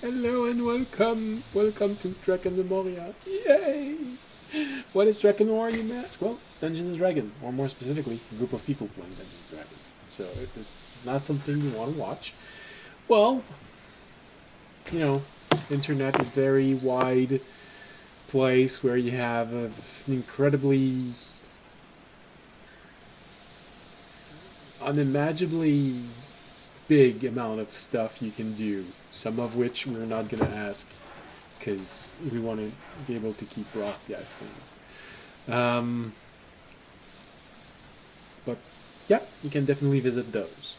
Hello and welcome. Welcome to Drakenmemoria. Yay! What is Drakenmemoria, you may ask? Well, it's Dungeons and Dragons, or more specifically, a group of people playing Dungeons and Dragons. So if this is not something you want to watch, well, you know, internet is very wide place where you have an incredibly unimaginably big amount of stuff you can do, some of which we're not going to ask because we want to be able to keep Roth guessing. But yeah, you can definitely visit those.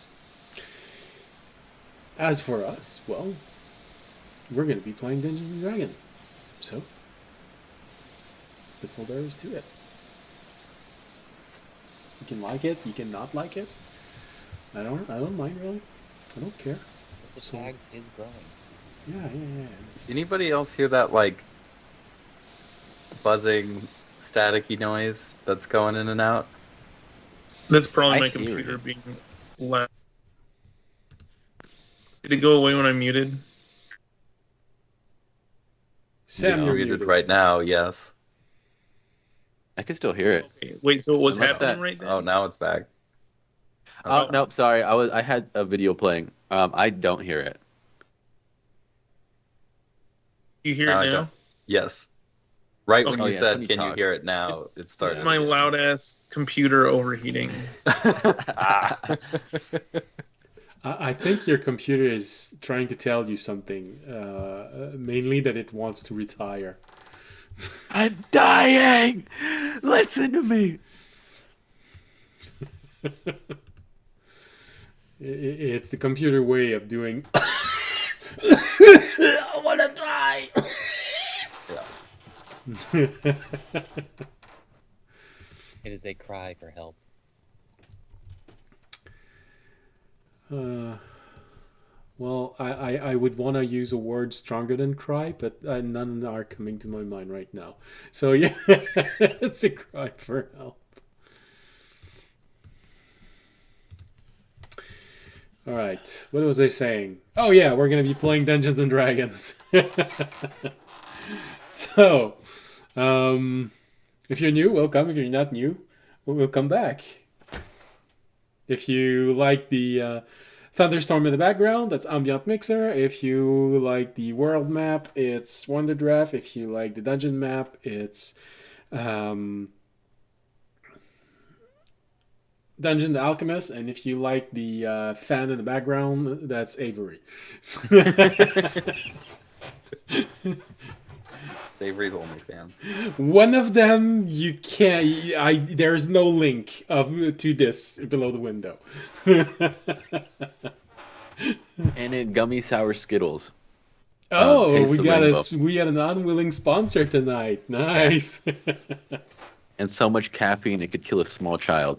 As for us, well, we're going to be playing Dungeons and Dragons. So, that's all there is to it. You can like it, you can not like it. I don't mind really. I don't care. The tags is growing. Yeah. Anybody else hear that, like, buzzing, staticky noise that's going in and out? That's probably I my hear computer it. being loud. Did it go away when I muted? Sam, You're you're muted muted right now, yes. I can still hear it. Okay, wait, so it was Unless happening that- right then? Oh, now it's back. Oh, nope, sorry. I had a video playing. I don't hear it. You hear Now it I now? don't. Yes. Right when Okay. you yes, said, when you can you talk. hear it now? It started. It's my again. loud ass computer overheating. I think your computer is trying to tell you something. Mainly that it wants to retire. I'm dying! Listen to me! It's the computer way of doing. I want to die. It is a cry for help. Well, I would want to use a word stronger than cry, but none are coming to my mind right now. So yeah, it's a cry for help. All right, what was I saying? Oh yeah, we're gonna be playing Dungeons and Dragons. So, if you're new, welcome. If you're not new, welcome back. If you like the thunderstorm in the background, that's ambient mixer. If you like the world map, it's WonderDraft. If you like the dungeon map, it's Dungeon Alchemist. And if you like the fan in the background, that's Avery. Avery's only fan. One of them you can't. There's no link to this below the window. And in gummy sour Skittles. Oh, Taste we the got rainbow. we got an unwilling sponsor tonight. Nice. And so much caffeine it could kill a small child.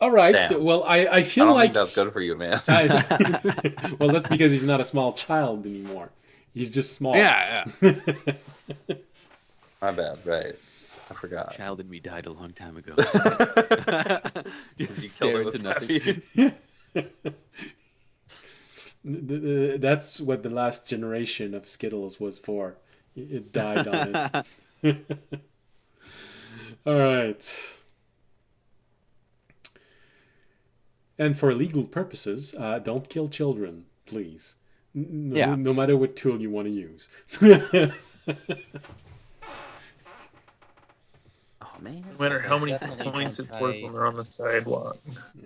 All right. Damn. Well, I I feel don't like think that's good for you, man. well, that's because he's not a small child anymore. He's just small. Yeah. My bad, right. I forgot. Child in me died a long time ago. You Just killed stare it with into nothing. caffeine. That's what the last generation of Skittles was for. It died on it. All right. And for legal purposes, don't kill children, please. Yeah. No matter what tool you want to use. Oh man. No matter how many Definitely points don't it's worth try- when they're on the sidewalk.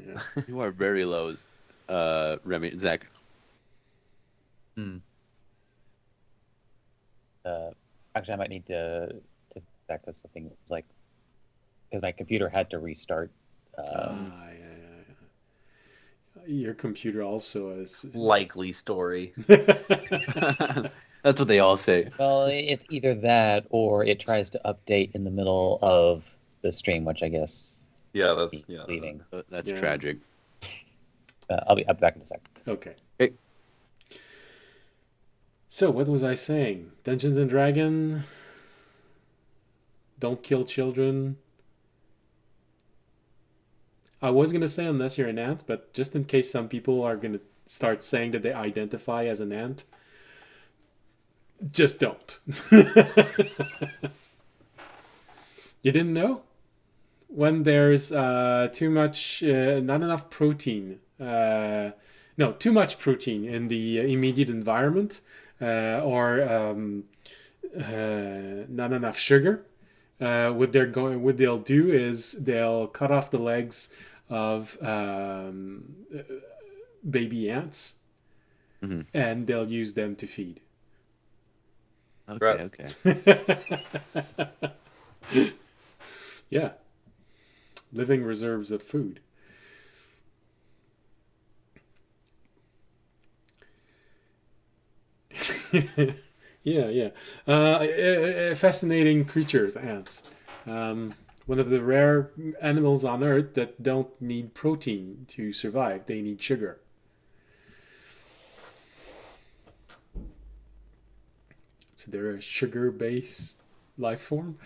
Yeah. You are very low, Remy. Zach. Actually, I might need to back this thing. It's like because my computer had to restart. Yeah. Your computer also is. Likely story. That's what they all say. Well, it's either that or it tries to update in the middle of the stream, which I guess Yeah, that's is yeah. leaving. That's Yeah. tragic. I'll be back in a second. Okay. Hey. So what was I saying? Dungeons and Dragon. Don't kill children. I was gonna say unless you're an ant, but just in case some people are gonna start saying that they identify as an ant, just don't. You didn't know? When there's too much, not enough protein, too much protein in the immediate environment, or not enough sugar, what they'll do is they'll cut off the legs of baby ants, and they'll use them to feed. Okay. Yeah. Living reserves of food. Yeah. Fascinating creatures, ants. One of the rare animals on Earth that don't need protein to survive. They need sugar. So they're a sugar-based life form.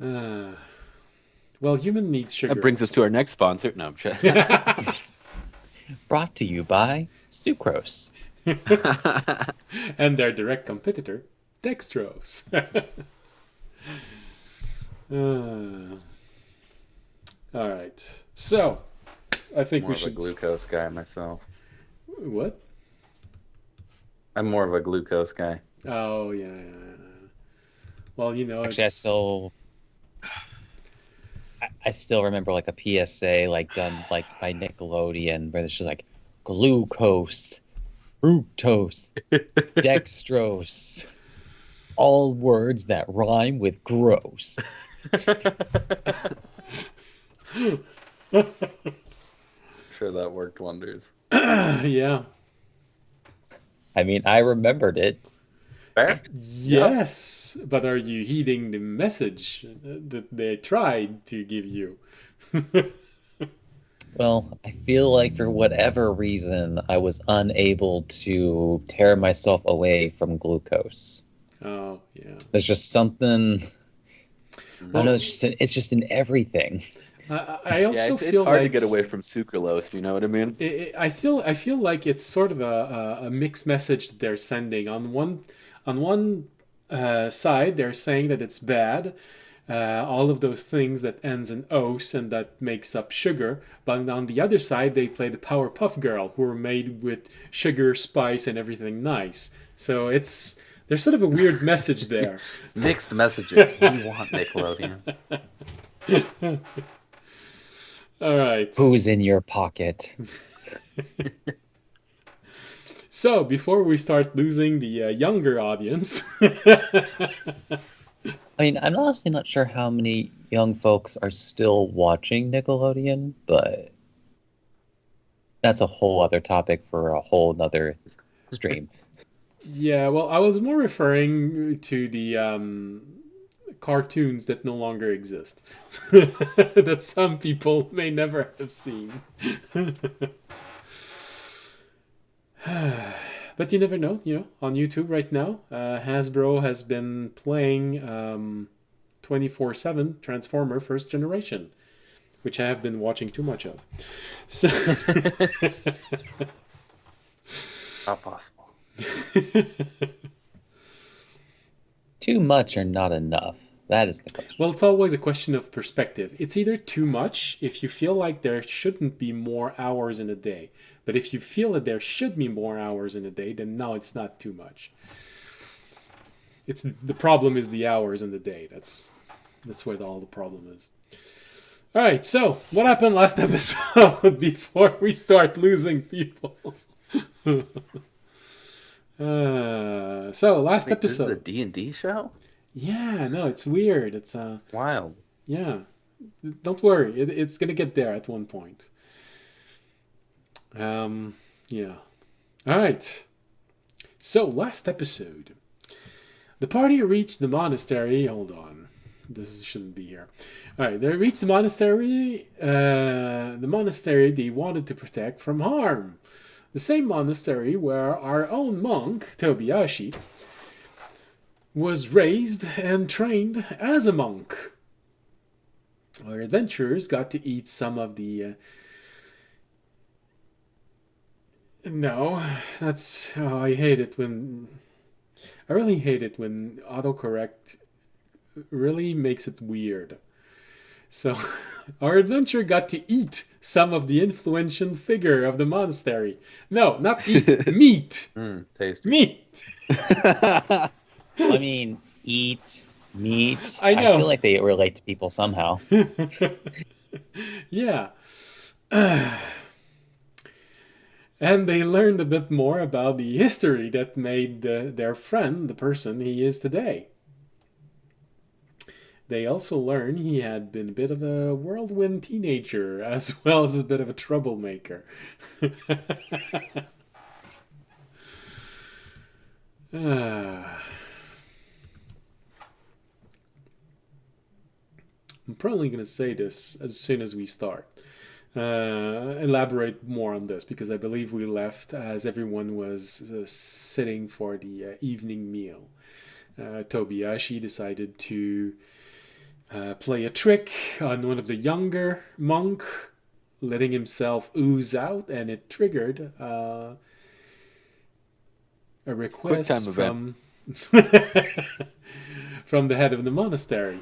Well, human needs sugar. That brings us to our next sponsor. No, I'm sure. Brought to you by Sucrose. And their direct competitor, dextrose. All right. So, I think More we of a should. glucose guy myself. What? I'm more of a glucose guy. Oh, yeah. Well, Actually, I still remember like a PSA like done like by Nickelodeon where it's just like glucose, fructose, dextrose, all words that rhyme with gross. Sure, that worked wonders. Yeah. I mean, I remembered it. Fair? Yes, but are you heeding the message that they tried to give you? Well, I feel like for whatever reason, I was unable to tear myself away from glucose. Oh, yeah. There's just something. I don't know. It's just in everything. I also it's feel hard to like get away from sucralose. You know what I mean? I feel like it's sort of a mixed message that they're sending. On one side, they're saying that it's bad, all of those things that ends in "ose" and that makes up sugar. But on the other side, they play the Powerpuff Girl, who are made with sugar, spice, and everything nice. So there's sort of a weird message there. Mixed messaging. We want Nickelodeon. All right. Who's in your pocket? So, before we start losing the younger audience, I mean, I'm honestly not sure how many young folks are still watching Nickelodeon, but that's a whole other topic for a whole nother stream. yeah, well, I was more referring to the cartoons that no longer exist, that some people may never have seen. But you never know, on YouTube right now, Hasbro has been playing 24/7 Transformer First Generation, which I have been watching too much of. So Not possible. Too much or not enough? That is the question. Well, it's always a question of perspective. It's either too much if you feel like there shouldn't be more hours in a day. But if you feel that there should be more hours in a day, then no, it's not too much. The problem is the hours in the day. That's where all the problem is. All right, so what happened last episode before we start losing people? So last Wait, this is episode. a D&D show? Yeah, no, it's weird. It's Wild. yeah. Don't worry, it's gonna get there at one point. Yeah. All right. So last episode, the party reached the monastery. Hold on, this shouldn't be here. All right, they reached the monastery. The monastery they wanted to protect from harm. The same monastery where our own monk Tobiyashi was raised and trained as a monk. Our adventurers got to eat some of the No, that's I hate it when I really hate it when autocorrect really makes it weird. So our adventurer got to eat some of the influential figure of the monastery. No, not eat, meat. Tasty. Meat. I mean, eat meat. I know. feel like they relate to people somehow. Yeah. And they learned a bit more about the history that made their friend the person he is today. They also learn he had been a bit of a whirlwind teenager as well as a bit of a troublemaker. Ah. I'm probably going to say this as soon as we start. Elaborate more on this because I believe we left as everyone was sitting for the evening meal. Tobiyashi decided to play a trick on one of the younger monk, letting himself ooze out, and it triggered a request QuickTime from from the head of the monastery.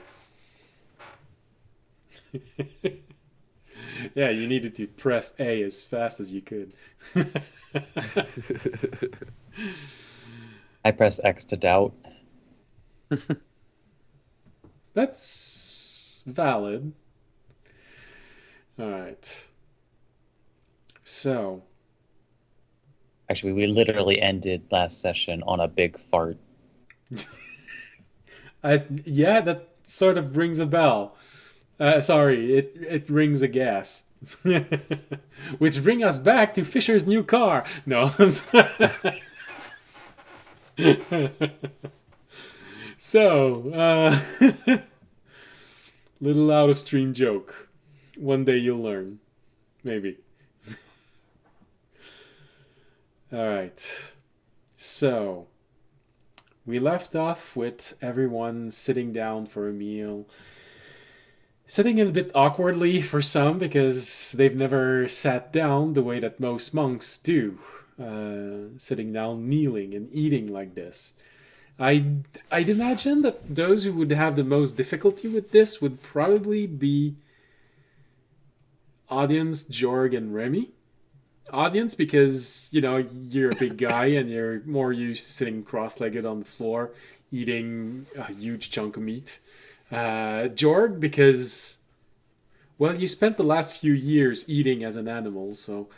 Yeah, you needed to press A as fast as you could. I press X to doubt. That's valid. Alright. So. Actually, we literally ended last session on a big fart. Yeah, that sort of rings a bell. Sorry, it rings a gas. Which bring us back to Fisher's new car. No, I'm sorry. So, little out of stream joke. One day you'll learn. Maybe. Alright. So, we left off with everyone sitting down for a meal. Sitting a bit awkwardly for some because they've never sat down the way that most monks do. Sitting down, kneeling, and eating like this. I'd imagine that those who would have the most difficulty with this would probably be Audience, Jorg, and Remy. Audience because, you know, you're a big guy and you're more used to sitting cross-legged on the floor, eating a huge chunk of meat. Jorg because, well, you spent the last few years eating as an animal, so...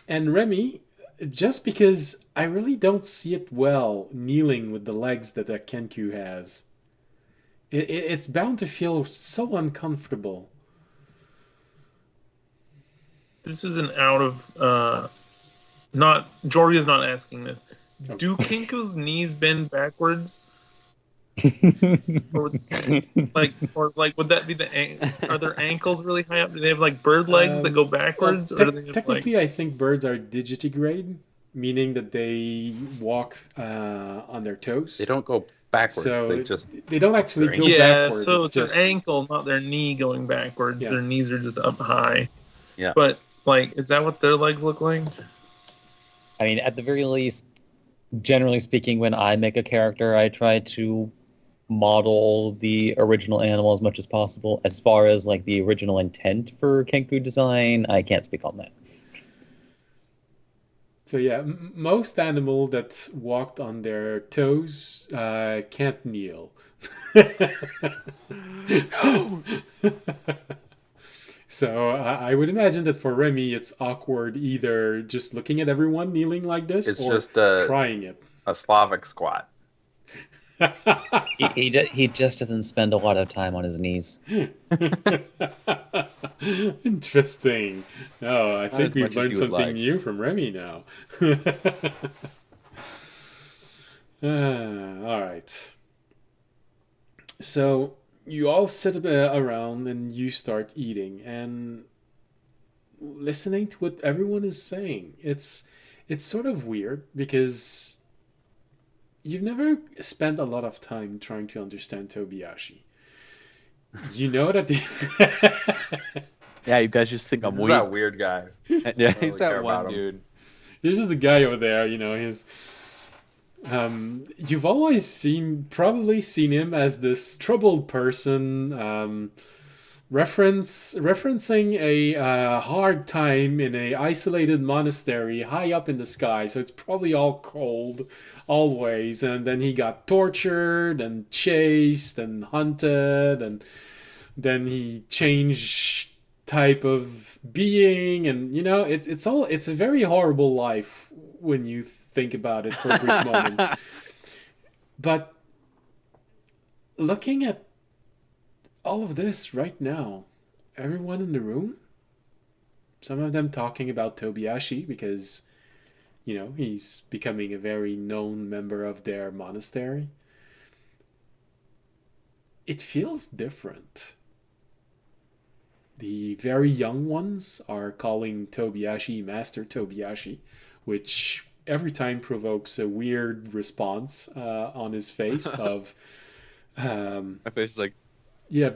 And Remy, just because I really don't see it well kneeling with the legs that a Kenku has. It's bound to feel so uncomfortable. This is an out of not Jory is not asking this. Okay. Do Kinko's knees bend backwards? or like would that be are their ankles really high up? Do they have like bird legs that go backwards? Well, or do they have, technically, I think birds are digitigrade, meaning that they walk on their toes. They don't go backwards. So they they don't actually go yeah, backwards. so it's just their ankle, not their knee going backwards. Yeah. Their knees are just up high. Yeah. But like, is that what their legs look like? I mean, at the very least, generally speaking, when I make a character, I try to model the original animal as much as possible. As far as like the original intent for Kenku design, I can't speak on that. So yeah, most animal that walked on their toes can't kneel. So I would imagine that for Remy, it's awkward either just looking at everyone kneeling like this It's or just trying it. a Slavic squat. He just doesn't spend a lot of time on his knees. Interesting. Oh, I think as we've much as learned you would something like. new from Remy now. All right. So you all sit around and you start eating and listening to what everyone is saying. It's sort of weird because you've never spent a lot of time trying to understand Tobiyashi. You know that the Yeah, you guys just think I'm Who's weak. that weird guy? Yeah, don't he's really care that about one him. dude. There's just the guy over there, you know, he's you've always probably seen him as this troubled person, referencing a hard time in a isolated monastery high up in the sky, so it's probably all cold always, and then he got tortured and chased and hunted, and then he changed type of being, and you know it's a very horrible life when you think about it for a brief moment. But looking at all of this right now, everyone in the room, some of them talking about Tobiashi because you know he's becoming a very known member of their monastery, it feels different. The very young ones are calling Tobiashi Master Tobiashi, which every time provokes a weird response on his face of, My face is like, yeah,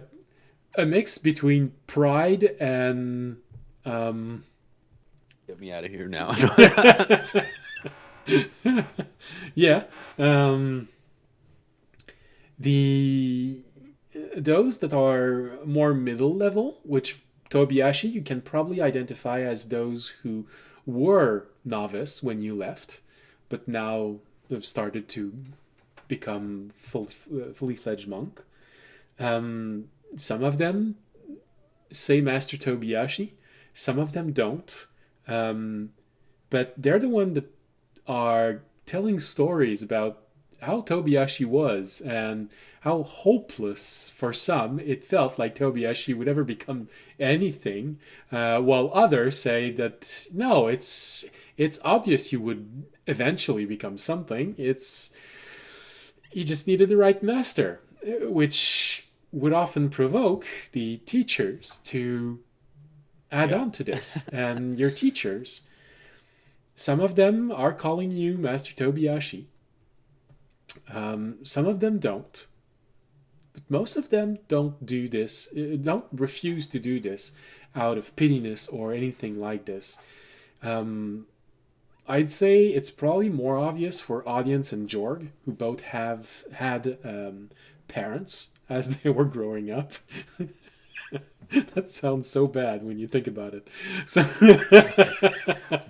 a mix between pride and, get me out of here now. yeah, the those that are more middle level, which Tobiashi you can probably identify as those who were novice when you left, but now have started to become fully fledged monk. Some of them say Master Tobiashi, some of them don't. But they're the one that are telling stories about how Tobiashi was and how hopeless for some it felt like Tobiashi would ever become anything, while others say that no, it's obvious he would eventually become something. He just needed the right master, which would often provoke the teachers to add on to this. And your teachers, some of them are calling you Master Tobiashi. Some of them don't. But most of them don't do this, don't refuse to do this out of pittiness or anything like this. I'd say it's probably more obvious for Audience and Jorg, who both have had parents as they were growing up. That sounds so bad when you think about it. So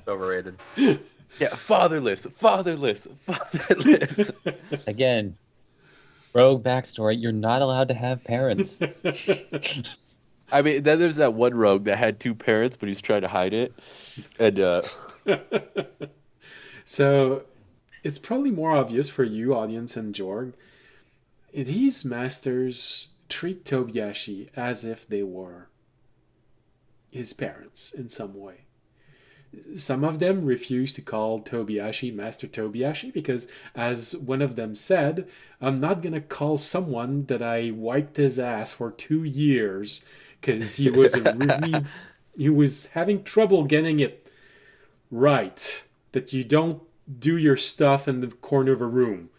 Overrated. yeah, fatherless. Again, rogue backstory. You're not allowed to have parents. I mean, then there's that one rogue that had two parents, but he's trying to hide it. And so it's probably more obvious for you, Audience and Jorg. These masters treat Tobiashi as if they were his parents in some way. Some of them refuse to call Tobiashi Master Tobiashi because, as one of them said, I'm not going to call someone that I wiped his ass for 2 years because he was having trouble getting it right, that you don't do your stuff in the corner of a room.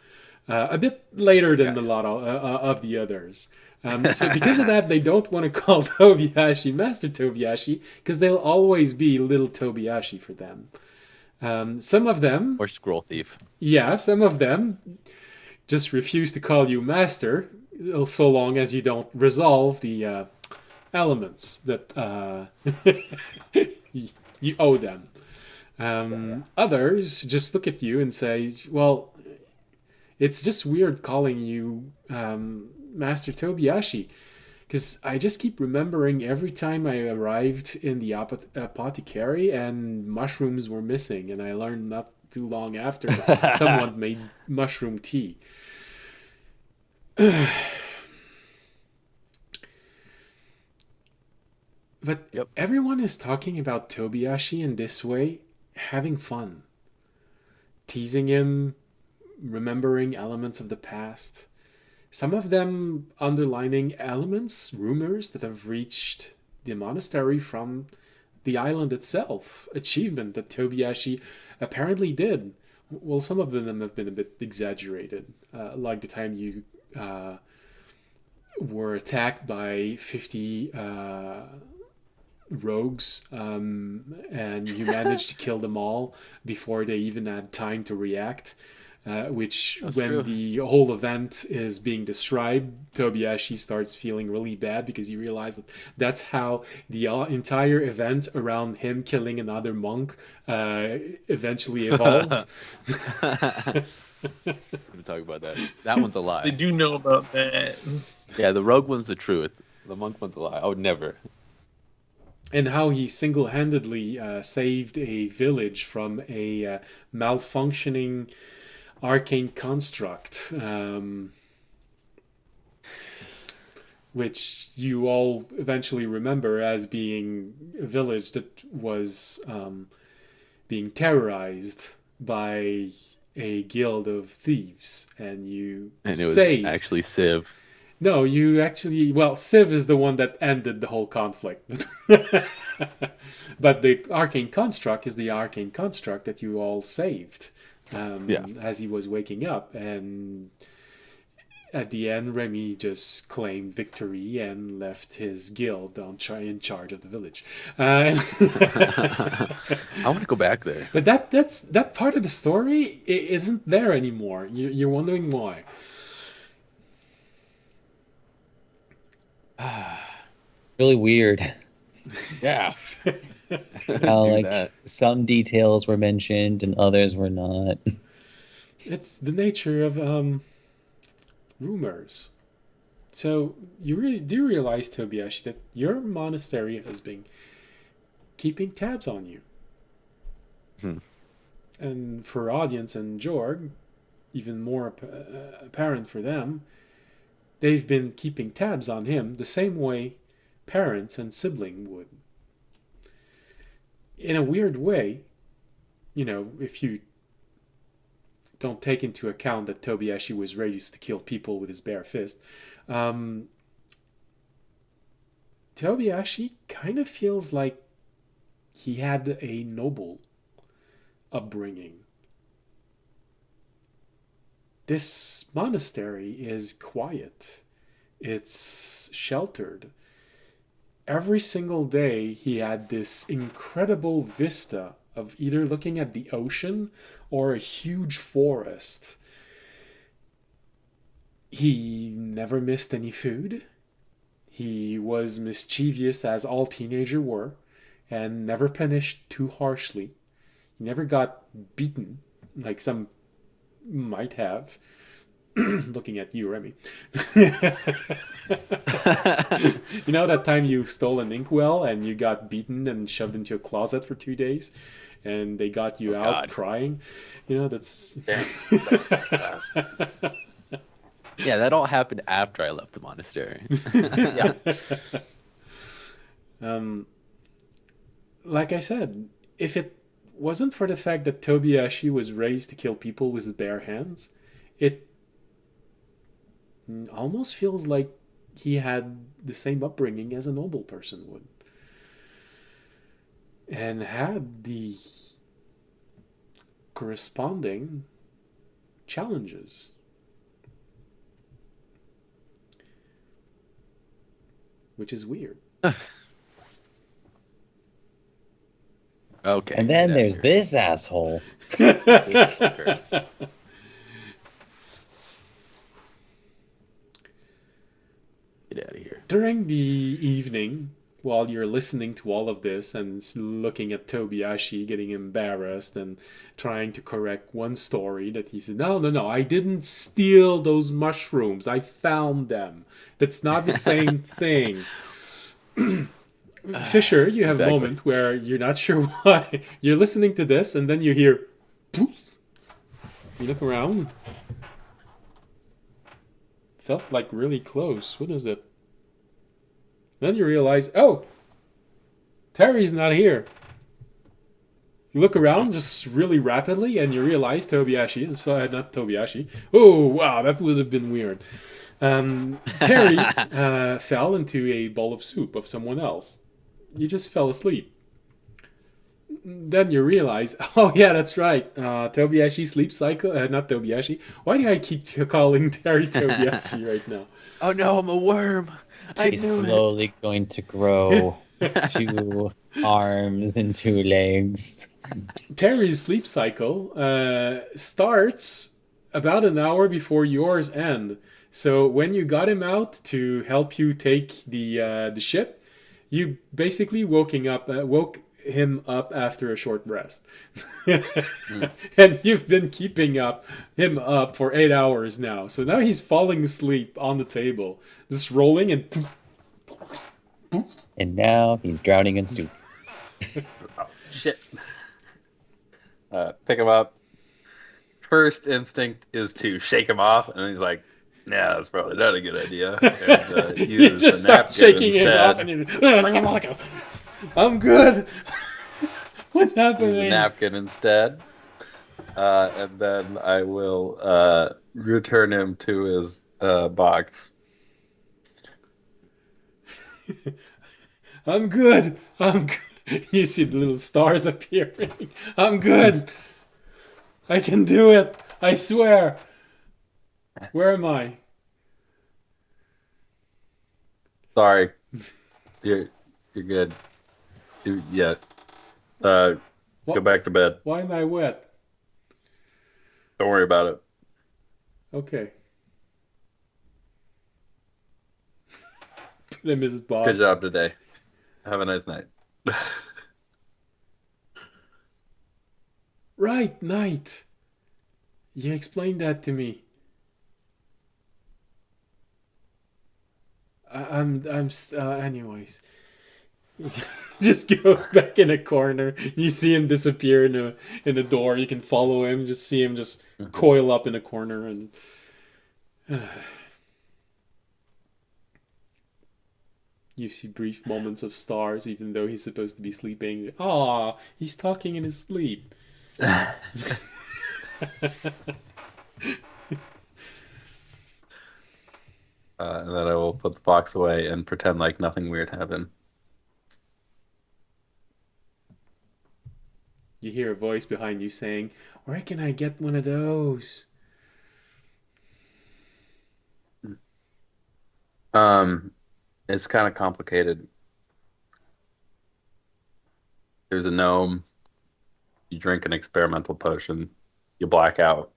A bit later than a lot of the others. So because of that, they don't want to call Tobiashi Master Tobiashi because they'll always be little Tobiashi for them. Some of them, or scroll thief. yeah, some of them just refuse to call you Master so long as you don't resolve the elements that you owe them. Others just look at you and say, well, it's just weird calling you Master Tobiashi, because I just keep remembering every time I arrived in the apothecary and mushrooms were missing, and I learned not too long after that someone made mushroom tea. But everyone is talking about Tobiashi in this way, having fun, teasing him, remembering elements of the past. Some of them underlining elements, rumors that have reached the monastery from the island itself. Achievement that Tobiashi apparently did. Well, some of them have been a bit exaggerated, like the time you were attacked by 50 rogues, and you managed to kill them all before they even had time to react. Which, That's when true. the whole event is being described, Tobiashi starts feeling really bad because he realized that that's how the entire event around him killing another monk eventually evolved. I'm gonna talk about that. That one's a They lie. do know about that. Yeah, the rogue one's the truth. The monk one's a lie. I would never. And how he single-handedly saved a village from a malfunctioning arcane construct, which you all eventually remember as being a village that was being terrorized by a guild of thieves, and you And it was saved. actually Civ. No, you actually. Well, Civ is the one that ended the whole conflict. But the arcane construct is the arcane construct that you all saved Yeah. as he was waking up. And at the end, Remy just claimed victory and left his guild in charge of the village. I want to go back there. But that part of the story isn't there anymore. You're wondering why. Really weird. Yeah. How Do like that. some details were mentioned and others were not. It's the nature of rumors. So you really do realize, Tobiashi, that your monastery has been keeping tabs on you. Hmm. And for audience and Jorg, even more apparent for them, they've been keeping tabs on him the same way parents and sibling would. In a weird way, if you don't take into account that Tobiashi was raised to kill people with his bare fist, Tobiashi kind of feels like he had a noble upbringing. This monastery is quiet. It's sheltered. Every single day he had this incredible vista of either looking at the ocean or a huge forest. He never missed any food. He was mischievous, as all teenagers were, and never punished too harshly. He never got beaten like some might have. Looking at you, Remy. You know that time you stole an inkwell and you got beaten and shoved into a closet for 2 days, and they got you out God. crying? That's. Yeah, that all happened after I left the monastery. Like I said, if it wasn't for the fact that Tobiashi was raised to kill people with his bare hands, it almost feels like he had the same upbringing as a noble person would. And had the corresponding challenges. Which is weird. Okay. And then get there's out this asshole. of here. Get out of here. During the evening, while you're listening to all of this and looking at Tobiashi getting embarrassed and trying to correct one story that he said, no, I didn't steal those mushrooms. I found them. That's not the same thing. Fisher, you have Exactly. a moment where you're not sure why. You're listening to this and then you hear, poof. You look around. Felt like really close. What is it? Then you realize, oh, Terry's not here. You look around just really rapidly and you realize Tobiashi is not Tobiashi. Oh, wow, that would have been weird. Terry fell into a bowl of soup of someone else. You just fell asleep. then you realize, oh yeah, that's right. Tobiashi sleep cycle. Not Tobiashi. Why do I keep calling Terry Tobiashi right now? Oh no, I'm a worm. I He's knew it. slowly going to grow 2 arms and 2 legs. Terry's sleep cycle starts about an hour before yours end. So when you got him out to help you take the ship, you basically woke him up after a short rest. And you've been keeping him up for 8 hours now. So now he's falling asleep on the table, just rolling and And now he's drowning in soup. Shit. Pick him up. First instinct is to shake him off, and he's like, "Yeah, that's probably not a good idea." And, you use just the start napkin shaking him instead. off and you're I'm good. What's Use the happening? napkin instead. And then I will return him to his box. I'm good. I'm good. You see the little stars appearing. I'm good. I can do it. I swear. Where am I? Sorry, you're good. Go What? back to bed. Why am I wet? Don't worry about it. Okay. Put him Mrs. Bob. Good job today. Have a nice night. Right, night. You explained that to me. Anyways. Just goes back in a corner. You see him disappear in a door. You can follow him. Just see him just coil up in a corner and. You see brief moments of stars, even though he's supposed to be sleeping. Ah, he's talking in his sleep. And then I will put the box away and pretend like nothing weird happened. You hear a voice behind you saying, "Where can I get one of those?" It's kind of complicated. There's a gnome. You drink an experimental potion. You black out.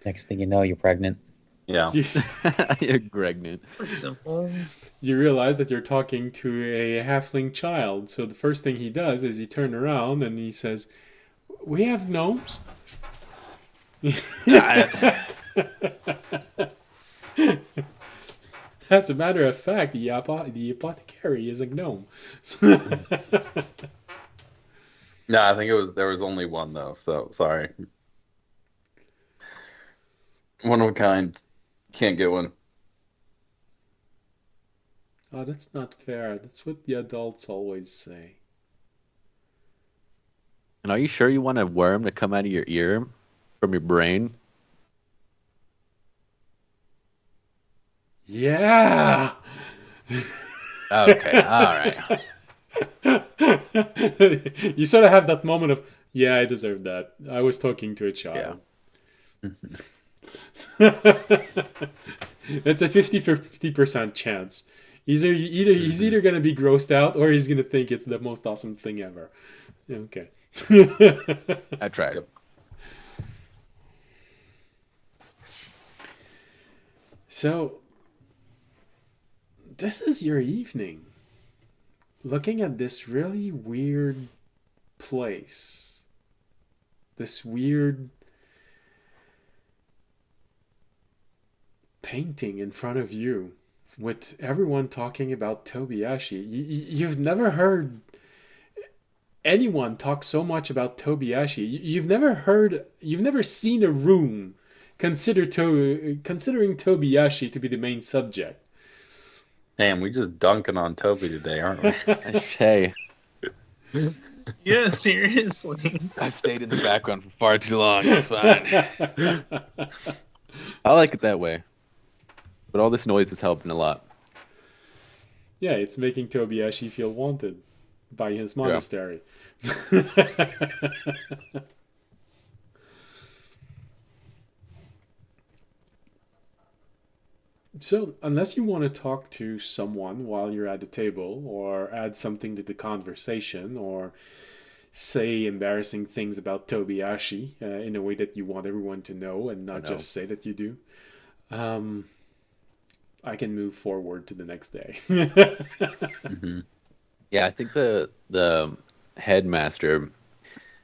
Next thing you know, you're pregnant. Yeah. You're pregnant. Pretty simple. You realize that you're talking to a halfling child. So the first thing he does is he turns around and he says, "We have gnomes." As a matter of fact, the apothecary is a gnome. No, I think there was only one though, so sorry. One of a kind. Can't get one. Oh, that's not fair. That's what the adults always say. And are you sure you want a worm to come out of your ear from your brain? Yeah! Okay, all right. You sort of have that moment of, yeah, I deserve that. I was talking to a child. It's a 50% chance. He's either going to be grossed out or he's going to think it's the most awesome thing ever. Okay. I tried. So, this is your evening. Looking at this really weird place. This weird painting in front of you with everyone talking about Tobiashi. You've never heard anyone talk so much about Tobiashi. You've never seen a room considering Tobiashi to be the main subject. Damn, we just dunking on Toby today, aren't we? Hey, Yeah, seriously. I've stayed in the background for far too long. It's fine. I like it that way. But all this noise is helping a lot. Yeah, it's making Tobiashi feel wanted by his monastery. So, unless you want to talk to someone while you're at the table, or add something to the conversation, or say embarrassing things about Tobiashi in a way that you want everyone to know and I not know. just say that you do, um, I can move forward to the next day. Hmm. Yeah, I think the headmaster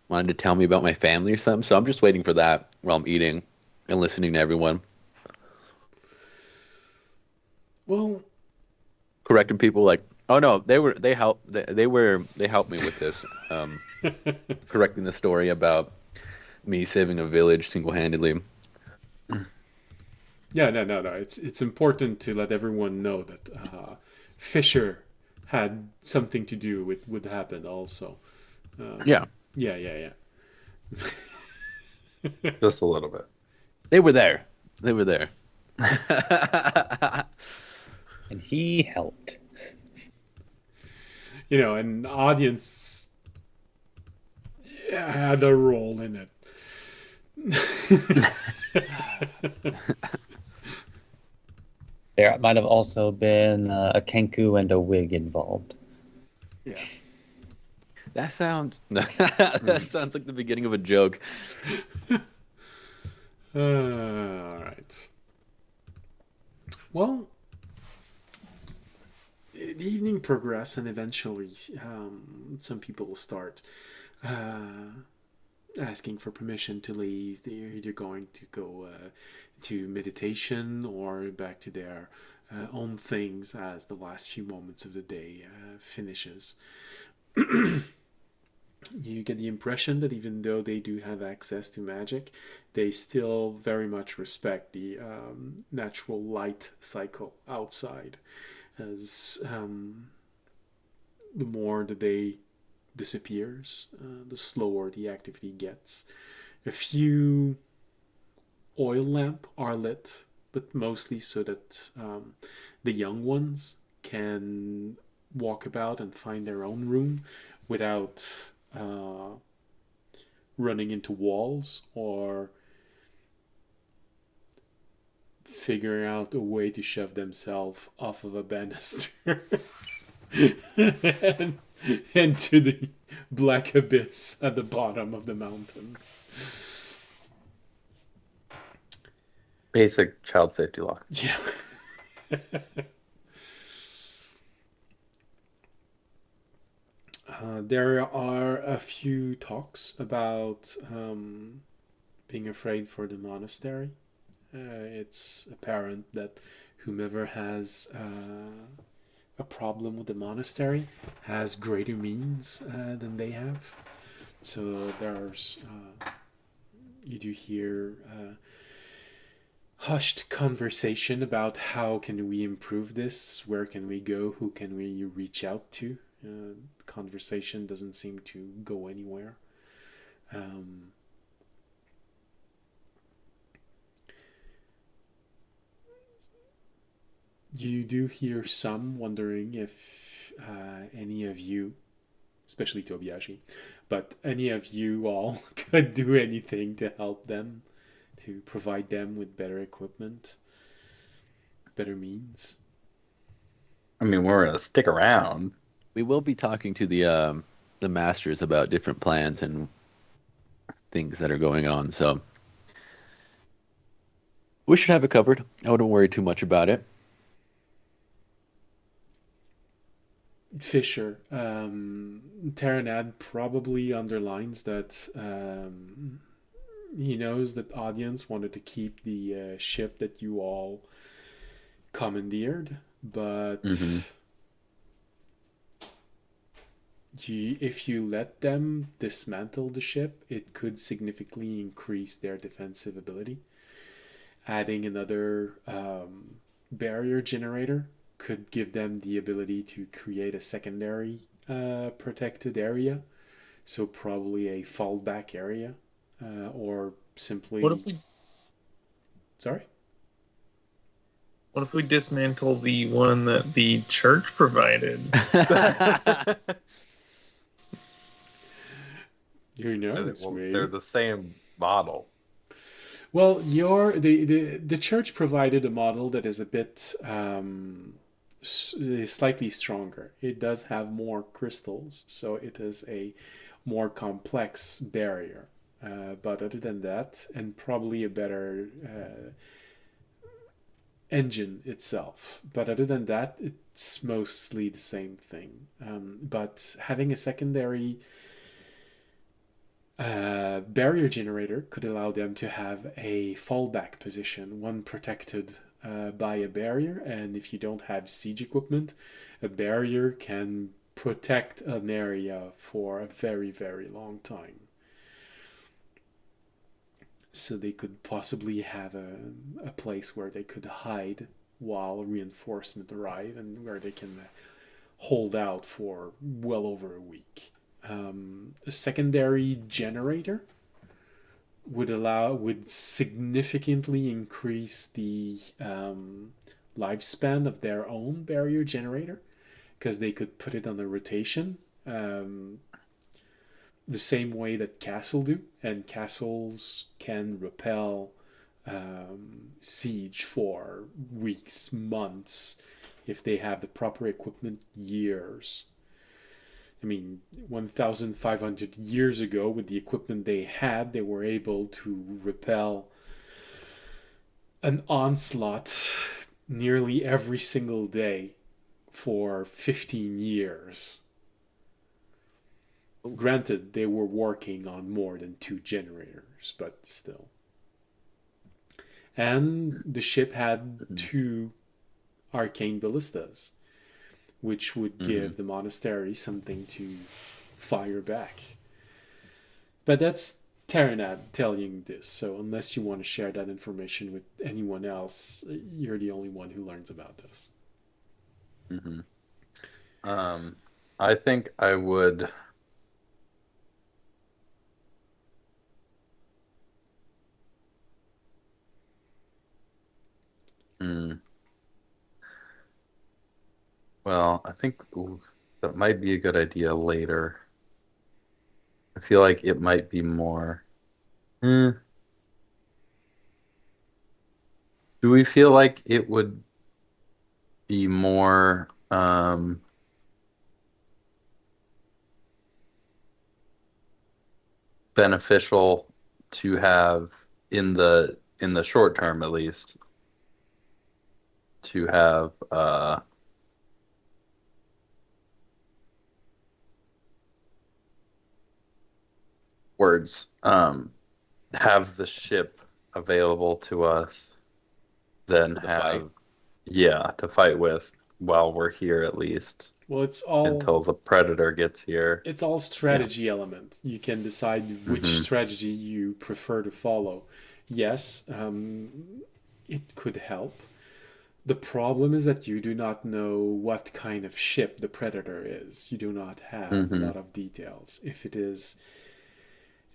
wanted to tell me about my family or something, so I'm just waiting for that while I'm eating and listening to everyone, Well, correcting people like, "Oh no, they helped me with this." Correcting the story about me saving a village single-handedly. yeah, no. It's important to let everyone know that Fisher had something to do with what happened. Also, Yeah, yeah. Just a little bit. they were there. They were there. And he helped. An audience had a role in it. There might have also been a Kenku and a wig involved. Yeah. That sounds that sounds like the beginning of a joke. All right. Well, the evening progresses, and eventually, some people start asking for permission to leave. They're either going to go to meditation or back to their own things as the last few moments of the day finishes. You get the impression that even though they do have access to magic, they still very much respect the natural light cycle outside. As the more the day disappears, the slower the activity gets. A few oil lamp are lit, but mostly so that the young ones can walk about and find their own room without uh, running into walls or figuring out a way to shove themselves off of a banister and into the black abyss at the bottom of the mountain. Basic child safety law. Yeah. There are a few talks about being afraid for the monastery. It's apparent that whomever has a problem with the monastery has greater means than they have. So there's you do hear hushed conversation about how can we improve this, where can we go, who can we reach out to. Conversation doesn't seem to go anywhere. Um, you do hear some wondering if any of you, especially Tobiashi, but any of you all could do anything to help them, to provide them with better equipment, better means. I mean, we're gonna stick around. We will be talking to the masters about different plans and things that are going on, so we should have it covered. I wouldn't worry too much about it. Fisher, Taranad probably underlines that he knows that audience wanted to keep the ship that you all commandeered, but Hmm. if you let them dismantle the ship, it could significantly increase their defensive ability. Adding another barrier generator could give them the ability to create a secondary protected area. So probably a fallback area, or simply. What if we Sorry. What if we dismantle the one that the church provided? Who knows? Well, Maybe. they're the same model. Well, the church provided a model that is a bit slightly stronger. It does have more crystals, so it is a more complex barrier. But other than that, and probably a better engine itself. But other than that, it's mostly the same thing. But having a secondary barrier generator could allow them to have a fallback position, one protected by a barrier, and if you don't have siege equipment, a barrier can protect an area for a very, very long time. So they could possibly have a place where they could hide while reinforcement arrive, and where they can hold out for well over a week. A secondary generator would significantly increase the lifespan of their own barrier generator, because they could put it on a rotation, the same way that castle do, and castles can repel siege for weeks, months, if they have the proper equipment, years. I mean, 1,500 years ago, with the equipment they had, they were able to repel an onslaught nearly every single day for 15 years. Granted, they were working on more than 2 generators, but still. And the ship had 2 arcane ballistas, which would give the monastery something to fire back. But that's Terranad telling this, so unless you want to share that information with anyone else, you're the only one who learns about this. I think I would... Well, I think that might be a good idea later. I feel like it might be more... Do we feel like it would be more beneficial to have in the short term, at least, to have have the ship available to us, then have to fight with while we're here, at least. Well, it's all until the predator gets here. It's all strategy element. You can decide which strategy you prefer to follow. Yes, it could help. The problem is that you do not know what kind of ship the predator is. You do not have a lot of details. If it is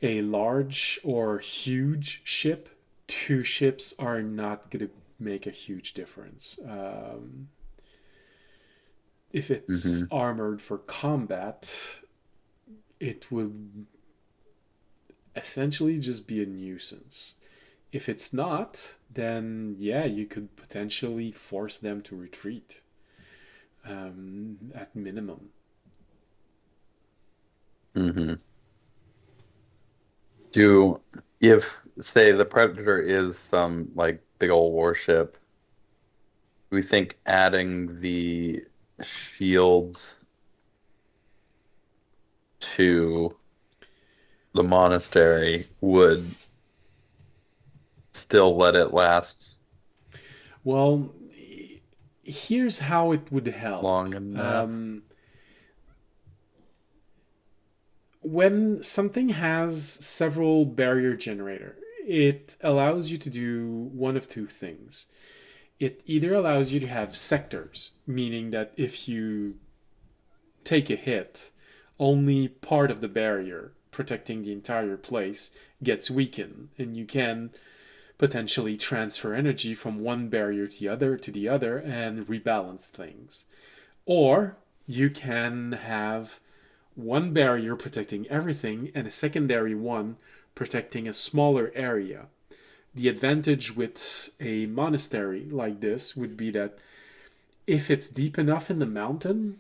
a large or huge ship, 2 ships are not going to make a huge difference. If it's armored for combat, it would essentially just be a nuisance. If it's not, then yeah, you could potentially force them to retreat at minimum. If, say, the predator is some like big old warship, we think adding the shields to the monastery would still let it last Well, here's how it would help. long enough. When something has several barrier generator, it allows you to do one of 2 things. It either allows you to have sectors, meaning that if you take a hit, only part of the barrier protecting the entire place gets weakened, and you can potentially transfer energy from one barrier to the other and rebalance things. Or you can have one barrier protecting everything and a secondary one protecting a smaller area. The advantage with a monastery like this would be that if it's deep enough in the mountain,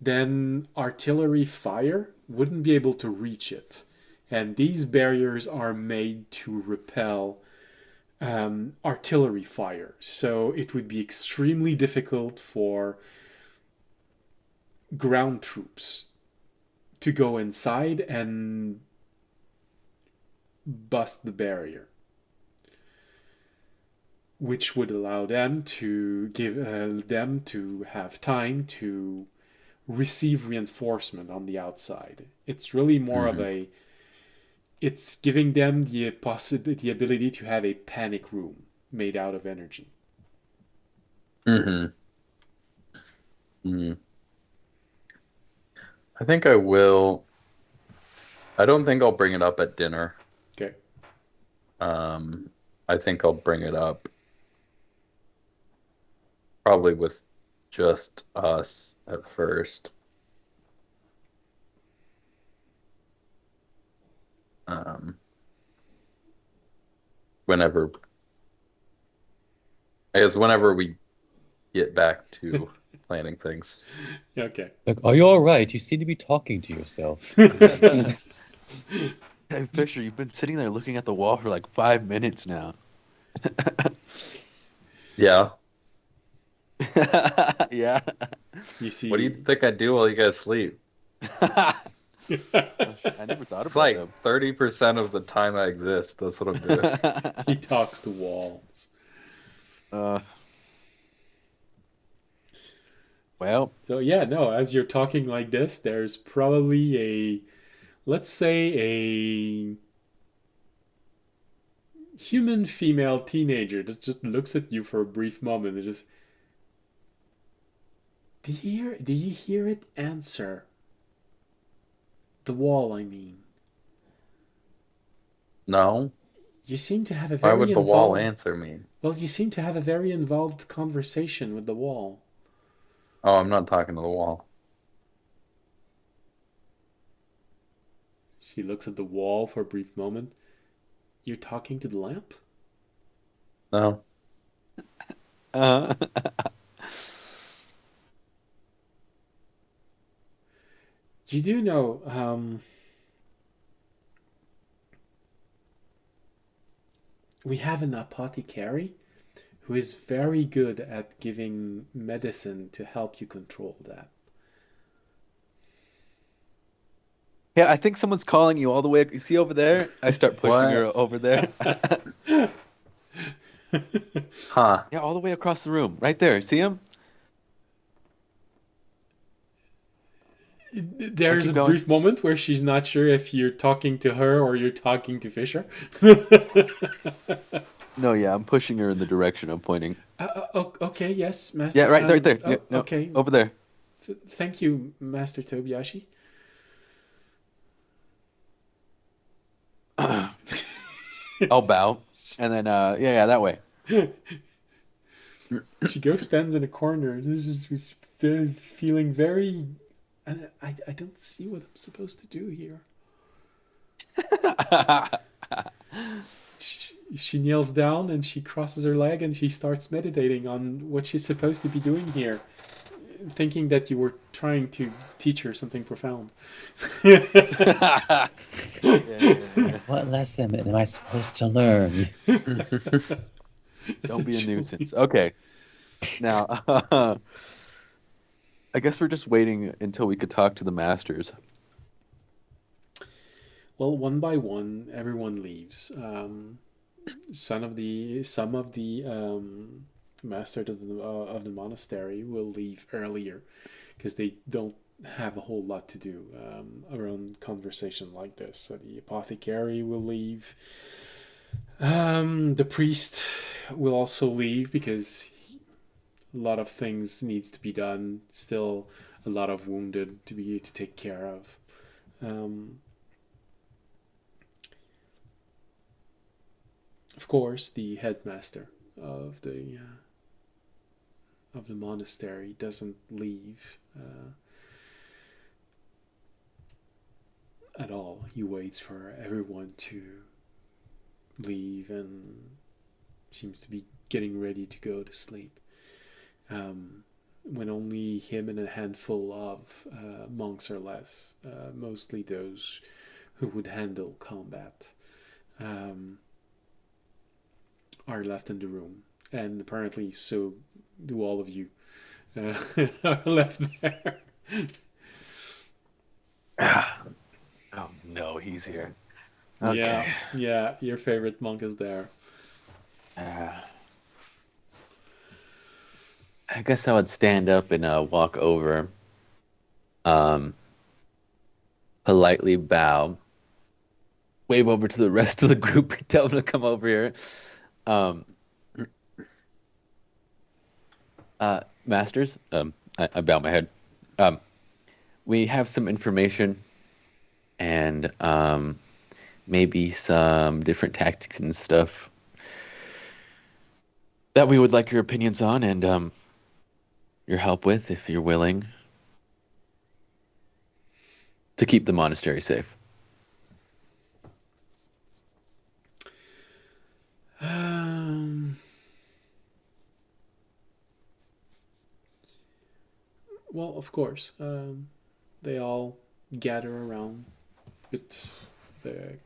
then artillery fire wouldn't be able to reach it. And these barriers are made to repel artillery fire. So it would be extremely difficult for ground troops to go inside and bust the barrier, which would allow them to give them to have time to receive reinforcement on the outside. It's really more of a, it's giving them the ability to have a panic room made out of energy. I think I will. I don't think I'll bring it up at dinner. Okay. I think I'll bring it up probably with just us at first. Whenever we get back to planning things. Okay. Like, are you all right? You seem to be talking to yourself. Hey, Fisher, you've been sitting there looking at the wall for like 5 minutes now. Yeah. Yeah. You see. What do you think I do while you guys sleep? I never thought It's about like that. 30% of the time I exist. That's what I'm doing. He talks to walls. Well, So yeah, no, as you're talking like this, there's probably a, let's say a human female teenager that just looks at you for a brief moment and just, do you hear it answer? The wall, I mean. No. You seem to have a Why very would the involved, wall answer me? well, you seem to have a very involved conversation with the wall. Oh, I'm not talking to the wall. She looks at the wall for a brief moment. You're talking to the lamp? No. uh, You do know, we have an apothecary who is very good at giving medicine to help you control that. yeah, I think someone's calling you all the way. You see over there? I start pushing What? her over there. Huh. Yeah, all the way across the room. Right there. See him? There's a Keep going. brief moment where she's not sure if you're talking to her or you're talking to Fisher. No, yeah, I'm pushing her in the direction I'm pointing. Okay, yes, Master. Yeah, right there. Yeah, no, okay. over there. Thank you, Master Tobiyashi. I'll bow. And then, yeah, that way. She goes, stands in a corner. She's feeling very. And I don't see what I'm supposed to do here. She kneels down and she crosses her leg and she starts meditating on what she's supposed to be doing here, thinking that you were trying to teach her something profound. Yeah. What lesson am I supposed to learn? Don't be a nuisance. Okay. Now, I guess we're just waiting until we could talk to the masters. Well, one by one, everyone leaves. Some of the masters of the monastery will leave earlier because they don't have a whole lot to do around conversation like this. So the apothecary will leave. The priest will also leave because a lot of things needs to be done. Still, a lot of wounded to take care of. of course, the headmaster of the monastery doesn't leave at all. He waits for everyone to leave and seems to be getting ready to go to sleep. When only him and a handful of monks are left, mostly those who would handle combat, are left in the room. And apparently so do all of you are left there. Oh no, he's here. Okay. Yeah, your favorite monk is there. I guess I would stand up and walk over, politely bow, wave over to the rest of the group, tell them to come over here. Masters, I bow my head. We have some information and maybe some different tactics and stuff that we would like your opinions on and your help with, if you're willing, to keep the monastery safe. Well, of course, they all gather around with the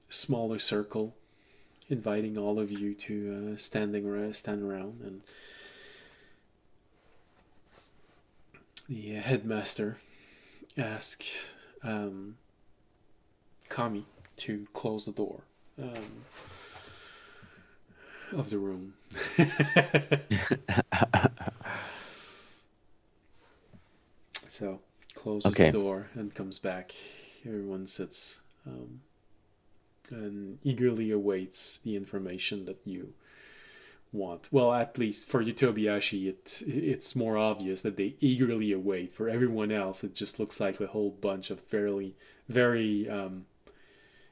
smaller circle, inviting all of you to stand around, and the headmaster asks Kami to close the door of the room. So closes the door and comes back. Everyone sits and eagerly awaits the information that you want. Well, at least for Utobiashi, it's more obvious that they eagerly await. For everyone else, it just looks like a whole bunch of very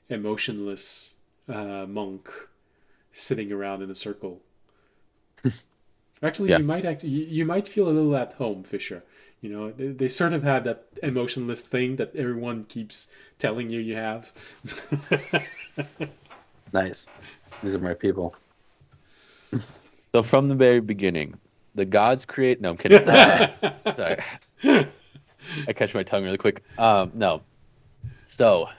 emotionless monk sitting around in a circle. Actually, you might feel a little at home, Fisher. You know, they sort of have that emotionless thing that everyone keeps telling you have. Nice. These are my people. So from the very beginning, the gods create... No, I'm kidding. Sorry. I catch my tongue really quick. No. So,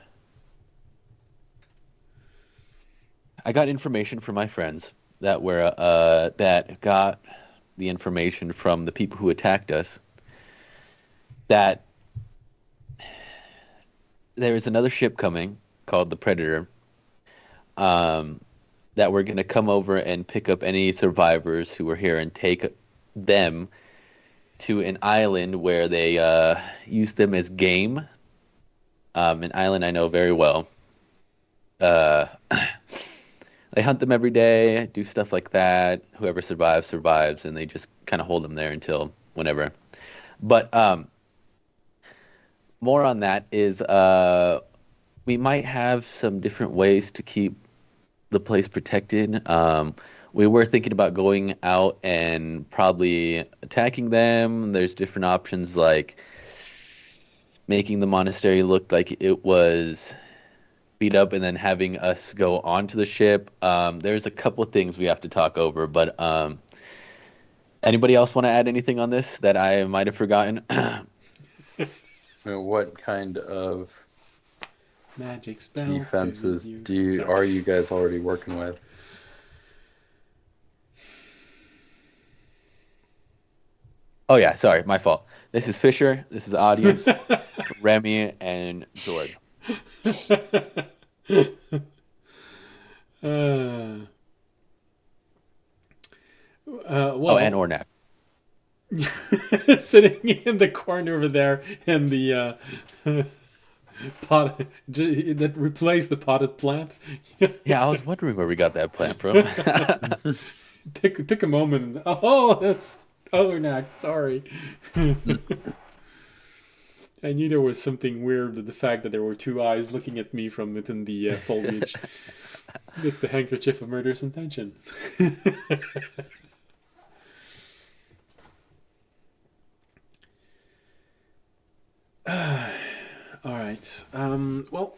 I got information from my friends that got the information from the people who attacked us, that there is another ship coming called the Predator, that we're going to come over and pick up any survivors who were here and take them to an island where they use them as game. An island I know very well. They hunt them every day, do stuff like that. Whoever survives, survives, and they just kind of hold them there until whenever. But more on that is we might have some different ways to keep the place protected. We were thinking about going out and probably attacking them. There's different options like making the monastery look like it was beat up and then having us go onto the ship. There's a couple of things we have to talk over, but anybody else want to add anything on this that I might have forgotten? What kind of magic spell defenses are you guys already working with? Oh yeah, sorry, my fault. This is Fisher, this is the audience, Remy, and George. Well, and Ornak. Sitting in the corner over there in the pot that replaced the potted plant. Yeah, I was wondering where we got that plant from. Took a moment. Oh, that's Ornak. Sorry. I knew there was something weird with the fact that there were two eyes looking at me from within the foliage. It's the handkerchief of murderous intentions. All right. Well,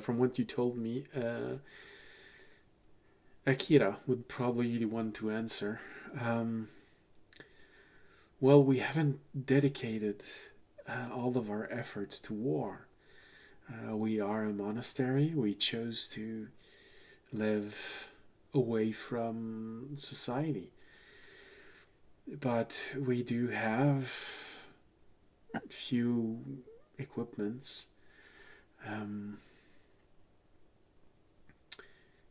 from what you told me, Akira would probably be the one to answer. Well, we haven't dedicated all of our efforts to war. We are a monastery. We chose to live away from society. But we do have few equipments.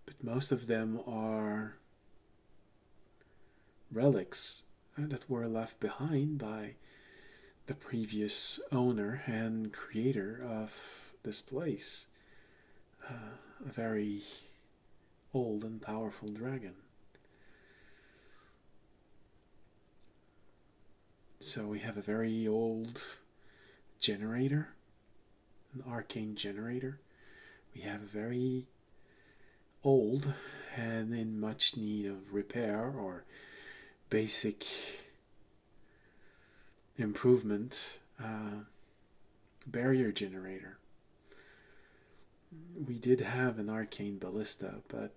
But most of them are relics that were left behind by the previous owner and creator of this place. A very old and powerful dragon. So we have a very old generator, an arcane generator. We have a very old and in much need of repair or basic improvement barrier generator. We did have an arcane ballista, but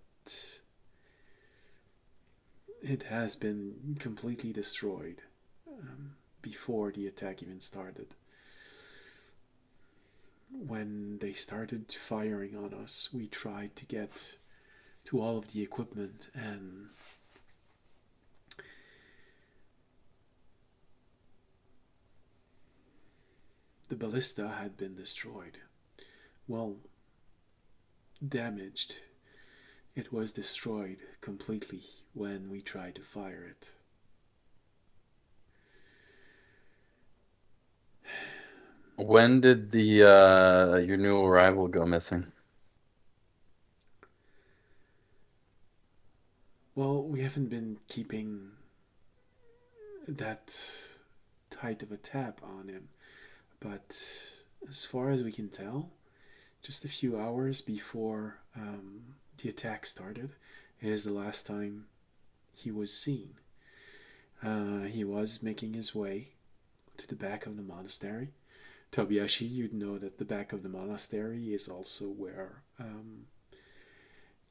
it has been completely destroyed before the attack even started. When they started firing on us, we tried to get to all of the equipment, and the ballista had been destroyed. Well, damaged. It was destroyed completely when we tried to fire it. When did the your new arrival go missing? Well, we haven't been keeping that tight of a tap on him, but as far as we can tell, just a few hours before the attack started is the last time he was seen. He was making his way to the back of the monastery. Tobiyashi, you'd know that the back of the monastery is also where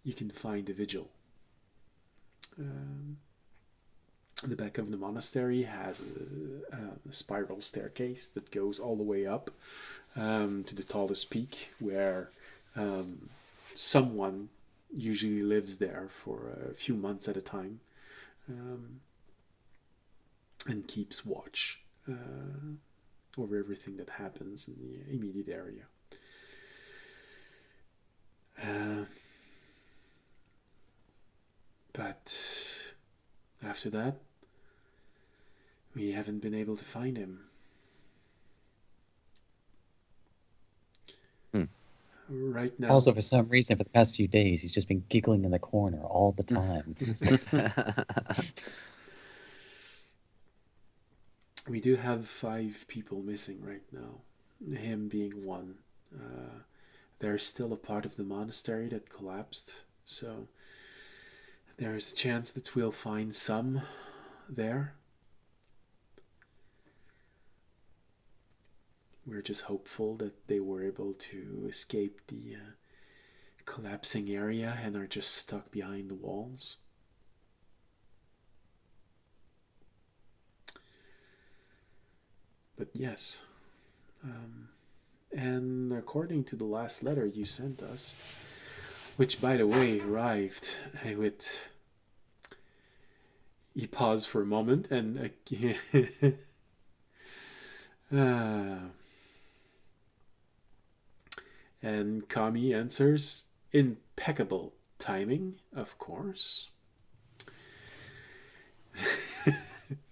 you can find a vigil. The back of the monastery has a spiral staircase that goes all the way up to the tallest peak, where someone usually lives there for a few months at a time and keeps watch over everything that happens in the immediate area. But after that, we haven't been able to find him. Right now. Also, for some reason, for the past few days, he's just been giggling in the corner all the time. We do have 5 people missing right now, him being one. There's still a part of the monastery that collapsed, so there's a chance that we'll find some there. We're just hopeful that they were able to escape the collapsing area and are just stuck behind the walls. But yes, and according to the last letter you sent us, which by the way arrived with, he paused for a moment and and Kami answers, impeccable timing, of course.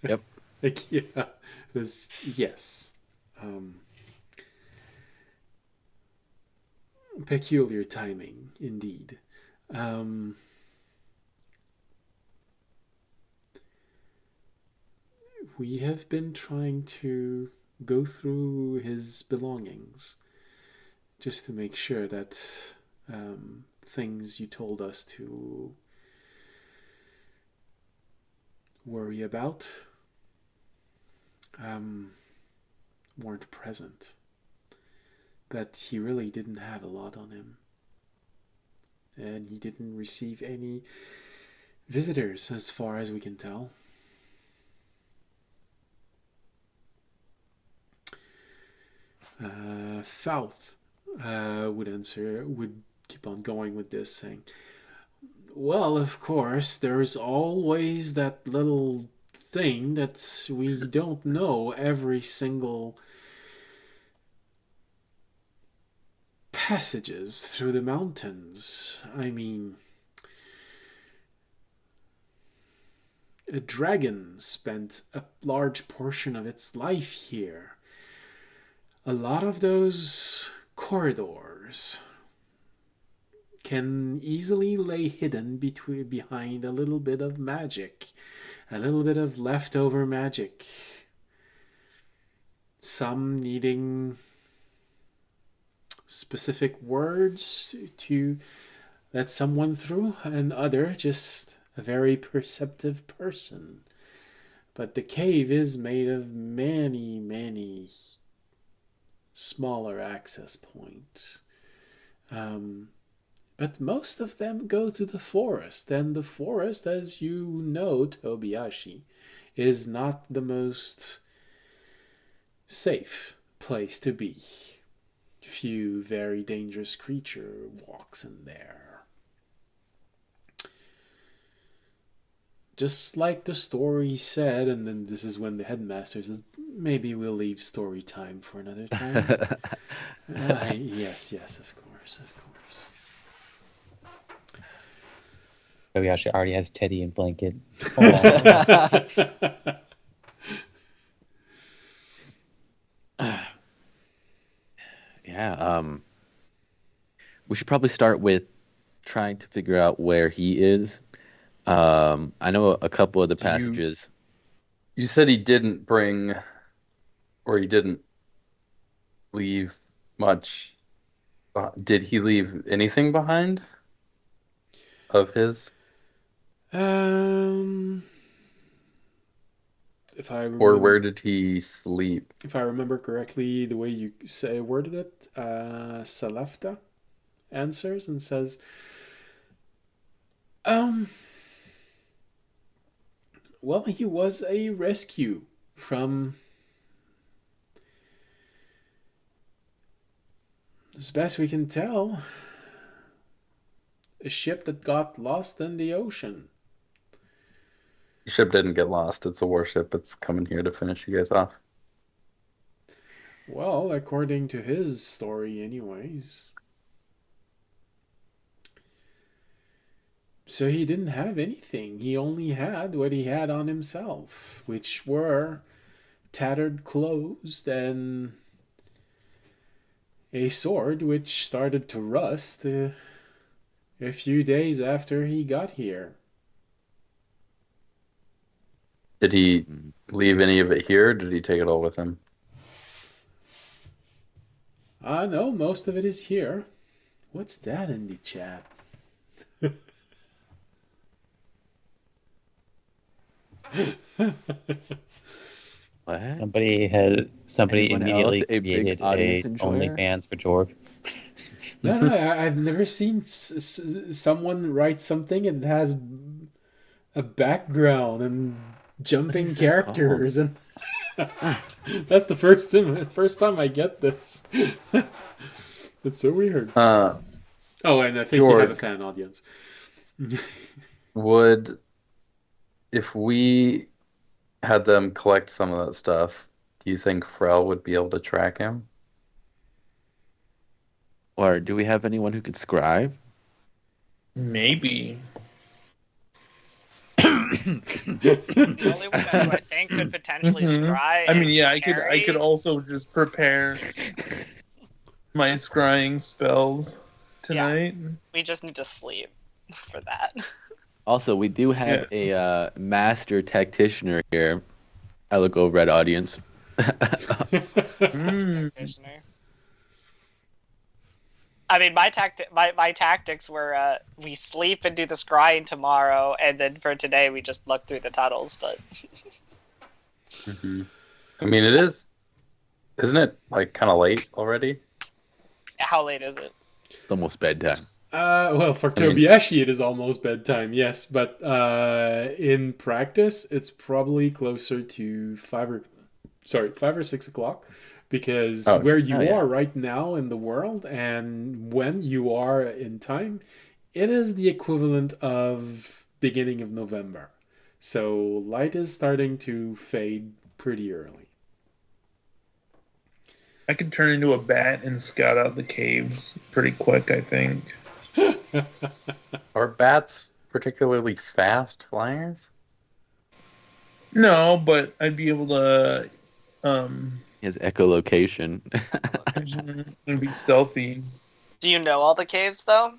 Yep. Yeah, yes. Peculiar timing, indeed. We have been trying to go through his belongings just to make sure that things you told us to worry about weren't present. That he really didn't have a lot on him. And he didn't receive any visitors as far as we can tell. Fouth would keep on going with this, saying, well, of course, there's always that little thing that we don't know every single passages through the mountains. I mean, a dragon spent a large portion of its life here. A lot of those corridors can easily lay hidden behind a little bit of magic, a little bit of leftover magic. Some needing specific words to let someone through, and other just a very perceptive person. But the cave is made of many, many smaller access points. But most of them go to the forest, and the forest, as you know, Tobiashi, is not the most safe place to be. Few very dangerous creature walks in there. Just like the story said, and then this is when the headmaster says, maybe we'll leave story time for another time. Yes, of course. Kobayashi already has Teddy and blanket. Yeah, we should probably start with trying to figure out where he is. I know a couple of the passages. You said he didn't bring, or he didn't leave much. Did he leave anything behind of his? If I remember, or where did he sleep? If I remember correctly, the way you worded it, Salafta answers and says, well, he was a rescue from, as best we can tell, a ship that got lost in the ocean. The ship didn't get lost. It's a warship. It's coming here to finish you guys off. Well, according to his story anyways. So he didn't have anything. He only had what he had on himself, which were tattered clothes and a sword which started to rust a few days after he got here. Did he leave any of it here, or did he take it all with him? No, most of it is here. What's that in the chat? What? Somebody Anyone immediately else? A big created audience a enjoyer? OnlyFans for Jorg. No, I've never seen someone write something and it has a background and jumping characters, and that's the first time I get this. It's so weird. Oh, and I think you have a fan audience. If we had them collect some of that stuff, do you think Frel would be able to track him? Or do we have anyone who could scribe? Maybe. The only one who I think could potentially scry. I mean, is yeah, I Carrie. could also just prepare my scrying spells tonight. Yeah, we just need to sleep for that. Also, we do have a master tacticianer here. I look over at audience. Practitioner. I mean, my tactics were we sleep and do the scrying tomorrow, and then for today we just look through the tunnels. But I mean, isn't it like kind of late already? how late is it? It's almost bedtime. Well, for Tobiashi, it is almost bedtime, yes. But in practice, it's probably closer to 5 or 6 o'clock. Because where you are right now in the world and when you are in time, it is the equivalent of beginning of November. So light is starting to fade pretty early. I could turn into a bat and scout out the caves pretty quick, I think. Are bats particularly fast flyers? No, but I'd be able to His echolocation. and be stealthy. Do you know all the caves though?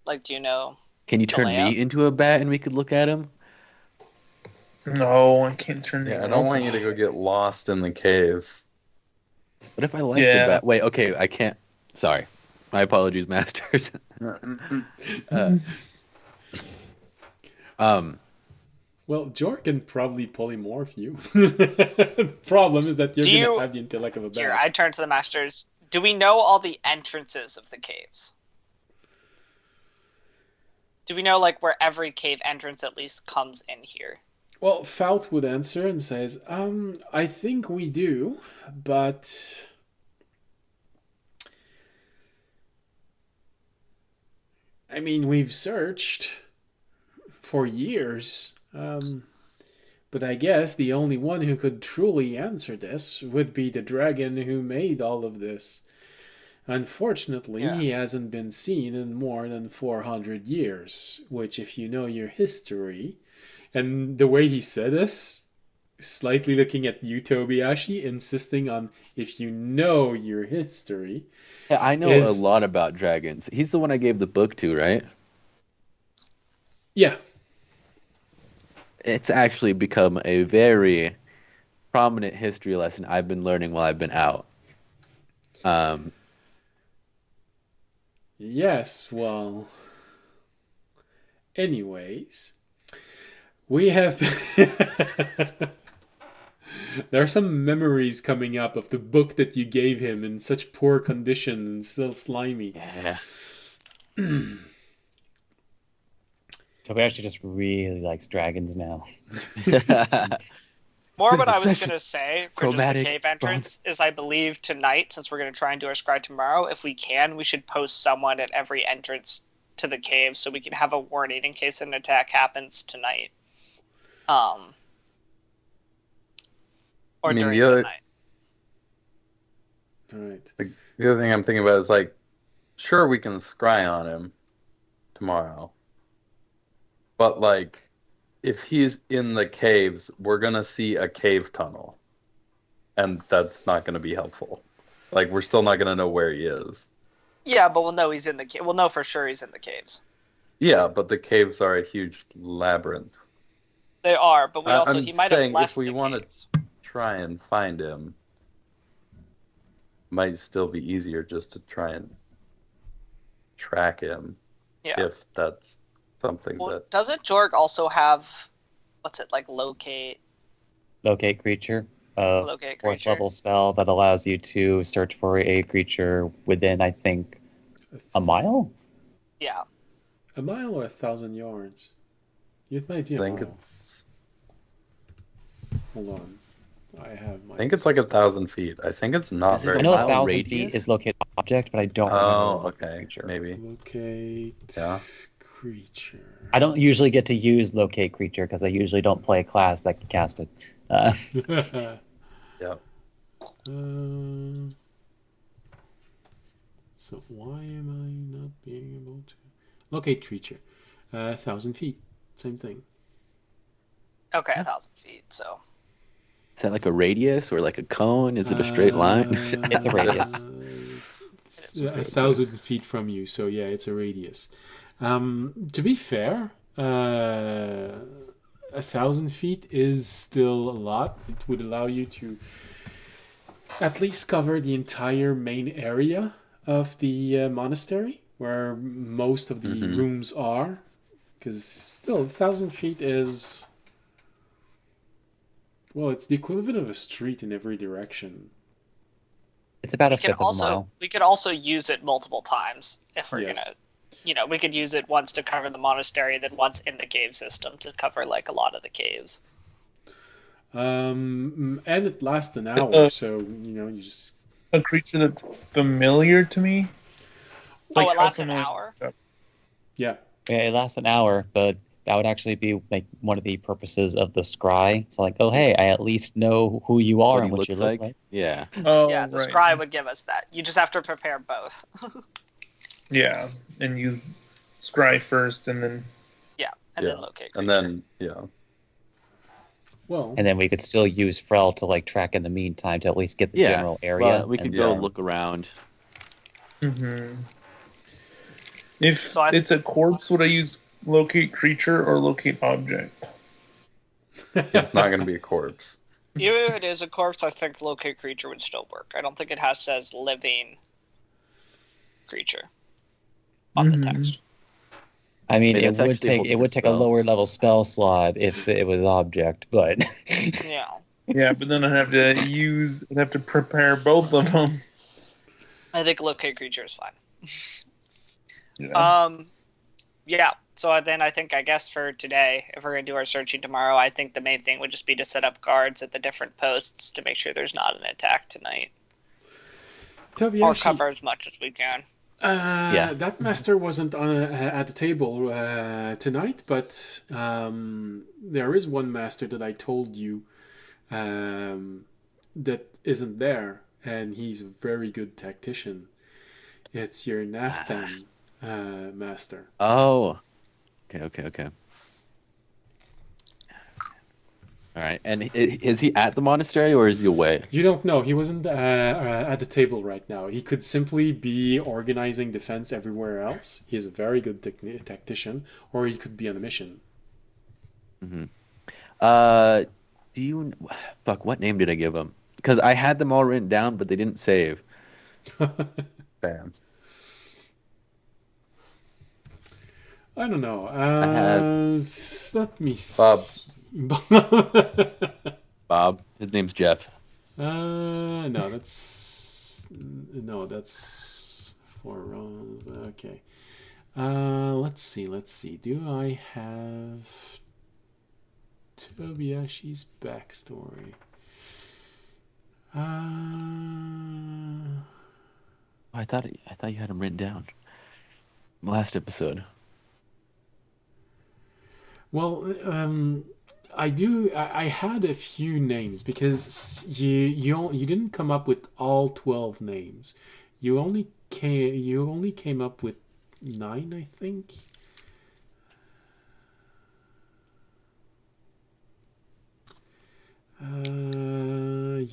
Like, do you know? Can you turn layout? me into a bat and we could look at him? No, I can't turn Yeah, I anyone don't else want you to go get lost in the caves. What if I like the Yeah. bat? Wait, okay, I can't. Sorry. My apologies, masters. Well, Jor can probably polymorph you. The problem is that you're Do going you- to have the intellect of a bat. Here, I turn to the masters. Do we know all the entrances of the caves? Do we know like where every cave entrance at least comes in here? Well, Fouth would answer and says, I think we do, but I mean, we've searched for years. But I guess the only one who could truly answer this would be the dragon who made all of this. Unfortunately, he hasn't been seen in more than 400 years, which if you know your history, and the way he said this, slightly looking at you, Tobiashi, insisting on if you know your history. Yeah, I know a lot about dragons. He's the one I gave the book to, right? Yeah. It's actually become a very prominent history lesson I've been learning while I've been out. Yes, well... Anyways... We have... There are some memories coming up of the book that you gave him in such poor condition and still slimy. Yeah. Tobiashi just really likes dragons now. More what I was Such going to say for just the chromatic cave entrance is I believe tonight, since we're going to try and do our scry tomorrow, if we can, we should post someone at every entrance to the cave so we can have a warning in case an attack happens tonight. Or during the night. Alright. The other thing I'm thinking about is like, sure, we can scry on him tomorrow. But like, if he's in the caves, we're gonna see a cave tunnel. And that's not gonna be helpful. Like, we're still not gonna know where he is. Yeah, but we'll know he's in the cave. We'll know for sure he's in the caves. Yeah, but the caves are a huge labyrinth. They are, but we also I'm he might have saying left if we the want caves. to try and find him, might still be easier just to try and track him. Yeah. If that's something Well, that... doesn't Jorg also have what's it like locate Creature. locate Fourth creature? level spell that allows you to search for a creature within, I think, a mile? Yeah. A mile or 1,000 yards? It might be a I think mile. Hold on. I have my... I think it's like 1,000 feet. I think it's not Is it very I know mile 1,000 radius? feet is located object, but I don't Oh, remember. okay. Creature. Maybe. Locate Yeah. creature. I don't usually get to use locate creature because I usually don't play a class that can cast it. Yeah. So why am I not being able to locate creature? 1,000 feet, same thing. Okay, 1,000 feet. So Is that like a radius or like a cone? Is it a straight line? It's a radius. 1,000 feet from you, so yeah, it's a radius. To be fair, 1,000 feet is still a lot. It would allow you to at least cover the entire main area of the monastery, where most of the rooms are. Because still, 1,000 feet is... Well, it's the equivalent of a street in every direction. It's about a We can fifth of a mile. we could also use it multiple times if we're Yes. gonna. We could use it once to cover the monastery, then once in the cave system to cover like a lot of the caves. And it lasts an hour, so, you just... A creature that's familiar to me. Oh, it how lasts an familiar- hour? Yeah. Yeah, it lasts an hour, but that would actually be like one of the purposes of the scry. So like, oh hey, I at least know who you are What and he what you looks look like. like. Yeah. Oh, Yeah, the right. scry would give us that. You just have to prepare both. Yeah, and use scry first, and then And Yeah. then locate And creature. then, yeah. Well, And then we could still use Frel to like track in the meantime to at least get the Yeah. general area. Well, we could and- go Yeah. look around. if So it's a corpse, would I use locate creature or locate object? It's not going to be a corpse. Even if it is a corpse, I think locate creature would still work. I don't think it says living creature on the text. I mean, Hey, that's it would actually take holding it would a take a spell. lower level spell slot if it was object, but Yeah. Yeah, but then I'd have to prepare both of them. I think locate creature is fine. Yeah. Yeah. So then I guess for today, if we're gonna do our searching tomorrow, I think the main thing would just be to set up guards at the different posts to make sure there's not an attack tonight, or Tobiashi, cover as much as we can. Yeah. that master wasn't at the table tonight, but there is one master that I told you that isn't there, and he's a very good tactician. It's your Nafthan master. Oh. Okay. All right. And is he at the monastery or is he away? You don't know. He wasn't at the table right now. He could simply be organizing defense everywhere else. He is a very good tactician, or he could be on a mission. Do you... Fuck, what name did I give him? Because I had them all written down, but they didn't save. Bam. I don't know. Let me Bob. Bob. His name's Jeff. No, that's for okay. Let's see. Do I have Tobiashi's backstory? I thought you had him written down. Last episode. Well, I do. I had a few names because you didn't come up with all 12 names. You only came up with 9, I think.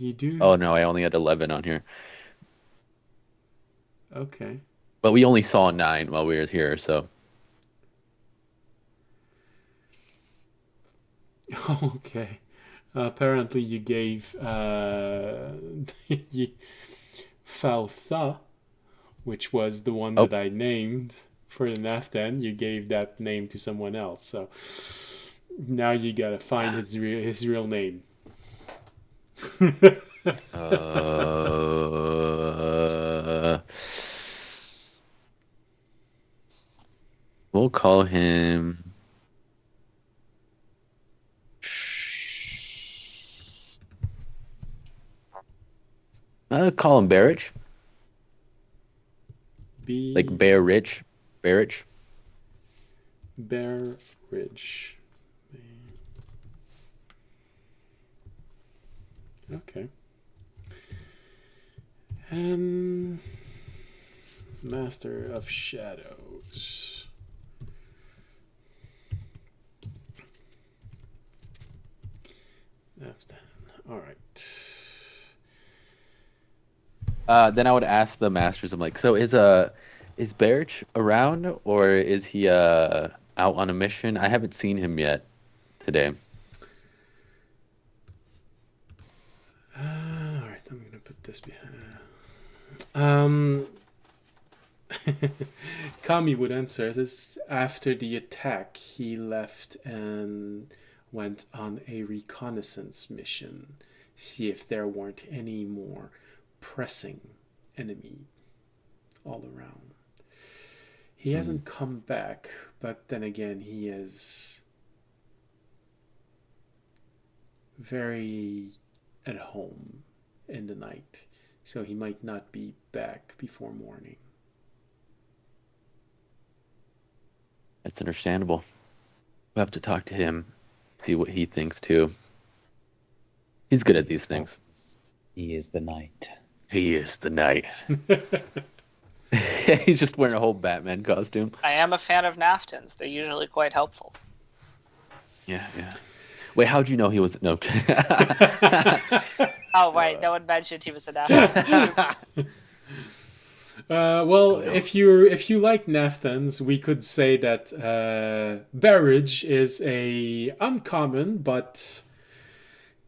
You do. Oh no, I only had 11 on here. Okay. But we only saw 9 while we were here, so. Okay. Apparently you gave Faltha, which was the one that I named for the Naftan. You gave that name to someone else. So now you gotta find his real name. We'll call him. I'll call him Barrich. Like Bear Rich. Barrich. Bear Ridge. Okay. And Master of Shadows. All right. Then I would ask the masters. I'm like, so is Barrich around, or is he out on a mission? I haven't seen him yet today. All right, I'm gonna put this be? Kami would answer this. After the attack, he left and went on a reconnaissance mission. See if there weren't any more pressing enemy all around. He hasn't come back, but then again, he is very at home in the night, so he might not be back before morning. That's understandable. We'll have to talk to him, see what he thinks too. He's good at these things. He is the night. He is the night. He's just wearing a whole Batman costume. I am a fan of naftins. They're usually quite helpful. Yeah. Wait, how'd you know he was... No. Oh, right. No one mentioned he was a naftin. Oops. Well, if you like naftins, we could say that Barrage is a uncommon but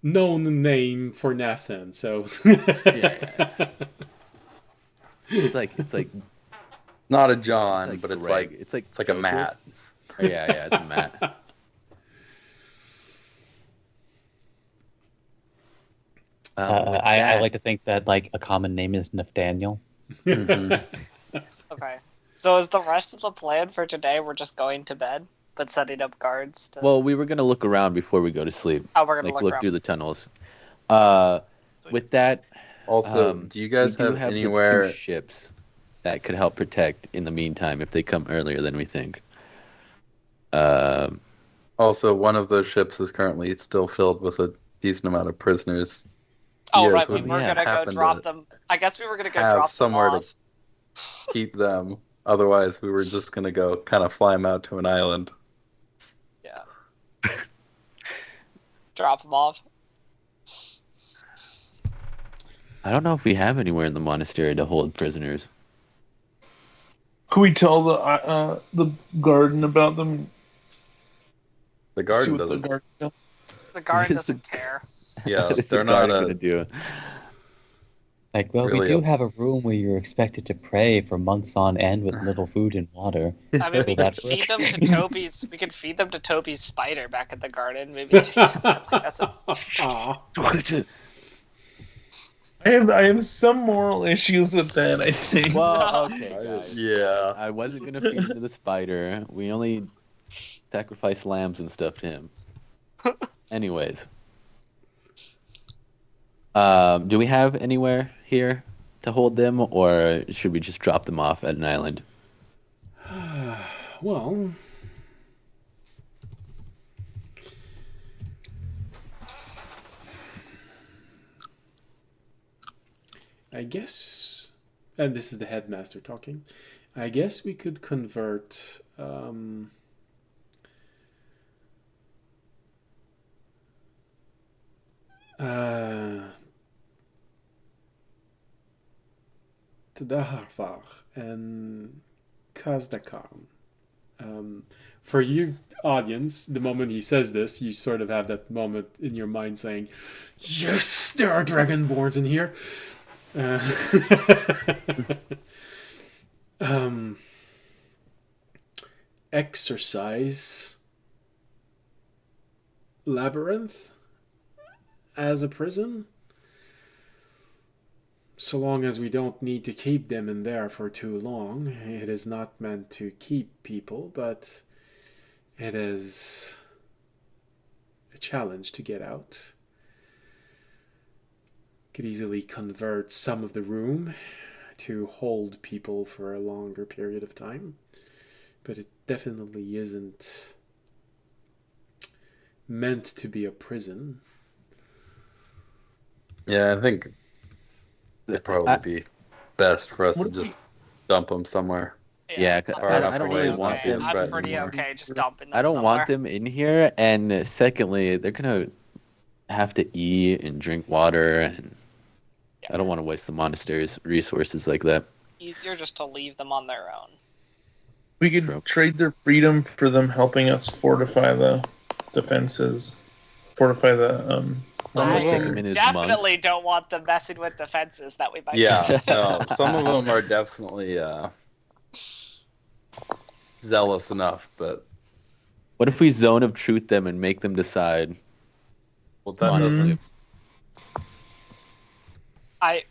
known name for naftin. So Yeah. It's like Not a John, like but it's Greg. like It's like a Joseph. Matt. Yeah, it's a Matt. I like to think that like a common name is Nathaniel. Okay. So is the rest of the plan for today we're just going to bed, but setting up guards to... Well, we were gonna look around before we go to sleep. Oh, we're going to Look around. through the tunnels. With that, Also, do you guys we do have the anywhere? 2 ships that could help protect in the meantime if they come earlier than we think? Also, one of those ships is currently still filled with a decent amount of prisoners. Oh, Yes, right. We would were going to go happen drop to them. I guess we were going to go have drop them somewhere off. to keep them. Otherwise, we were just gonna go kind of fly them out to an island. Yeah. Drop them off. I don't know if we have anywhere in the monastery to hold prisoners. Could we tell the garden about them? The See garden what the doesn't. garden does? The guard What is doesn't care. Yeah, What is they're the not guard a. gonna do? Like, well, Really we do a- have a room where you're expected to pray for months on end with little food and water. I mean, we Will could that work? feed them to Toby's. We could feed them to Toby's spider back at the garden. Maybe do something like that's a... Aw. I have some moral issues with that, I think. Well, okay, guys. Yeah. I wasn't gonna feed him to the spider. We only sacrifice lambs and stuff to him. Anyways, do we have anywhere here to hold them, or should we just drop them off at an island? Well, I guess, and this is the headmaster talking, I guess we could convert Tadaharvar and Kazdakan. For you, audience, the moment he says this, you sort of have that moment in your mind saying, "Yes, there are dragonborns in here." Exercise labyrinth as a prison. So long as we don't need to keep them in there for too long. It is not meant to keep people, but it is a challenge to get out. Could easily convert some of the room to hold people for a longer period of time, but it definitely isn't meant to be a prison. Yeah, I think it'd probably be best for us to just dump them somewhere. Yeah, 'cause Far I enough don't away really that want they them. can't I'm threaten pretty anymore. okay just dumping them I don't somewhere. want them in here, and secondly, they're gonna have to eat and drink water, and I don't want to waste the monastery's resources like that. Easier just to leave them on their own. We could True. trade their freedom for them helping us fortify the defenses, fortify the Some of Stick him them, in his monk. Definitely don't want them messing with defenses that we might yeah, no, some of them are definitely zealous enough that. What if we zone of truth them and make them decide? Well, that Honestly. doesn't.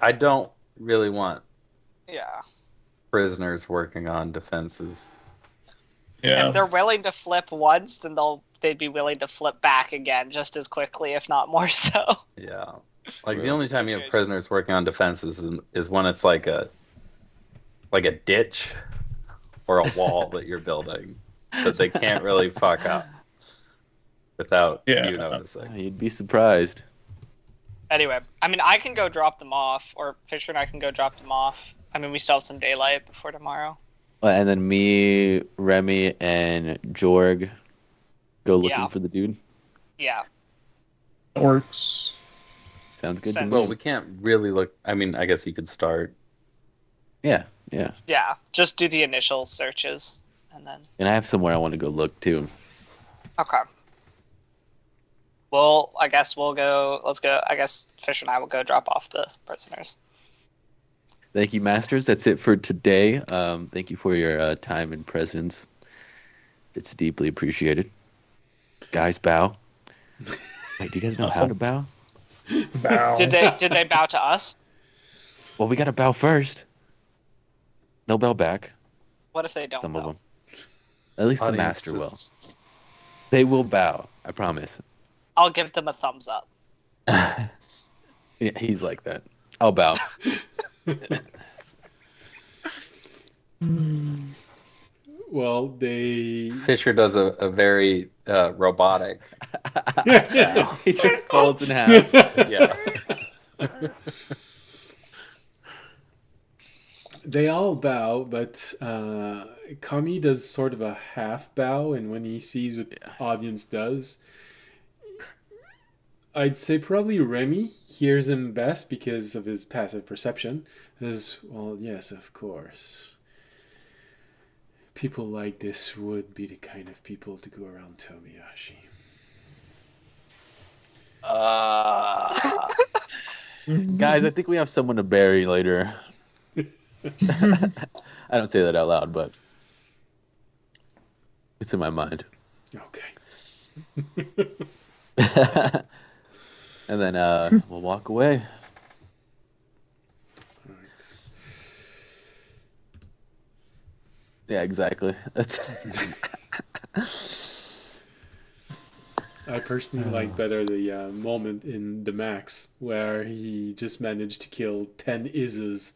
I don't really want Yeah. prisoners working on defenses. Yeah. If they're willing to flip once, then they'd be willing to flip back again just as quickly, if not more so. Yeah, like the True. only time you have prisoners working on defenses is when it's like a ditch or a wall that you're building that they can't really fuck up without you noticing. You'd be surprised. Anyway, I mean, I can go drop them off, or Fisher and I can go drop them off. I mean, we still have some daylight before tomorrow. Well, and then me, Remy, and Jorg go looking Yeah. for the dude. Yeah. Works. Sounds good to Sense. me. Well, we can't really look. I mean, I guess you could start. Yeah. Yeah. Just do the initial searches, and then. And I have somewhere I want to go look too. Okay. Well, I guess we'll go. Let's go. I guess Fisher and I will go drop off the prisoners. Thank you, Masters. That's it for today. Thank you for your time and presence. It's deeply appreciated. Guys, bow. Wait, do you guys know how to bow? Bow. Did they bow to us? Well, we got to bow first. They'll bow back. What if they don't? Some of though? them. At least the Audience master will. just- They will bow. I promise. I'll give them a thumbs up. Yeah, he's like that. I'll bow. Well, they. Fisher does a very robotic. He just folds in half. Yeah. They all bow, but Kami does sort of a half bow, and when he sees what the audience does, I'd say probably Remy hears him best because of his passive perception. As well, yes, of course. People like this would be the kind of people to go around Tobiyashi. Guys, I think we have someone to bury later. I don't say that out loud, but it's in my mind. Okay. And then we'll walk away. Yeah, exactly. That's I personally like better the moment in the Max where he just managed to kill 10 Izzes.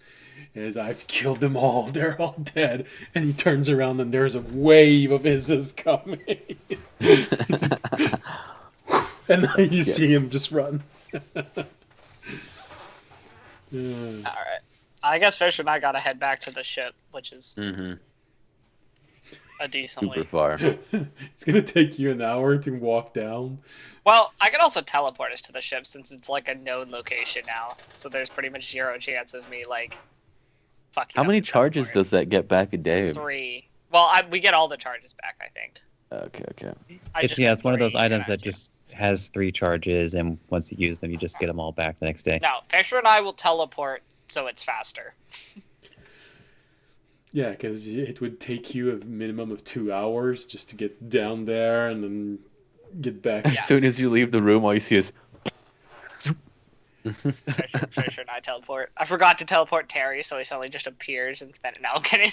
As I've killed them all, they're all dead. And he turns around and there's a wave of Izzes coming. And then you see him just run. All right. I guess Fisher and I gotta head back to the ship, which is a decently. super far. It's gonna take you an hour to walk down. Well, I could also teleport us to the ship since it's like a known location now. So there's pretty much zero chance of me like fucking. How up many the charges teleport. does that get back a day? 3. Well, we get all the charges back, I think. Okay. It's one of those items that just has 3 charges, and once you use them, you just get them all back the next day. No, Fisher and I will teleport so it's faster. Yeah, because it would take you a minimum of 2 hours just to get down there and then get back. As soon as you leave the room, all you see is Fisher and I teleport. I forgot to teleport Terry, so he suddenly just appears and then now I'm kidding.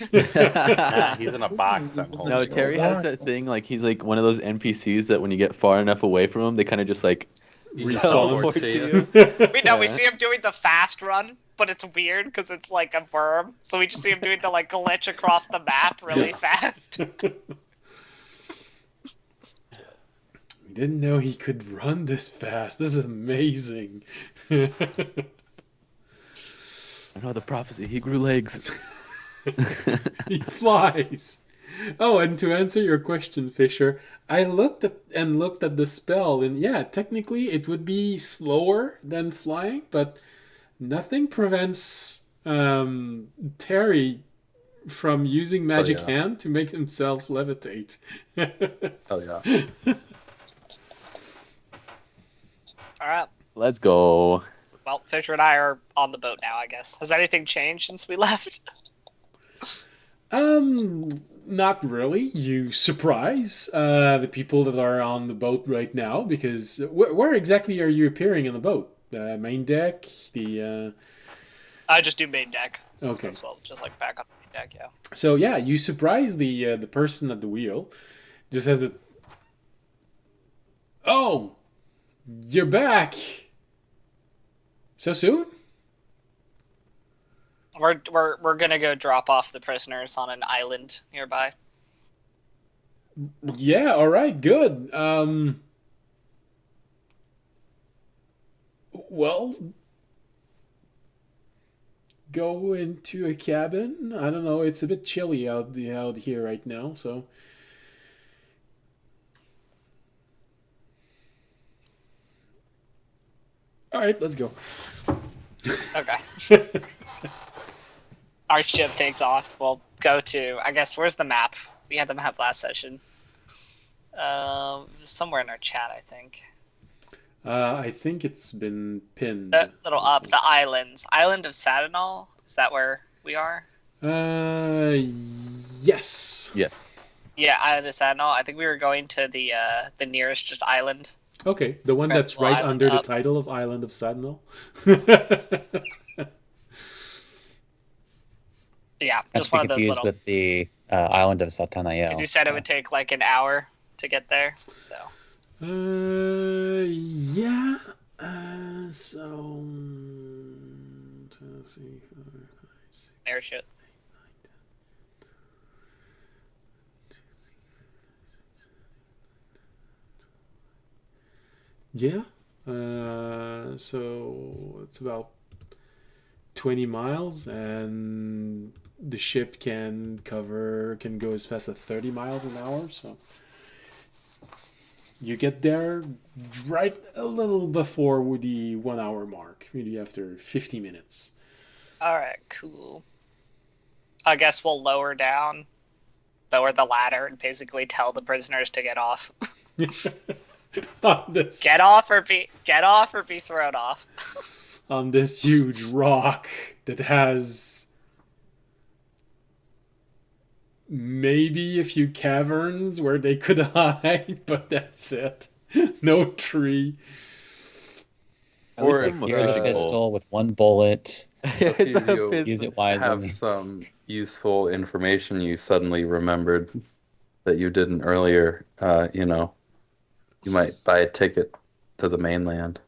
He's in a box. I'm holding no. it. Terry has that thing like he's like one of those NPCs that when you get far enough away from him, they kind of just like You just Respawn. teleport to you. We see him doing the fast run, but it's weird because it's like a worm. So we just see him doing the like glitch across the map really fast. We didn't know he could run this fast. This is amazing. I know the prophecy. He grew legs. He flies. Oh, and to answer your question, Fisher, I looked at the spell, and yeah, technically it would be slower than flying, but nothing prevents Terry from using magic yeah. hand to make himself levitate. Oh yeah. All right. Let's go. Well, Fisher and I are on the boat now, I guess. Has anything changed since we left? Not really. You surprise the people that are on the boat right now, because where exactly are you appearing in the boat? The main deck? I just do main deck. Okay. As well, just like back on the main deck, yeah. So yeah, you surprise the person at the wheel. Just has the. Oh, you're back. So soon? We're gonna go drop off the prisoners on an island nearby. Yeah. All right. Good. Well, go into a cabin. I don't know. It's a bit chilly out here right now, so. All right, let's go. Okay. Our ship takes off. We'll go to, I guess, where's the map? We had the map last session. Somewhere in our chat, I think. I think it's been pinned. The little up, the islands. Island of Satinol? Is that where we are? Yes. Yes. Yeah, Island of Satinol. I think we were going to the nearest just island. Okay, the one that's Well, right island under the up. title of Island of Sadnal. Yeah, Not just to be one of those confused little. with the island of Satanael. Because you said it would take like an hour to get there, so. Yeah. So. 2, 3, 4, 5, 6. Airship. Yeah. So it's about 20 miles, and the ship can go as fast as 30 miles an hour. So you get there right a little before the 1 hour mark, maybe after 50 minutes. Alright, cool. I guess we'll lower the ladder, and basically tell the prisoners to get off. on this Get off or be thrown off. on this huge rock that has maybe a few caverns where they could hide, but that's it. No tree. Or Like, if here's a pistol with one bullet. It's a you pistol. Use it wisely. have some useful information you suddenly remembered that you didn't earlier, you might buy a ticket to the mainland.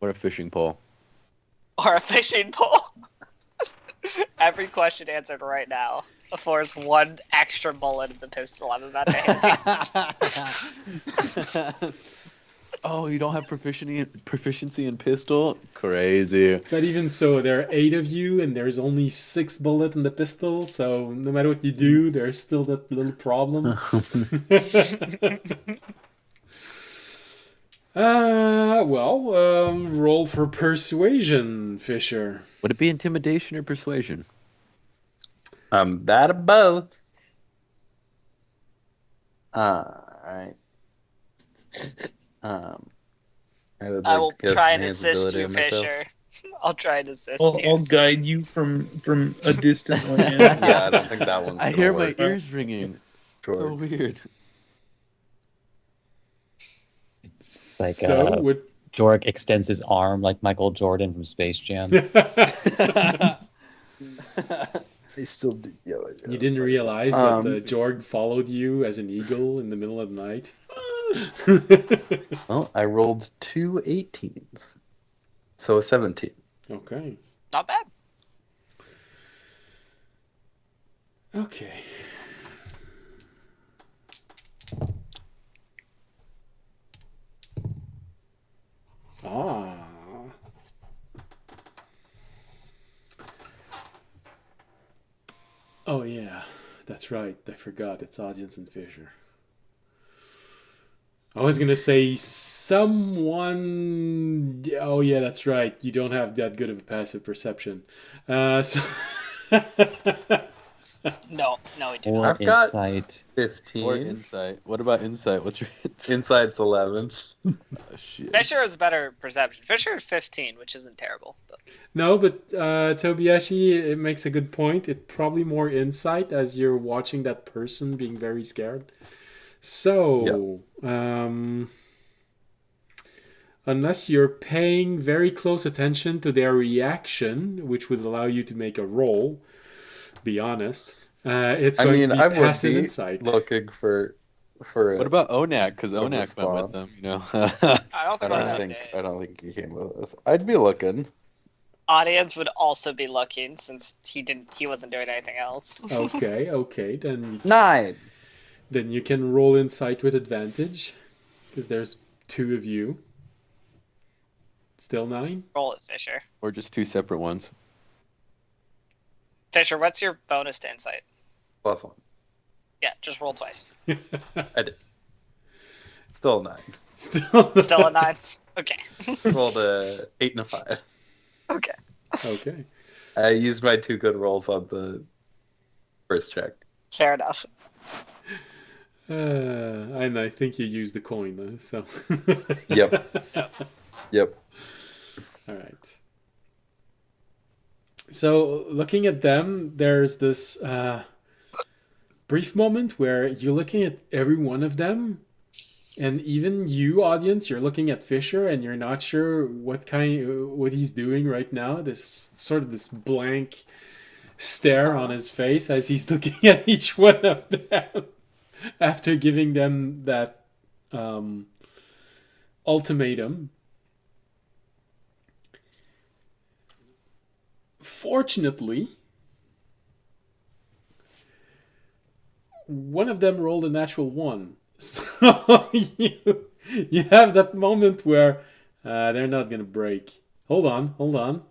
Or a fishing pole. Or a fishing pole. Every question answered right now affords one extra bullet in the pistol I'm about to hit you. Oh, you don't have proficiency in pistol? Crazy. But even so, there are 8 of you, and there's only 6 bullets in the pistol, so no matter what you do, there's still that little problem. Roll for persuasion, Fisher. Would it be intimidation or persuasion? That of both. Alright. I will try and assist you, Fisher. I'll try and assist you. I'll guide you from a distant land. Yeah, I don't think that one's I gonna hear work. my ears ringing. So Sure. weird. Like, So, with Jorg extends his arm like Michael Jordan from Space Jam. They still do. Yeah, you didn't realize that the Jorg followed you as an eagle in the middle of the night. Well, I rolled 2 18s. So a 17. Okay. Not bad. Okay. Ah. Oh yeah, that's right. I forgot. It's Audience and Fisher. I was gonna say someone. Oh yeah, that's right. You don't have that good of a passive perception. So No, we do Or not. I've got- insight. 15. Or insight. What about insight? What's your insight? Insight's 11. Oh, shit. Fisher has better perception. Fisher is 15, which isn't terrible. But... No, but Tobiashi, it makes a good point. It's probably more insight as you're watching that person being very scared. So, unless you're paying very close attention to their reaction, which would allow you to make a roll, be honest, it's going to be I would passive be insight. looking for What about Onak? Because Onak went with response. them, you know. I don't think I don't think he came with us. I'd be looking. audience would also be looking since he wasn't doing anything else. Okay, then 9. you can roll insight with advantage, because there's 2 of you. Still 9? Roll it, Fisher. Or just 2 separate ones. Fisher, what's your bonus to insight? +1. Yeah, just roll twice. I did. Still a 9. Still a 9? Okay. Rolled a 8 and a 5. Okay. Okay. I used my 2 good rolls on the first check. Fair enough. And I think you used the coin, though, so... Yep. All right. So, looking at them, there's this brief moment where you're looking at every one of them, and even you, audience, you're looking at Fisher, and you're not sure what he's doing right now. This sort of this blank stare on his face as he's looking at each one of them after giving them that ultimatum. Fortunately, one of them rolled a natural 1. So you have that moment where they're not going to break. Hold on.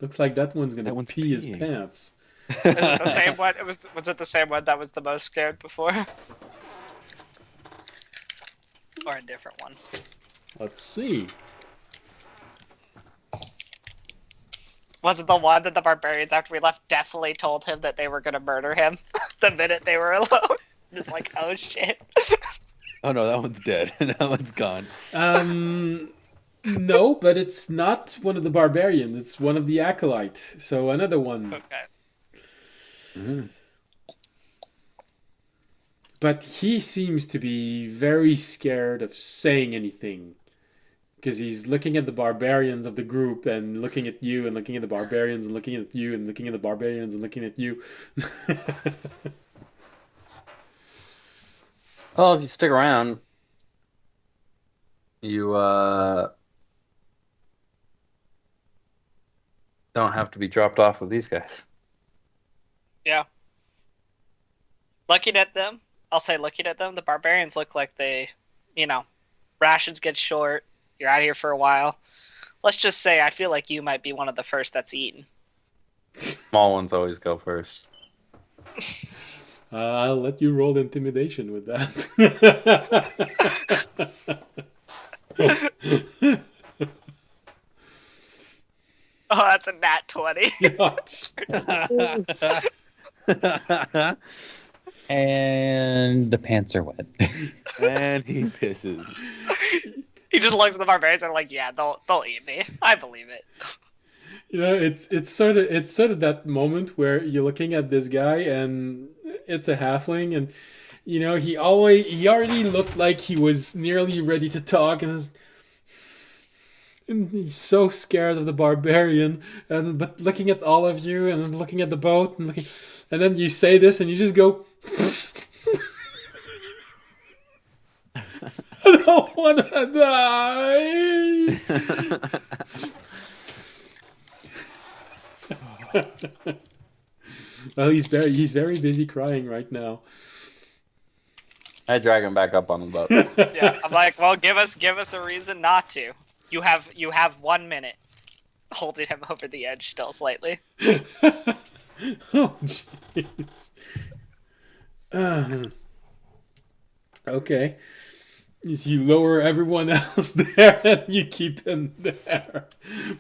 Looks like that one's going to pee his pants. Is it the same one? Was it the same one that was the most scared before? Or a different one? Let's see. Was it the one that the barbarians, after we left, definitely told him that they were going to murder him the minute they were alone? Just like, oh shit. Oh no, that one's dead. That one's gone. No, but it's not one of the barbarians. It's one of the acolyte. So another one. Okay. Mm. But he seems to be very scared of saying anything. Because he's looking at the barbarians of the group and looking at you and looking at the barbarians and looking at you and looking at the barbarians and looking at you. Well, if you stick around, you don't have to be dropped off with these guys. Yeah. Looking at them, the barbarians look like they, rations get short. You're out here for a while. Let's just say I feel like you might be one of the first that's eaten. Small ones always go first. I'll let you roll intimidation with that. Oh, that's a nat 20. And the pants are wet. And he pisses. He just looks at the barbarians and like, yeah, they'll eat me. I believe it. It's sort of that moment where you're looking at this guy and it's a halfling, and he already looked like he was nearly ready to talk, and he's so scared of the barbarian, but looking at all of you and then looking at the boat and then you say this and you just go. I don't want to die. Well, he's very busy crying right now. I drag him back up on the boat. Yeah, I'm like, well, give us a reason not to. You have 1 minute. Holding him over the edge still slightly. Oh, jeez. Okay. Is you lower everyone else there and you keep him there,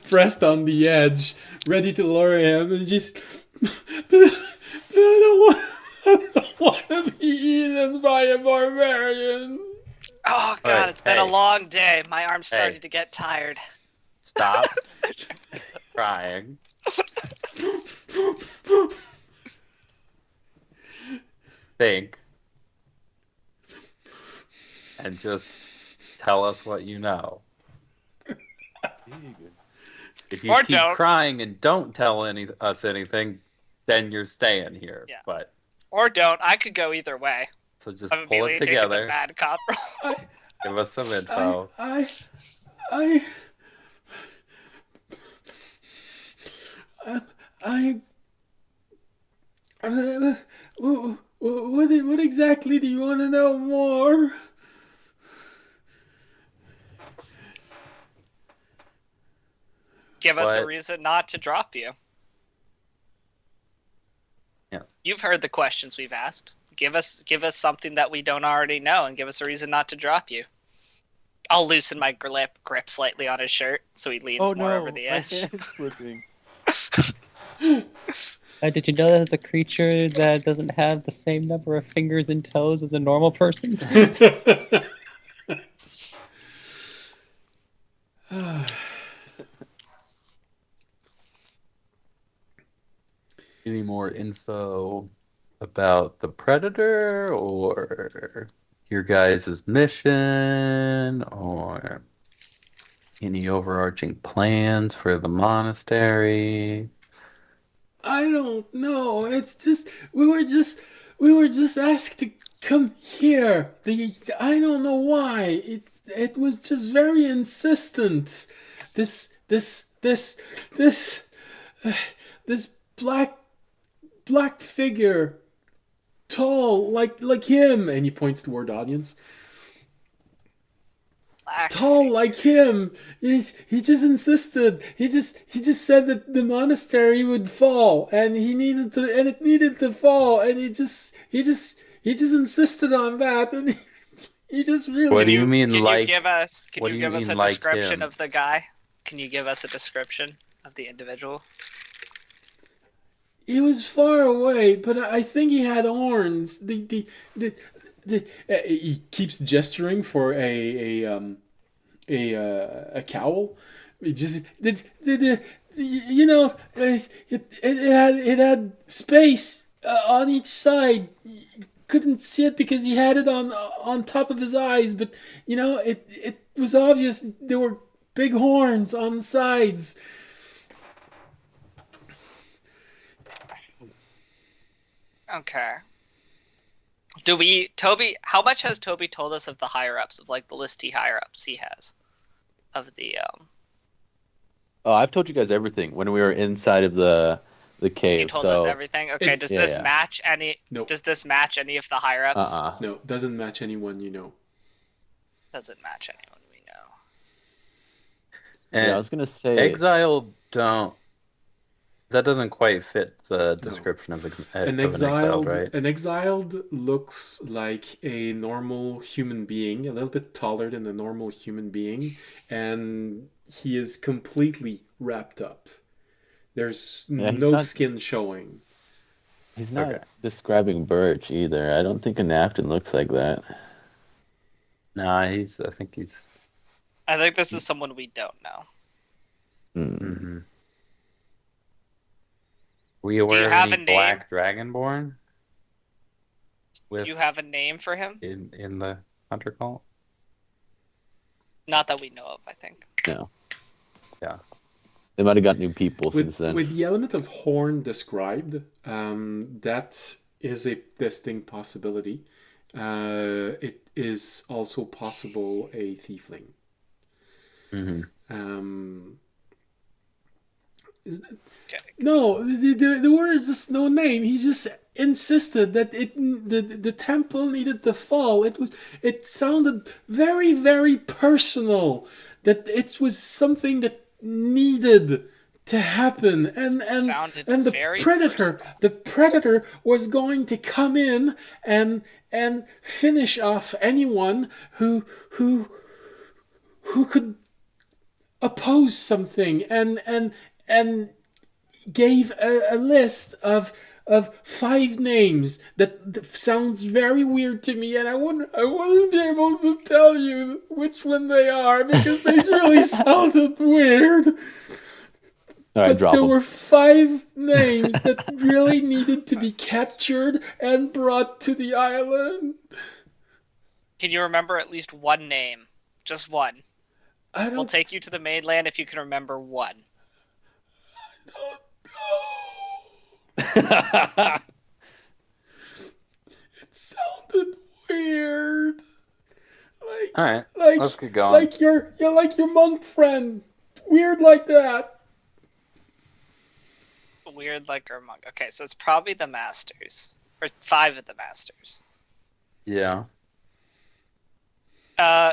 pressed on the edge, ready to lower him, and just I don't want to be eaten by a barbarian. Oh God, Alright, it's been a hey. long day. My arm's Hey. starting to get tired. Stop crying. Think. And just tell us what you know. If you Or keep don't. crying and don't tell us anything, then you're staying here. Yeah. But Or don't. I could go either way. so just I'm pull immediately it taking the together. bad cop role. Give us some info. What exactly do you want to know more? Give us a What? reason not to drop you. Yeah. You've heard the questions we've asked. Give us something that we don't already know, and give us a reason not to drop you. I'll loosen my grip slightly on his shirt so he leans more over the edge. Slipping. Did you know that there's a creature that doesn't have the same number of fingers and toes as a normal person? Any more info about the Predator or your guys' mission or any overarching plans for the monastery? I don't know. It's just we were just asked to come here. I don't know why. It was just very insistent. This black figure, tall like him, and he points toward the audience. Tall like him. He just insisted. He just said that the monastery would fall, and it needed to fall, and he just insisted on that, and he just really. What do you mean, Can like? you give us what do you a mean, like description him? of the guy? Can you give us a description of the individual? He was far away, but I think he had horns. He keeps gesturing for a cowl. It just it had space on each side. You couldn't see it because he had it on top of his eyes, but it was obvious there were big horns on the sides. Okay. How much has Toby told us of the higher ups, of like the listy higher ups he has? Of the Oh, I've told you guys everything when we were inside of the cave. you told us everything? Okay, does this yeah. match any Nope. does this match any of the higher ups? No, doesn't match anyone you know. Doesn't match anyone we know. And Yeah, I was gonna say exile don't. That doesn't quite fit the description of An exiled, right? An exiled looks like a normal human being, a little bit taller than a normal human being, and he is completely wrapped up. There's Yeah, he's no not- skin showing. He's not Okay. describing Birch either. I don't think a Nafton looks like that. Nah, I think he's. I think this is someone we don't know. Hmm. Mm-hmm. Were you aware you of have any a name? Black Dragonborn? Do you have a name for him? in the Hunter cult? Not that we know of, I think. No. Yeah. They might have got new people since With, then. with the element of horn described, that is a distinct possibility. It is also possible a tiefling. Mm-hmm. Okay. No, there were just no name. He just insisted that the temple needed to fall. It sounded very, very personal. That it was something that needed to happen, and Sounded the very predator was going to come in and finish off anyone who could oppose something, and gave a list of of 5 names that sounds very weird to me, and I wouldn't be able to tell you which one they are because they really sounded weird. All right, But drop there them. were 5 names that really needed to be captured and brought to the island. Can you remember at least one name? Just one. I We'll don't, take you to the mainland if you can remember one. don't know. It sounded weird. All right, Like, let's get going. like your monk friend. Weird like that. Weird like our monk. Okay, so it's probably the masters. Or 5 of the masters. Yeah.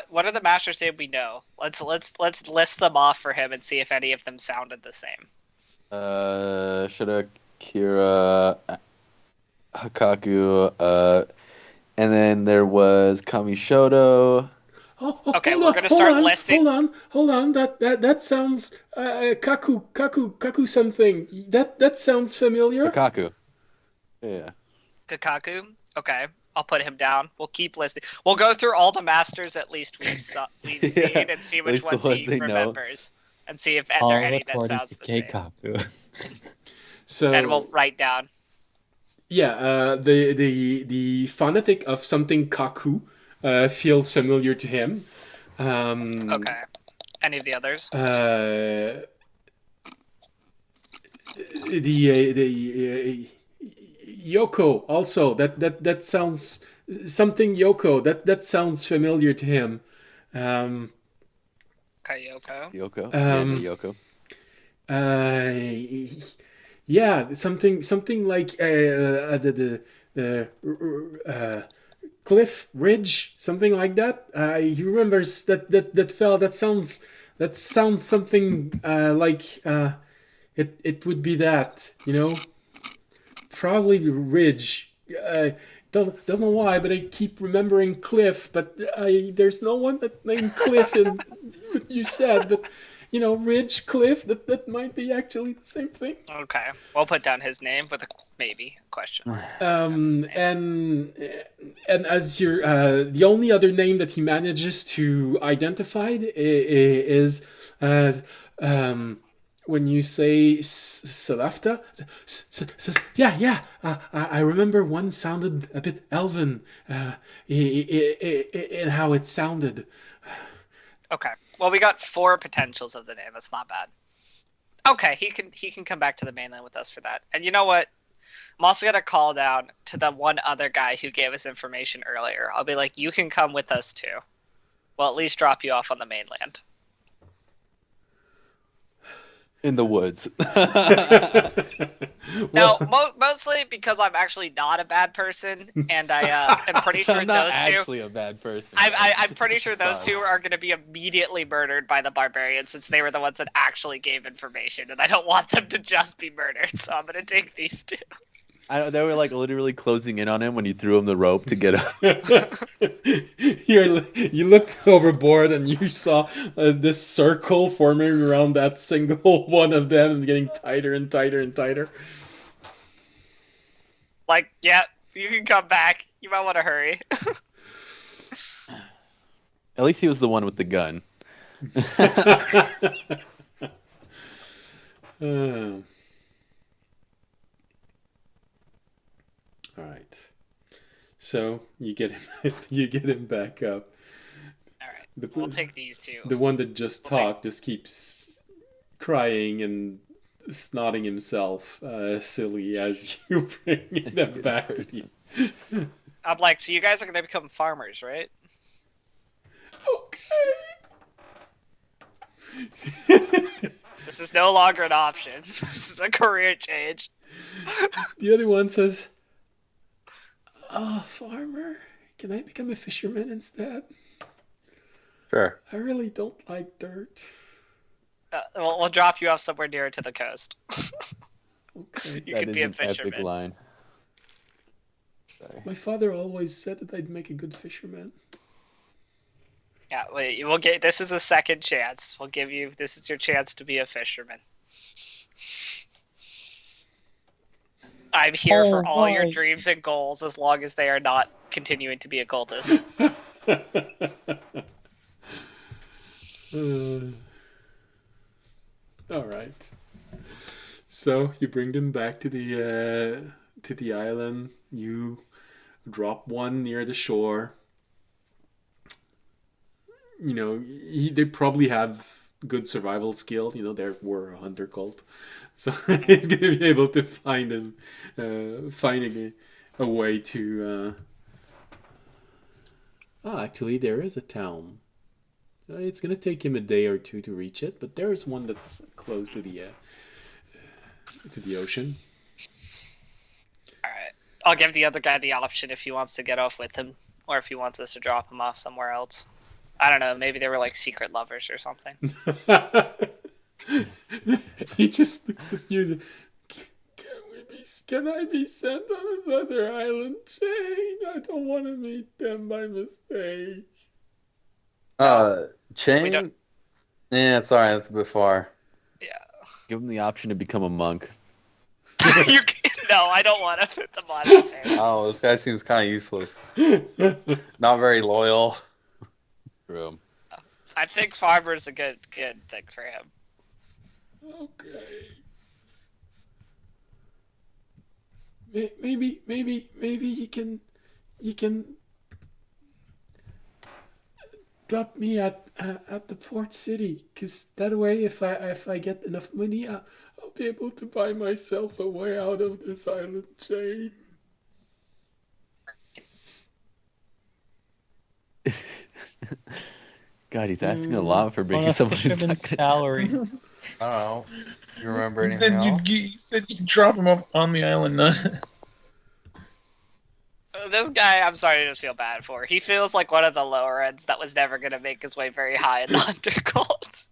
What are the masters' name we know? Let's list them off for him and see if any of them sounded the same. Shida, Kira, Hakaku, and then there was Kamishoto. Oh, Okay, hold we're on, gonna start listing. Hold on. That sounds Kaku something. That sounds familiar. Hakaku. Yeah. Kakaku. Okay, I'll put him down. We'll keep listing. We'll go through all the masters at least we've seen and see at which least the ones ones he they know. remembers, and see if there All are any that according sounds to the same. Keikaku. So And we'll write down. yeah, the phonetic of something Kaku feels familiar to him. Okay. Any of the others? The Yoko also that sounds something Yoko that sounds familiar to him. Kayoko. Yoko. Um, Yeah, Yoko. Yeah, something like the cliff ridge, something like that. He remembers that fell. That sounds something like it would be that, probably the ridge. Don't know why, but I keep remembering Cliff. But there's no one that named Cliff in what you said. But Ridge, Cliff. That might be actually the same thing. Okay. We'll put down his name with a maybe question. And as the only other name that he manages to identify is when you say Salafta. Yeah. I remember one sounded a bit elven in how it sounded. Okay. Well, we got 4 potentials of the name. That's not bad. Okay, he can come back to the mainland with us for that. And you know what? I'm also gonna call down to the one other guy who gave us information earlier. I'll be like, you can come with us too. Well, at least drop you off on the mainland. In the woods. No, mostly because I'm actually not a bad person, and I am pretty sure I'm not those two. actually a bad person. I'm pretty sure those Sorry. two are going to be immediately murdered by the barbarians, since they were the ones that actually gave information, and I don't want them to just be murdered. So I'm going to take these 2. They were like literally closing in on him when you threw him the rope to get up. You looked overboard and you saw this circle forming around that single one of them and getting tighter and tighter and tighter. Like, yeah, you can come back. You might want to hurry. At least he was the one with the gun. All right. So you get him back up. All right, we'll take these 2. The one that just talked just keeps crying and snotting himself silly as you bring them back to you. I'm like, so you guys are going to become farmers, right? Okay. This is no longer an option. This is a career change. The other one says, farmer, can I become a fisherman instead? Sure. I really don't like dirt. We'll drop you off somewhere nearer to the coast. Okay. You could be a That is an epic fisherman. line. Sorry. My father always said that I'd make a good fisherman. Yeah, we'll get. This is a second chance. We'll give you. This is your chance to be a fisherman. I'm here for Oh, all your my. dreams and goals as long as they are not continuing to be a cultist. All right. So you bring them back to the island. You drop one near the shore. You know, they probably have good survival skill. You know, they were a hunter cult, so he's gonna be able to find them, finding a way to. Actually, there is a town. It's gonna take him a day or two to reach it, but there is one that's close to the ocean. Alright. I'll give the other guy the option if he wants to get off with him, or if he wants us to drop him off somewhere else. I don't know, maybe they were like secret lovers or something. He just looks at you. Can I be sent on another island chain? I don't want to meet them by mistake. Chain? don't- Yeah, it's alright, it's a bit far. Yeah. Give him the option to become a monk. No, I don't want to put the monastery. Oh, this guy seems kind of useless. Not very loyal. True. I think farmer's a good thing for him. Okay. Maybe you can drop me at the port city, cause that way if I get enough money, I'll be able to buy myself a way out of this island chain. God, he's asking a lot for being On a someone who's fisherman's not gonna... salary. I don't know. You remember You anything else? you said you'd drop him off on the island. No? This guy, I'm sorry to just feel bad for. He feels like one of the lower ends that was never going to make his way very high in the hunter cult.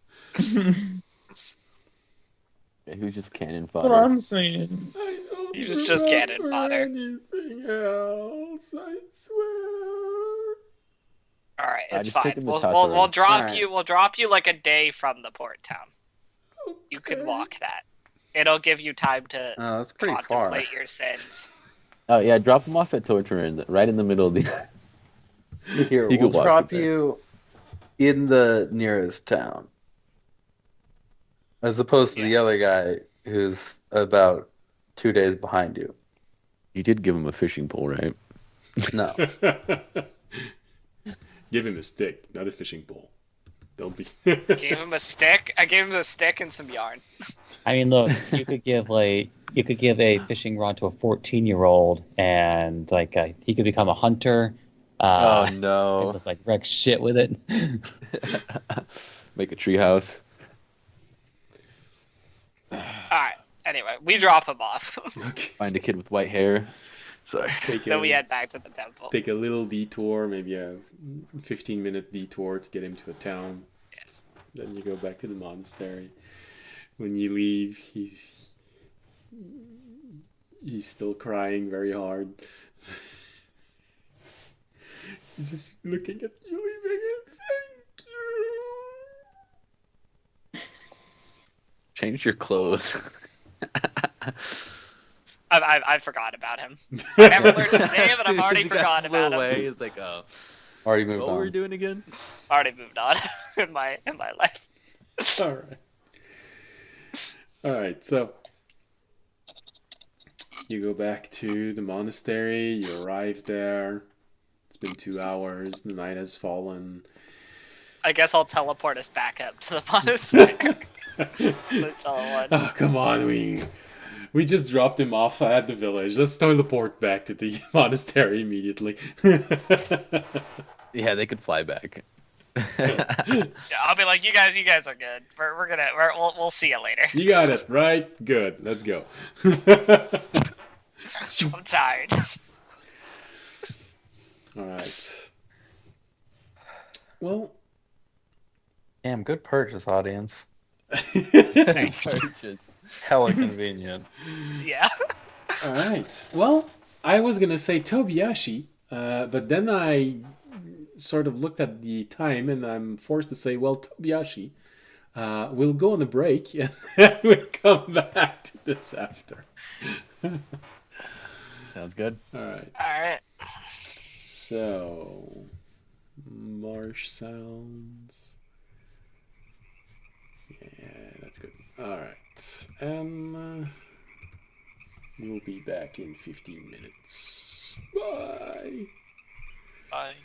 Yeah, he was just cannon What fodder. I'm saying. I don't He was just cannon fodder. anything else, I swear. All right, I it's just fine. take him to We'll Tataran. drop Alright. you. We'll drop you like a day from the port town. You can Okay. walk that. It'll give you time to Oh, that's pretty far. contemplate your sins. Oh yeah, drop him off at Torturin, right in the middle of the. Here, You we'll could walk drop it there. you in the nearest town. As opposed to the other guy who's about 2 days behind you. You did give him a fishing pole, right? No. Give him a stick, not a fishing pole. Don't be. Gave him a stick. I gave him a stick and some yarn. I mean, look, you could give a fishing rod to a 14-year-old, and he could become a hunter. Oh He no! could, wreck shit with it. Make a treehouse. All right. Anyway, we drop him off. Okay. Find a kid with white hair. Sorry. Then we head back to the temple. Take a little detour, maybe a 15-minute detour to get him to a town. Then you go back to the monastery. When you leave, he's still crying very hard. He's just looking at you, leaving it. Thank you. Change your clothes. I forgot about him. I never learned his name, and I've already forgotten about him. Away. It's like, oh, Already moved what were we on. doing again? Already moved on in my life. All right. All right. So you go back to the monastery. You arrive there. It's been 2 hours. The night has fallen. I guess I'll teleport us back up to the monastery. So it's all one. Oh, come on. We just dropped him off at the village. Let's teleport back to the monastery immediately. Yeah, they could fly back. Yeah, I'll be like, you guys are good. We'll see you later. You got it, right? Good. Let's go. I'm tired. All right. Well, Damn, good purchase, audience. Thanks. Hella convenient. Yeah. all right. Well, I was gonna say Tobiyashi, but then I sort of looked at the time, and I'm forced to say, well, Tobiyashi, we'll go on a break, and then we'll come back to this after. Sounds good. All right. All right. So, marsh sounds. Yeah, that's good. All right. And we'll be back in 15 minutes. Bye. Bye.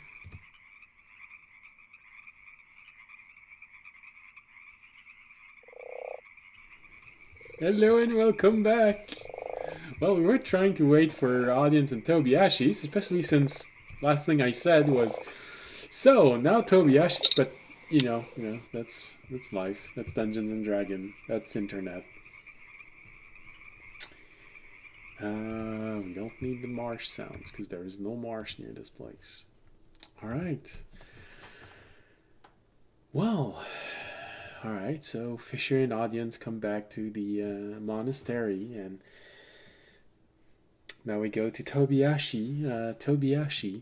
Hello and welcome back. Well, we were trying to wait for audience and Tobiyashi, especially since last thing I said was, so now Tobiyashi, but you know, that's life. That's Dungeons and Dragons. That's internet. We don't need the marsh sounds because there is no marsh near this place. All right. Well, all right. So Fisher and audience come back to the monastery, and now we go to Tobiyashi. Tobiyashi,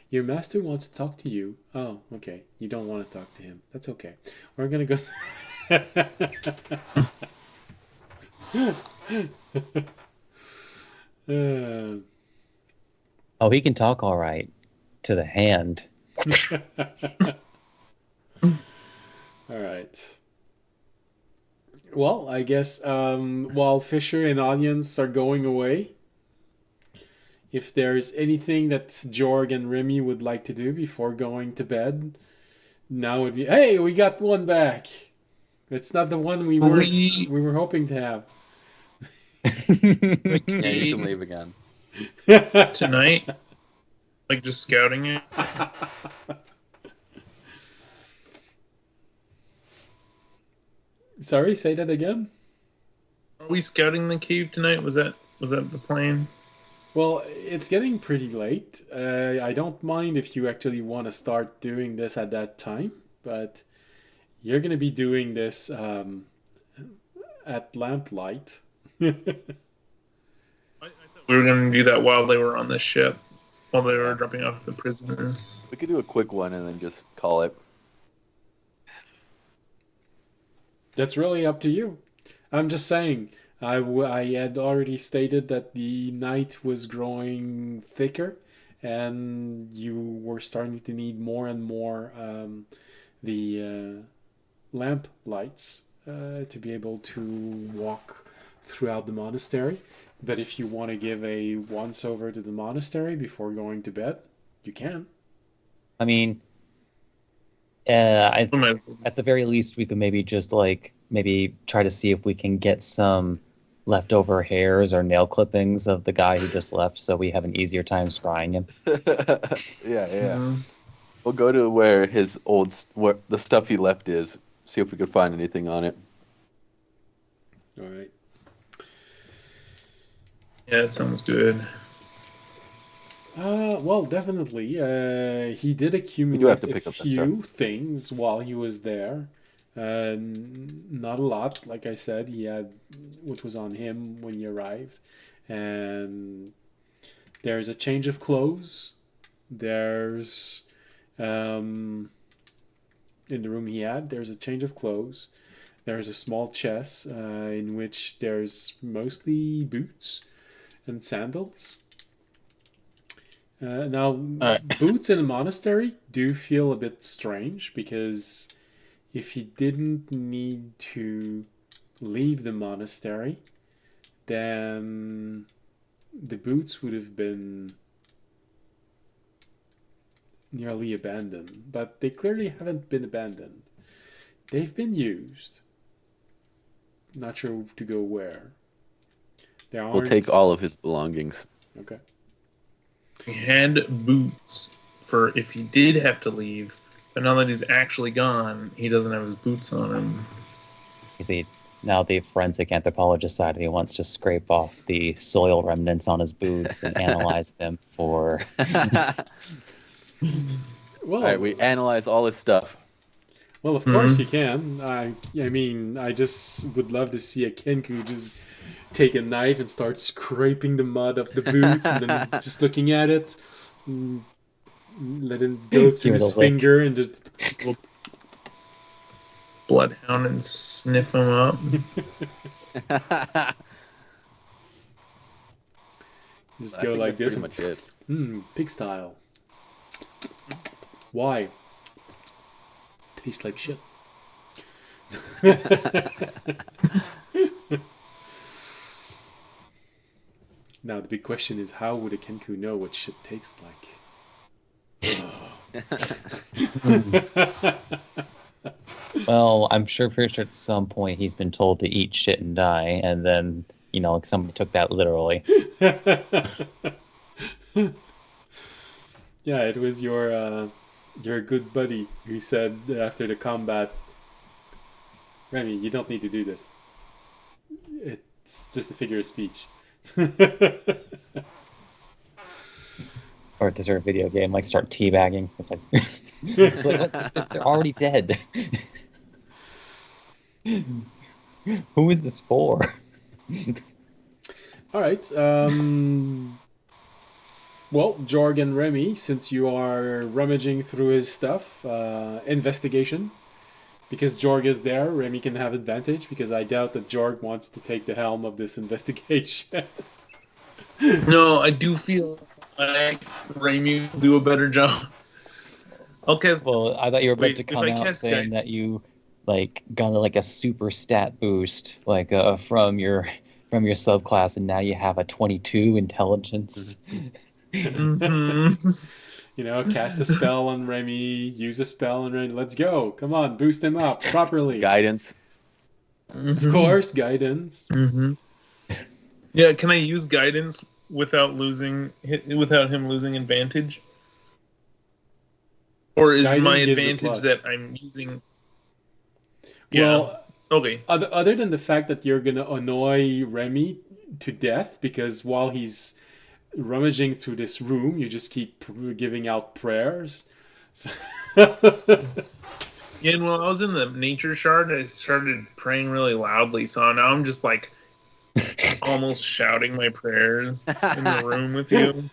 your master wants to talk to you. Oh, okay. You don't want to talk to him. That's okay. We're gonna go. Oh, he can talk all right to the hand. All right. Well, I guess while Fisher and audience are going away, if there's anything that Jorg and Remy would like to do before going to bed, now would be, hey, we got one back. It's not the one we were hoping to have. Yeah, you can leave again. Tonight, like just scouting it. Sorry, say that again. Are we scouting the cave tonight? Was that the plan? Well, it's getting pretty late. I don't mind if you actually want to start doing this at that time, but you're going to be doing this at lamplight. I thought we were going to do that while they were on the ship, while they were dropping off the prisoners. We could do a quick one and then just call it. That's really up to you. I'm just saying, I had already stated that the night was growing thicker, and you were starting to need more and more the lamp lights to be able to walk throughout the monastery. But if you want to give a once over to the monastery before going to bed, you can. I mean, at the very least, we could maybe just maybe try to see if we can get some leftover hairs or nail clippings of the guy who just left, so we have an easier time scrying him. Yeah. Mm-hmm. We'll go to where where the stuff he left is. See if we could find anything on it. All right. Yeah, that sounds good. Well, definitely. He did accumulate a few things while he was there. Not a lot, like I said. He had what was on him when he arrived. And there's a change of clothes. There's, in the room he had, there's a change of clothes. There's a small chest in which there's mostly boots and sandals. Now, boots in a monastery do feel a bit strange, because if he didn't need to leave the monastery, then the boots would have been nearly abandoned. But they clearly haven't been abandoned. They've been used. Not sure to go where. We'll take all of his belongings. Okay. We had boots for if he did have to leave, but now that he's actually gone, he doesn't have his boots on him. You see, now the forensic anthropologist side of me wants to scrape off the soil remnants on his boots and analyze them for... Well, all right, we analyze all his stuff. Well, of course you can. I mean, I just would love to see a Kenku just take a knife and start scraping the mud off the boots and then just looking at it, let it go through his finger and just bloodhound and sniff him up. Just I go think like that's this. pretty much it. Pig style. Why? Tastes like shit. Now the big question is, how would a Kenku know what shit tastes like? Well, I'm pretty sure at some point he's been told to eat shit and die, and then like somebody took that literally. Yeah, it was your good buddy who said after the combat, Remy, you don't need to do this. It's just a figure of speech. Or if there's a video game, like start teabagging. It's like, it's like what? They're already dead. Who is this for? All right. Well, Jorg and Remy, since you are rummaging through his stuff, investigation. Because Jorg is there, Remy can have advantage, because I doubt that Jorg wants to take the helm of this investigation. No, I do feel like Raimi will do a better job. Okay. Well, I thought you were about Wait, to if come I out cast saying that guidance- you got like a super stat boost from your subclass, and now you have a 22 intelligence. Mhm. Cast a spell on Remy, use a spell on Remy. Let's go. Come on, boost him up properly. Guidance. Of course, guidance. Mm-hmm. Yeah, can I use guidance without him losing advantage? Or is Guidance my gives a advantage plus. that I'm using? Yeah. Well, Okay. other than the fact that you're going to annoy Remy to death, because while he's rummaging through this room, you just keep giving out prayers. Yeah, and while I was in the nature shard, I started praying really loudly, so now I'm just like almost shouting my prayers in the room with you.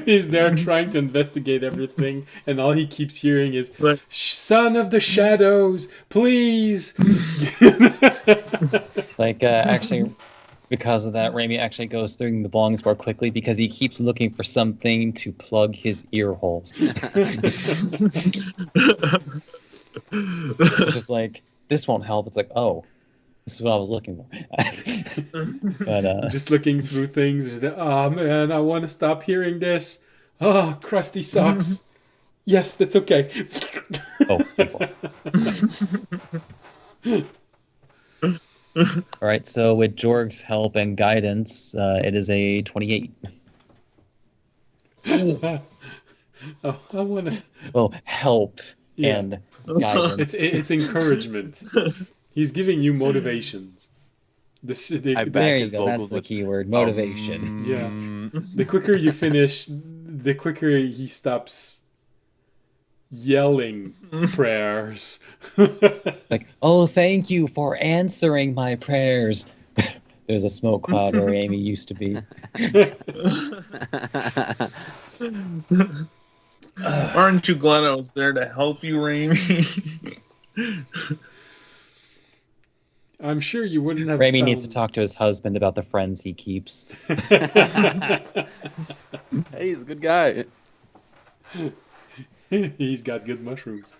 He's there trying to investigate everything, and all he keeps hearing is, But "Son of the shadows, please!" Actually, because of that, Raimi actually goes through the belongings more quickly because he keeps looking for something to plug his ear holes. Which is like, this won't help. It's like, oh, this is what I was looking for. But Just looking through things. Just, oh man, I want to stop hearing this. Oh, crusty socks. Yes, that's okay. oh, thankful. All right, so with Jorg's help and guidance, it is a 28. Oh, I want to. Well, help Yeah. and guidance. It's encouragement. He's giving you motivations. I bet. There you his go. That's vocals the with, keyword, motivation. Yeah. The quicker you finish, the quicker he stops yelling prayers. Like, oh, thank you for answering my prayers. There's a smoke cloud where Amy used to be. aren't you glad I was there to help you, Raimi? I'm sure you wouldn't have. Raimi needs to talk to his husband about the friends he keeps. Hey, he's a good guy. He's got good mushrooms.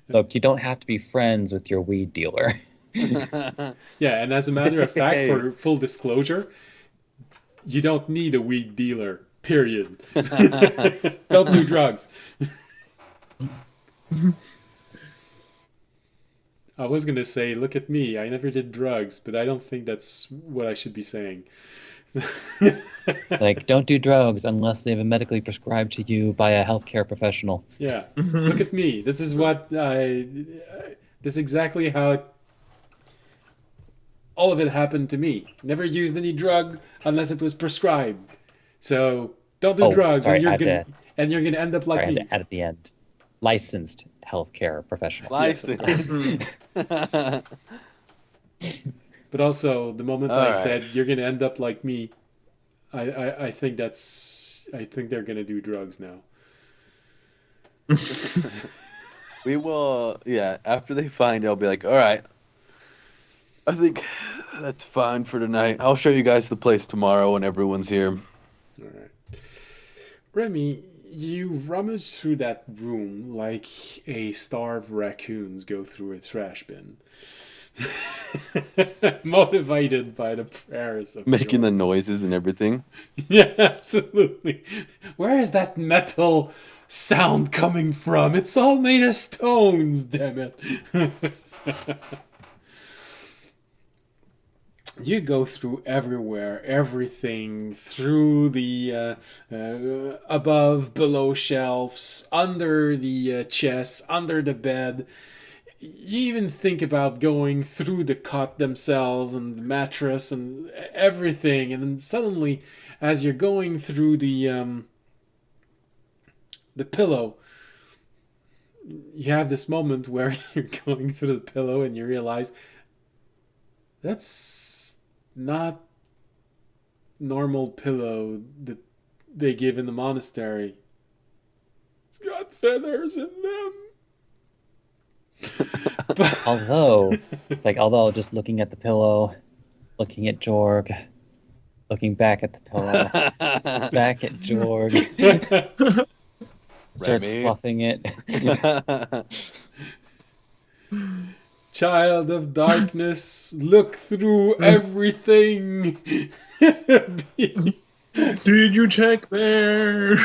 Look, you don't have to be friends with your weed dealer. Yeah, and as a matter of fact, for full disclosure, you don't need a weed dealer. Period. Don't do drugs. I was gonna say, look at me. I never did drugs, but I don't think that's what I should be saying. Like, don't do drugs unless they've been medically prescribed to you by a healthcare professional. Yeah, look at me. This is what this is exactly how all of it happened to me. Never used any drug unless it was prescribed. So don't do drugs, sorry, and you're I had gonna end up like Sorry, I had me. to add at the end. Licensed healthcare professional. License. But also, the moment All I right. said you're gonna end up like me, I think I think they're gonna do drugs now. We will, yeah, after they find it, I'll be like, all right, I think that's fine for tonight. I'll show you guys the place tomorrow when everyone's here. All right. Remy, you rummage through that room like a starved raccoons go through a trash bin. Motivated by the prayers of Making the George. noises and everything. Yeah, absolutely. Where is that metal sound coming from? It's all made of stones, damn it. You go through everywhere, everything, through the above, below shelves, under the chests, under the bed. You even think about going through the cot themselves and the mattress and everything, and then suddenly, as you're going through the pillow, you have this moment where you're going through the pillow and you realize that's not normal pillow that they give in the monastery. It's got feathers in them. Although just looking at the pillow, looking at Jorg, looking back at the pillow, back at Jorg, starts Remy. fluffing it. Child of darkness, look through everything. Did you check there?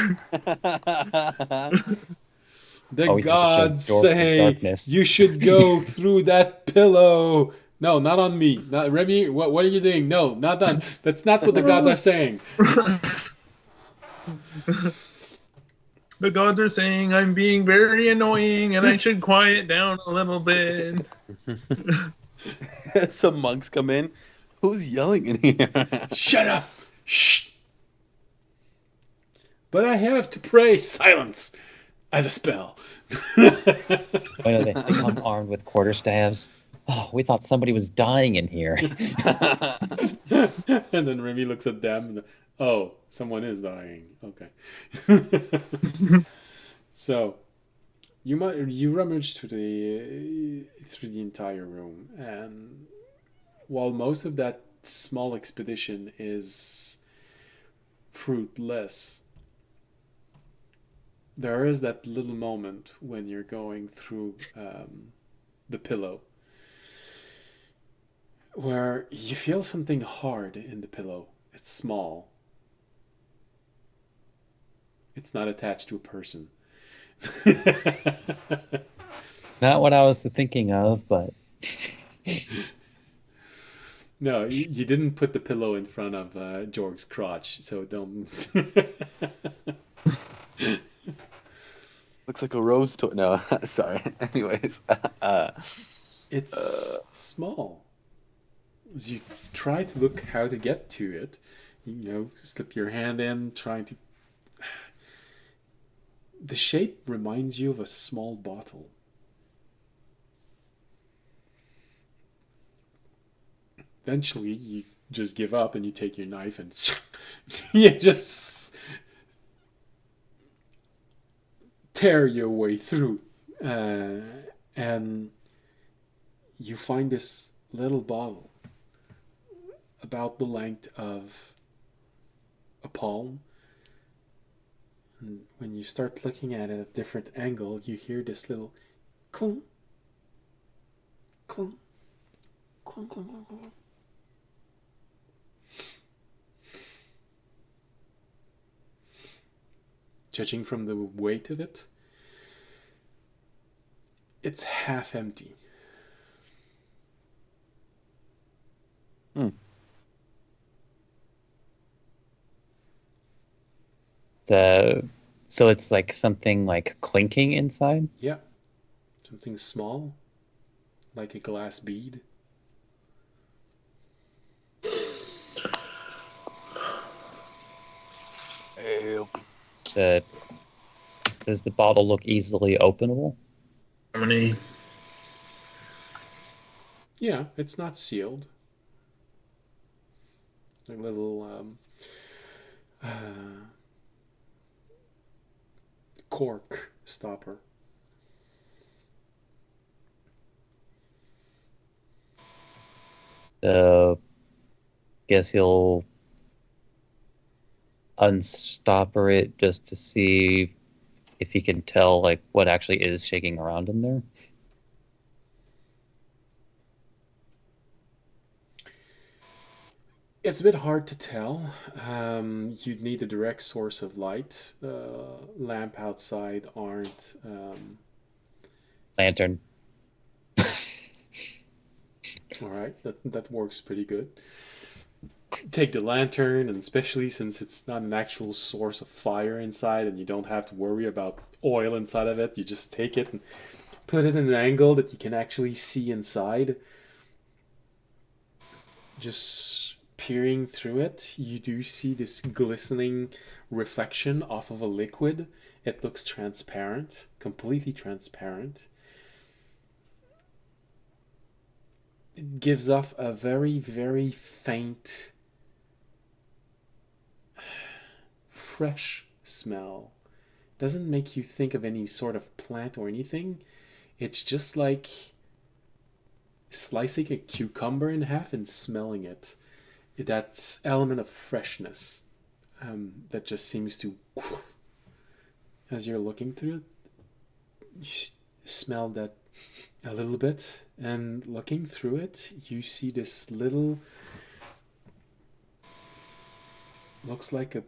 The Always have to show gods Jorgs of say darkness. you should go through that pillow. No, not on me. Not Remy. What are you doing? No, not done. That's not what the gods are saying. The gods are saying I'm being very annoying and I should quiet down a little bit. Some monks come in. Who's yelling in here? Shut up. Shh. But I have to pray silence as a spell. Why do they come armed with quarterstaffs? Oh, we thought somebody was dying in here. And then Remy looks at them and, oh, someone is dying. Okay. So you rummage through the entire room, and while most of that small expedition is fruitless, there is that little moment when you're going through the pillow where you feel something hard in the pillow. It's small. It's not attached to a person. Not what I was thinking of, but No, you didn't put the pillow in front of Jorg's crotch, so don't. Looks like a rose to No, sorry. Anyways. It's small. As you try to look how to get to it, slip your hand in, trying to. The shape reminds you of a small bottle. Eventually, you just give up and you take your knife and you just tear your way through. And you find this little bottle about the length of a palm. And when you start looking at it at a different angle, you hear this little clunk, clunk, clunk, clunk, clunk, clunk. Judging from the weight of it, it's half empty. So it's like something like clinking inside. Yeah. Something small, like a glass bead. Does the bottle look easily openable? Harmony. Yeah, it's not sealed. A little cork stopper. Guess he'll unstopper it just to see if he can tell like what actually is shaking around in there. It's a bit hard to tell. You'd need a direct source of light. Lamp outside aren't. Lantern. All right, that works pretty good. Take the lantern, and especially since it's not an actual source of fire inside, and you don't have to worry about oil inside of it, you just take it and put it in an angle that you can actually see inside. Just peering through it, you do see this glistening reflection off of a liquid. It looks transparent, completely transparent. It gives off a very, very faint, fresh smell. Doesn't make you think of any sort of plant or anything. It's just like slicing a cucumber in half and smelling it. That element of freshness that just seems to, as you're looking through it, you smell that a little bit, and looking through it, you see this little, looks like a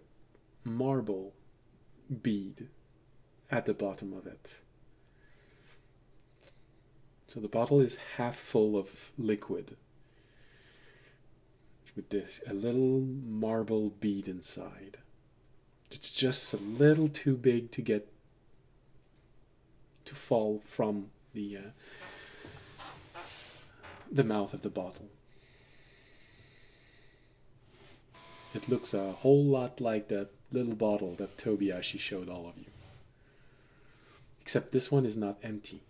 marble bead at the bottom of it. So the bottle is half full of liquid with this a little marble bead inside. It's just a little too big to get to fall from the mouth of the bottle. It looks a whole lot like that little bottle that Tobiashi showed all of you. Except this one is not empty.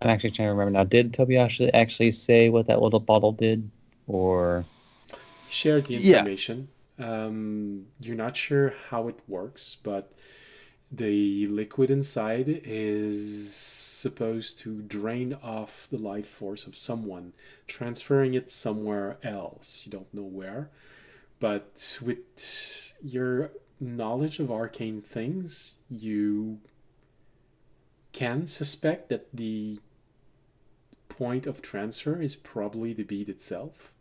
I'm actually trying to remember now. Did Tobiashi actually say what that little bottle did? Or He shared the information. You're not sure how it works, but the liquid inside is supposed to drain off the life force of someone, transferring it somewhere else. You don't know where. But with your knowledge of arcane things, you can suspect that the point of transfer is probably the bead itself.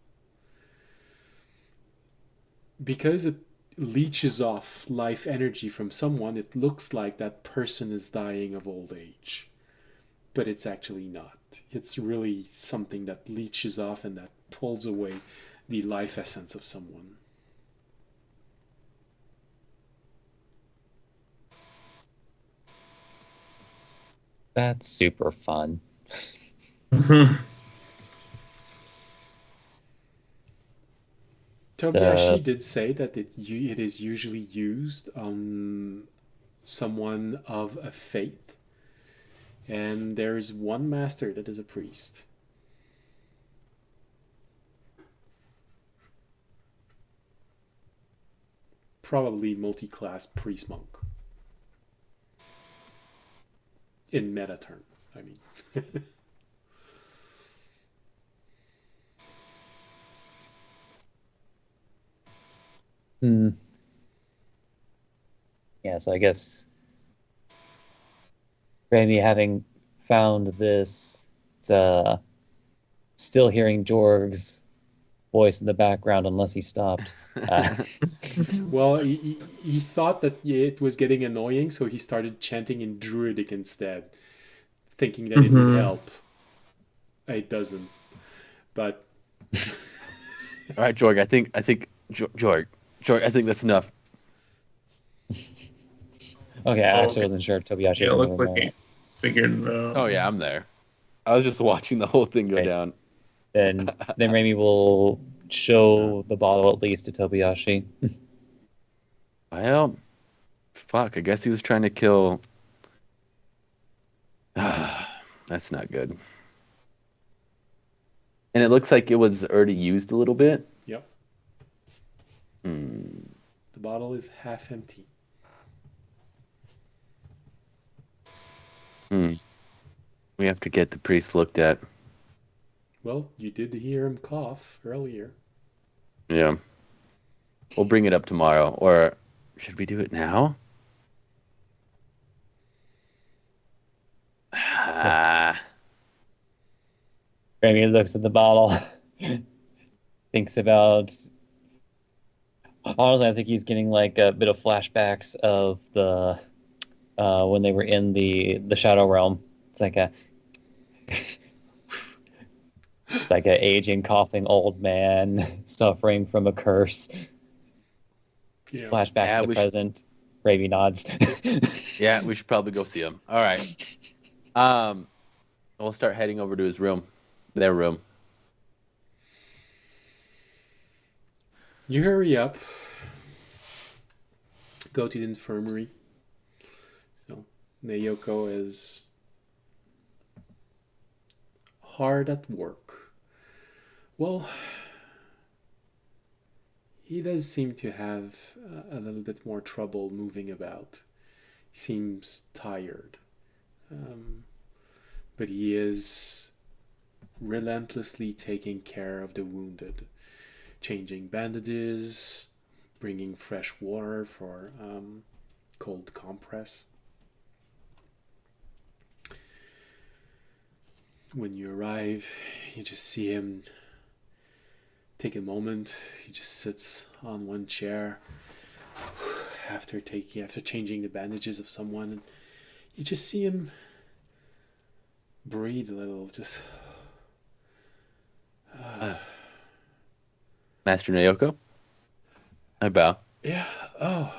Because it leeches off life energy from someone, it looks like that person is dying of old age. But it's actually not. It's really something that leeches off and that pulls away the life essence of someone. that's super fun. Tobiashi did say that it is usually used on someone of a faith, and there is one master that is a priest. Probably multi-class priest monk. In meta term, I mean. Yeah, so I guess Randy, having found this, still hearing Jorg's voice in the background unless he stopped. Well, he thought that it was getting annoying, so he started chanting in Druidic instead, thinking that it would help. It doesn't. But All right, Jorg. I think Jorg, I think that's enough. Okay, I actually wasn't sure if Tobiashi Yeah, it was looks like he figured it out. Oh yeah, I'm there. I was just watching the whole thing go Okay. down. Then Rami will show the bottle at least to Tobiashi. Well, fuck. I guess he was trying to kill. That's not good. And it looks like it was already used a little bit. yep, Hmm. the bottle is half empty. Hmm. We have to get the priest looked at. Well, you did hear him cough earlier. Yeah. We'll bring it up tomorrow. Or should we do it now? Ah. Remy looks at the bottle, thinks about. Honestly, I think he's getting like a bit of flashbacks of the when they were in the Shadow Realm. It's like a it's like an aging, coughing old man suffering from a curse. Yeah. Flashback Yeah, to the we should- present. Ravi nods. Yeah, we should probably go see him. All right. We'll start heading over to his room. Their room. You hurry up. Go to the infirmary. So, Naoko is hard at work. Well, he does seem to have a little bit more trouble moving about. He seems tired. But he is relentlessly taking care of the wounded, changing bandages, bringing fresh water for cold compress. When you arrive, you just see him take a moment. He just sits on one chair after changing the bandages of someone, and you just see him breathe a little, just Master Naoko? I bow. yeah. Oh,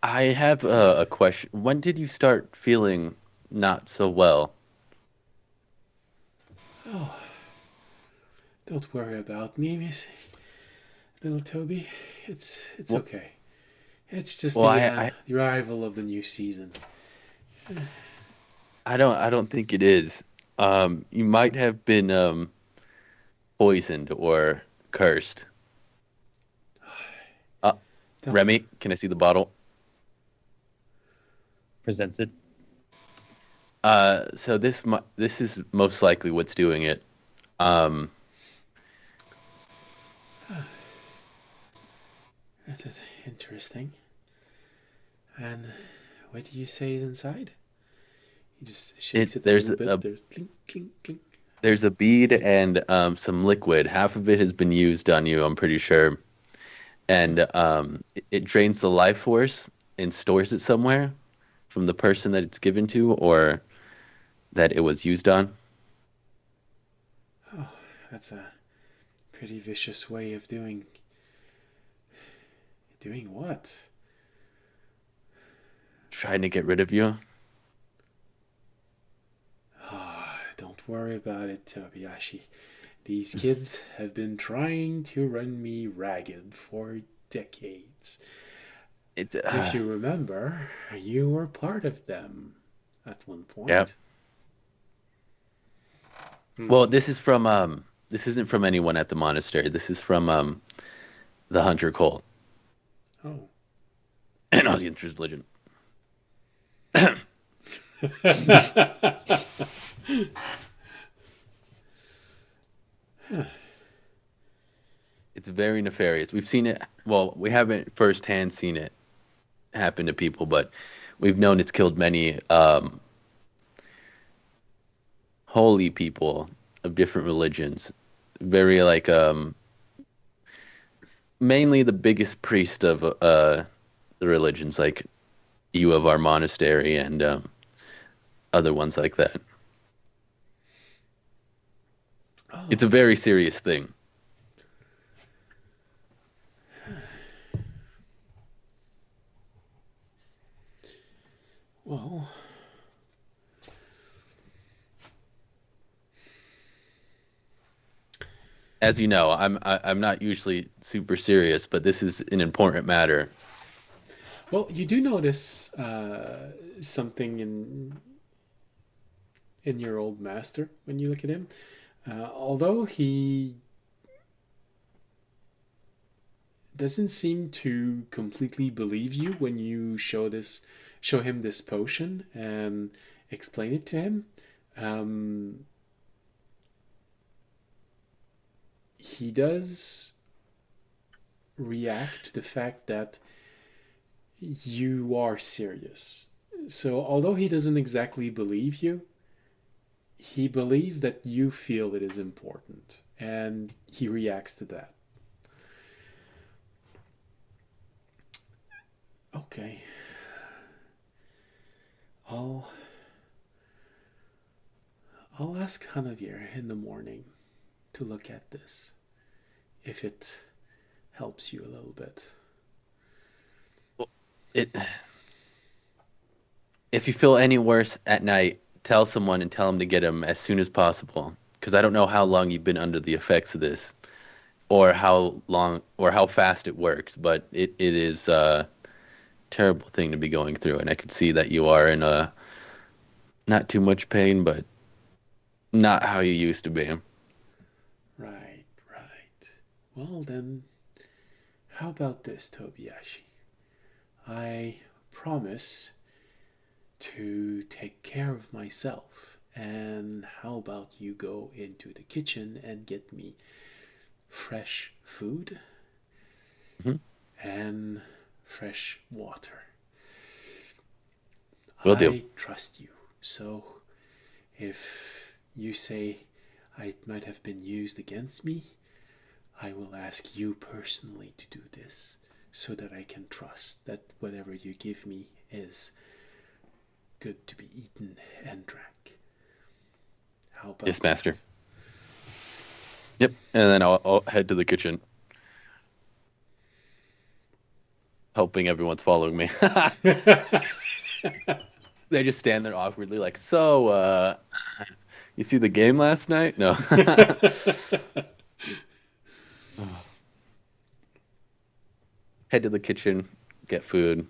I have a question. When did you start feeling not so well? oh, don't worry about me, Miss Little Toby. It's Well- okay. It's just Well, the arrival of the new season. I don't think it is. You might have been poisoned or cursed. Don't- Remy, can I see the bottle? Presents it. So this is most likely what's doing it. That's interesting. And what do you say is inside? He just shakes it a there's little bit. a- There's clink, clink, clink. There's a bead and some liquid. Half of it has been used on you, I'm pretty sure. And it drains the life force and stores it somewhere from the person that it's given to or that it was used on. Oh, that's a pretty vicious way of doing what? Trying to get rid of you. Don't worry about it, Tobiyashi. These kids have been trying to run me ragged for decades. It's If you remember, you were part of them at one point. Yep. Well, this isn't from anyone at the monastery. This is from the hunter cult. Oh. An audience religion. It's very nefarious. We've seen it. Well, we haven't firsthand seen it happen to people, but we've known it's killed many holy people of different religions. Very like mainly the biggest priest of the religions, like you of our monastery and other ones like that. Oh. It's a very serious thing. Well, As you know, I'm not usually super serious, but this is an important matter. well, you do notice something in your old master when you look at him. Although he doesn't seem to completely believe you when you show him this potion and explain it to him. He does react to the fact that you are serious. So although he doesn't exactly believe you, he believes that you feel it is important, and he reacts to that. Okay. I'll ask Hanavier in the morning to look at this, if it helps you a little bit. If you feel any worse at night, tell someone and tell them to get him as soon as possible. Because I don't know how long you've been under the effects of this, or how long, or how fast it works. But it is a terrible thing to be going through, and I could see that you are in a not too much pain, but not how you used to be. Right. Well then, how about this, Tobiyashi? I promise to take care of myself, and how about you go into the kitchen and get me fresh food and fresh water. Will do. I trust you, so if you say it might have been used against me, I will ask you personally to do this, so that I can trust that whatever you give me is good to be eaten and drank. How about Yes, master. that? Yep, and then I'll head to the kitchen, hoping everyone's following me. They just stand there awkwardly, like, so, you see the game last night? No. Head to the kitchen, get food,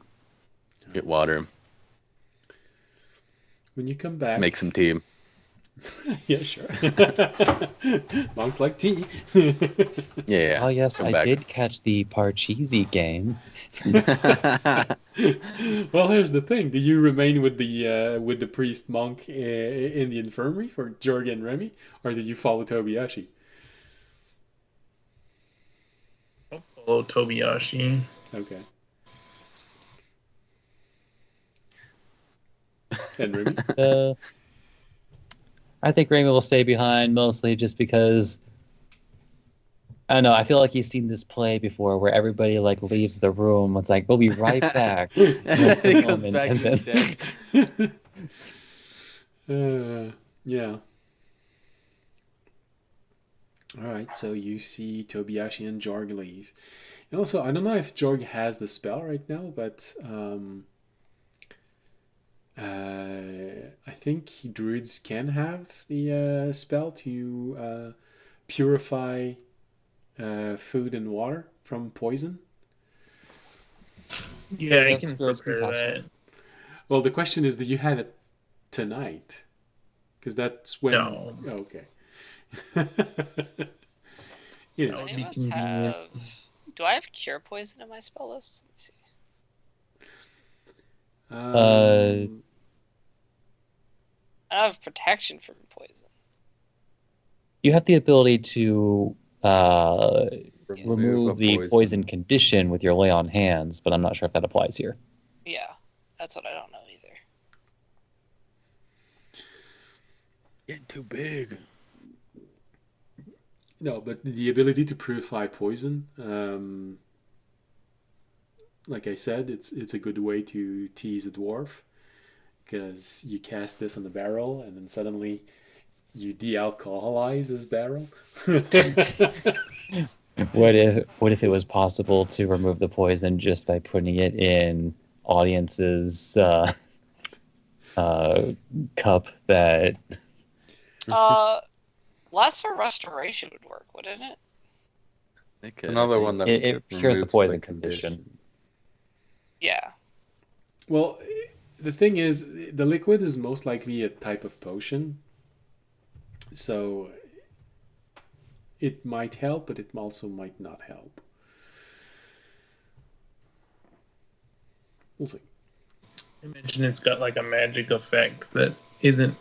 get water, When you come back, make some tea. yeah, sure. Monks like tea. Yeah. Oh yes, come I back. did catch the Parcheesi game. Well, here's the thing: do you remain with the priest monk in the infirmary for Jorge and Remy, or did you follow Tobiyashi? I'll follow Tobiyashi. Okay. And Remy? I think Raymond will stay behind mostly just because I don't know. I feel like he's seen this play before, where everybody like leaves the room. It's like we'll be right back. Just a He comes moment, back and to his then- desk. Yeah. All right, so you see Tobiyashi and Jorg leave. And also, I don't know if Jorg has the spell right now, but I think druids can have the spell to purify food and water from poison. Yeah, I Yes, can girls can prepare pass that. it. Well, the question is, do you have it tonight? Because that's when. No. Oh, okay. You know. That would Any be of us convenient. have. Do I have cure poison in my spell list? Let me see. I don't have protection from poison. You have the ability to remove a the poison condition with your lay on hands, but I'm not sure if that applies here. Yeah, that's what I don't know either. Getting too big. No, but the ability to purify poison, like I said, it's a good way to tease a dwarf, because you cast this on the barrel and then suddenly you de-alcoholize his barrel. What if it was possible to remove the poison just by putting it in audience's cup that Last for restoration would work, wouldn't it? Another one that it cures the removes poison condition. Yeah. Well, the thing is, the liquid is most likely a type of potion, so it might help, but it also might not help. We'll see. I mentioned it's got like a magic effect that isn't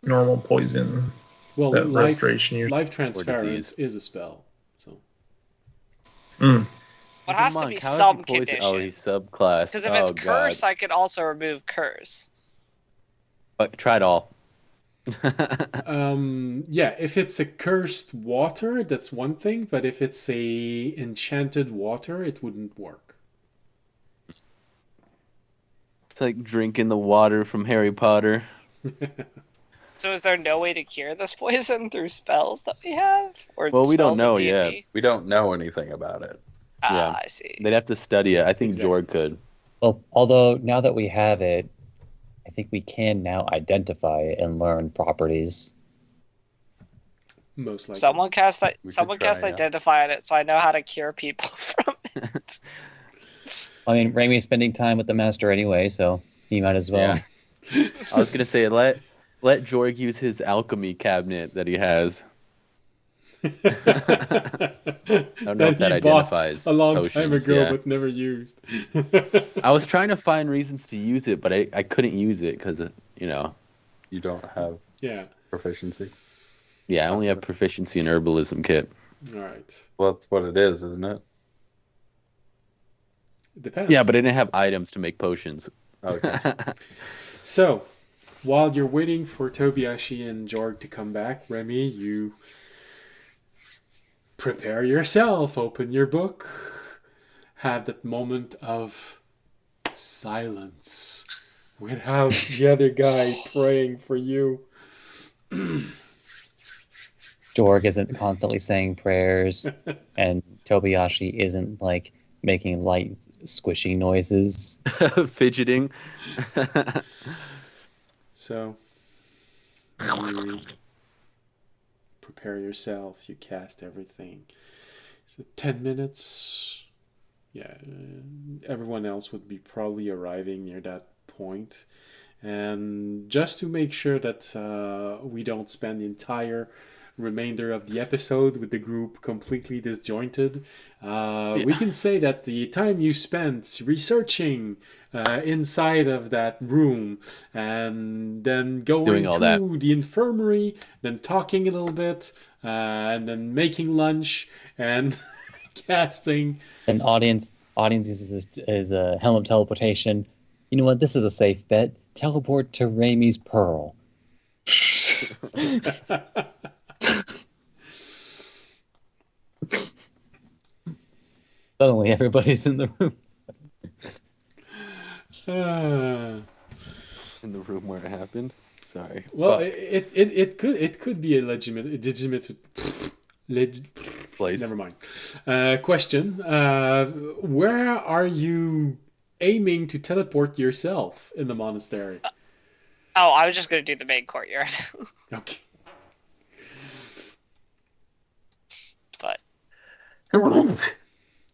normal poison. Well, That life restoration transference is a spell. So Well, it He's a has to monk. be How is he some poison- condition. Oh, he's subclass. Because if it's Oh, curse, God. I could also remove curse. But try it all. yeah, if it's a cursed water, that's one thing. But if it's a enchanted water, it wouldn't work. It's like drinking the water from Harry Potter. So is there no way to cure this poison through spells that we have? Or Well, we don't spells know in D&D? yet. We don't know anything about it. Ah, I see. They'd have to study it. I think Exactly. Jorg could. Well, although now that we have it, I think we can now identify it and learn properties. Most likely. Someone cast We could try, yeah. identify on it, so I know how to cure people from it. I mean, Raimi's spending time with the master anyway, so he might as well. Yeah. I was gonna say let Jorg use his alchemy cabinet that he has. I don't know if that he bought identifies a long time potions, ago, yeah. but never used. I was trying to find reasons to use it, but I couldn't use it because You don't have Yeah. proficiency. I only have proficiency in herbalism kit. All right. Well, that's what it is, isn't it? It depends. Yeah, but I didn't have items to make potions. Okay. So, while you're waiting for Tobiashi and Jorg to come back, Remy, you prepare yourself, open your book, have that moment of silence without the other guy praying for you. Jorg isn't constantly saying prayers, and Tobiyashi isn't like making light squishy noises. Fidgeting. So, you prepare yourself, you cast everything. So 10 minutes. Yeah, everyone else would be probably arriving near that point. And just to make sure that we don't spend the entire remainder of the episode with the group completely disjointed, we can say that the time you spent researching inside of that room and then going Doing all to that. the infirmary, then talking a little bit, and then making lunch and casting. And audience is a helm of teleportation. You know what? This is a safe bet. Teleport to Raimi's pearl. Suddenly, everybody's in the room. In the room where it happened. Sorry. Well, But it could be a legitimate place. Never mind. Question: where are you aiming to teleport yourself in the monastery? Oh, I was just going to do the main courtyard. Okay. But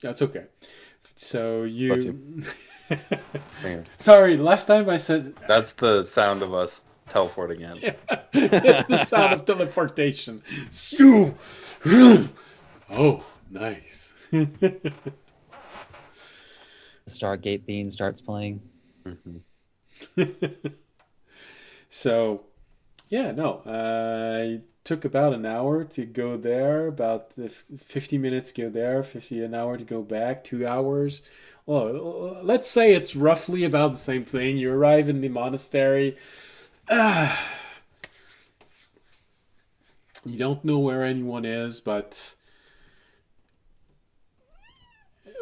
That's okay. So Bless you. Hang on. Sorry, last time I said That's the sound of us teleporting in. it's the sound of teleportation. Shoo! Oh, nice. The Stargate theme starts playing. So, yeah, no. I took about an hour to go there, about 50 minutes go there, an hour to go back, 2 hours. Well, let's say it's roughly about the same thing. You arrive in the monastery. You don't know where anyone is, but...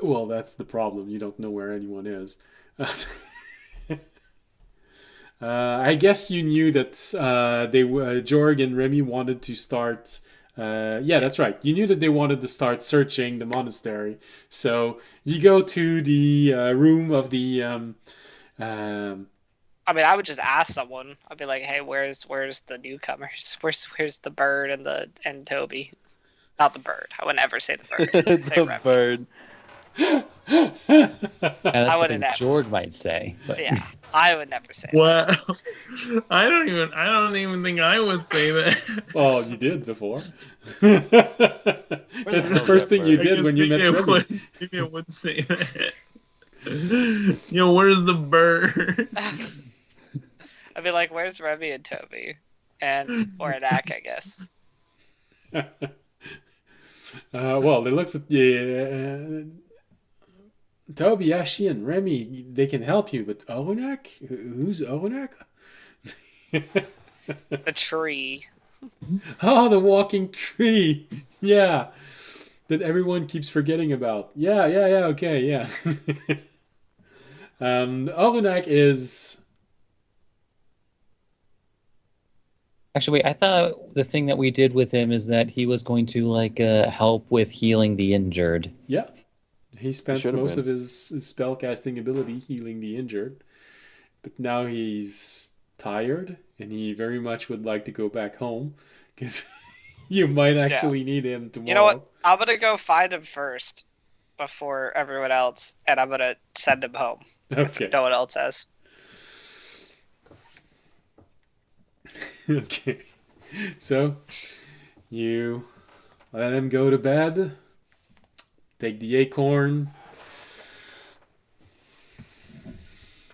Well, that's the problem. You don't know where anyone is. I guess you knew that Jorg and Remy wanted to start. Yeah, that's right. You knew that they wanted to start searching the monastery. So you go to the room of the. I mean, I would just ask someone. I'd be like, "Hey, where's the newcomers? Where's the bird and Toby? Not the bird. I would never say the bird. It's Say a Remy. bird. And that's I wouldn't something have. Jorg might say. But Yeah, I would never say. Wow. I don't even think I would say that. Oh, you did before. That's the first thing you did when you met Remy. Maybe I would say that. Yo, where's the bird? I'd be like, where's Remy and Toby? Or an Ack, I guess. Well, it looks at Toby, Ashi, and Remy. They can help you, but Oronak? Who's Oronak? The tree. Oh, the walking tree. Yeah, that everyone keeps forgetting about. Yeah. Okay, yeah. Oronak is. Actually, wait, I thought the thing that we did with him is that he was going to like help with healing the injured. Yeah. He spent Should've most been. of his spellcasting ability healing the injured. But now he's tired and he very much would like to go back home because you might actually need him tomorrow. You know what? I'm going to go find him first before everyone else, and I'm going to send him home Okay. if no one else has. Okay. So, you let him go to bed, take the acorn,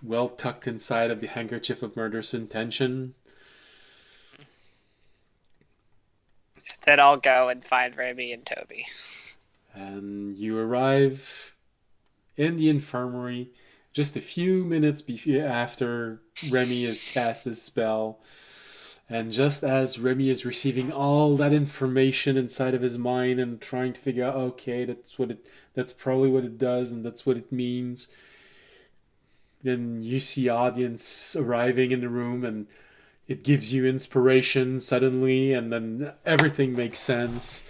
well tucked inside of the handkerchief of murderous intention. Then I'll go and find Remy and Toby. And you arrive in the infirmary just a few minutes after Remy has cast his spell. And just as Remy is receiving all that information inside of his mind and trying to figure out, okay, that's probably what it does and that's what it means, then you see audience arriving in the room and it gives you inspiration suddenly, and then everything makes sense.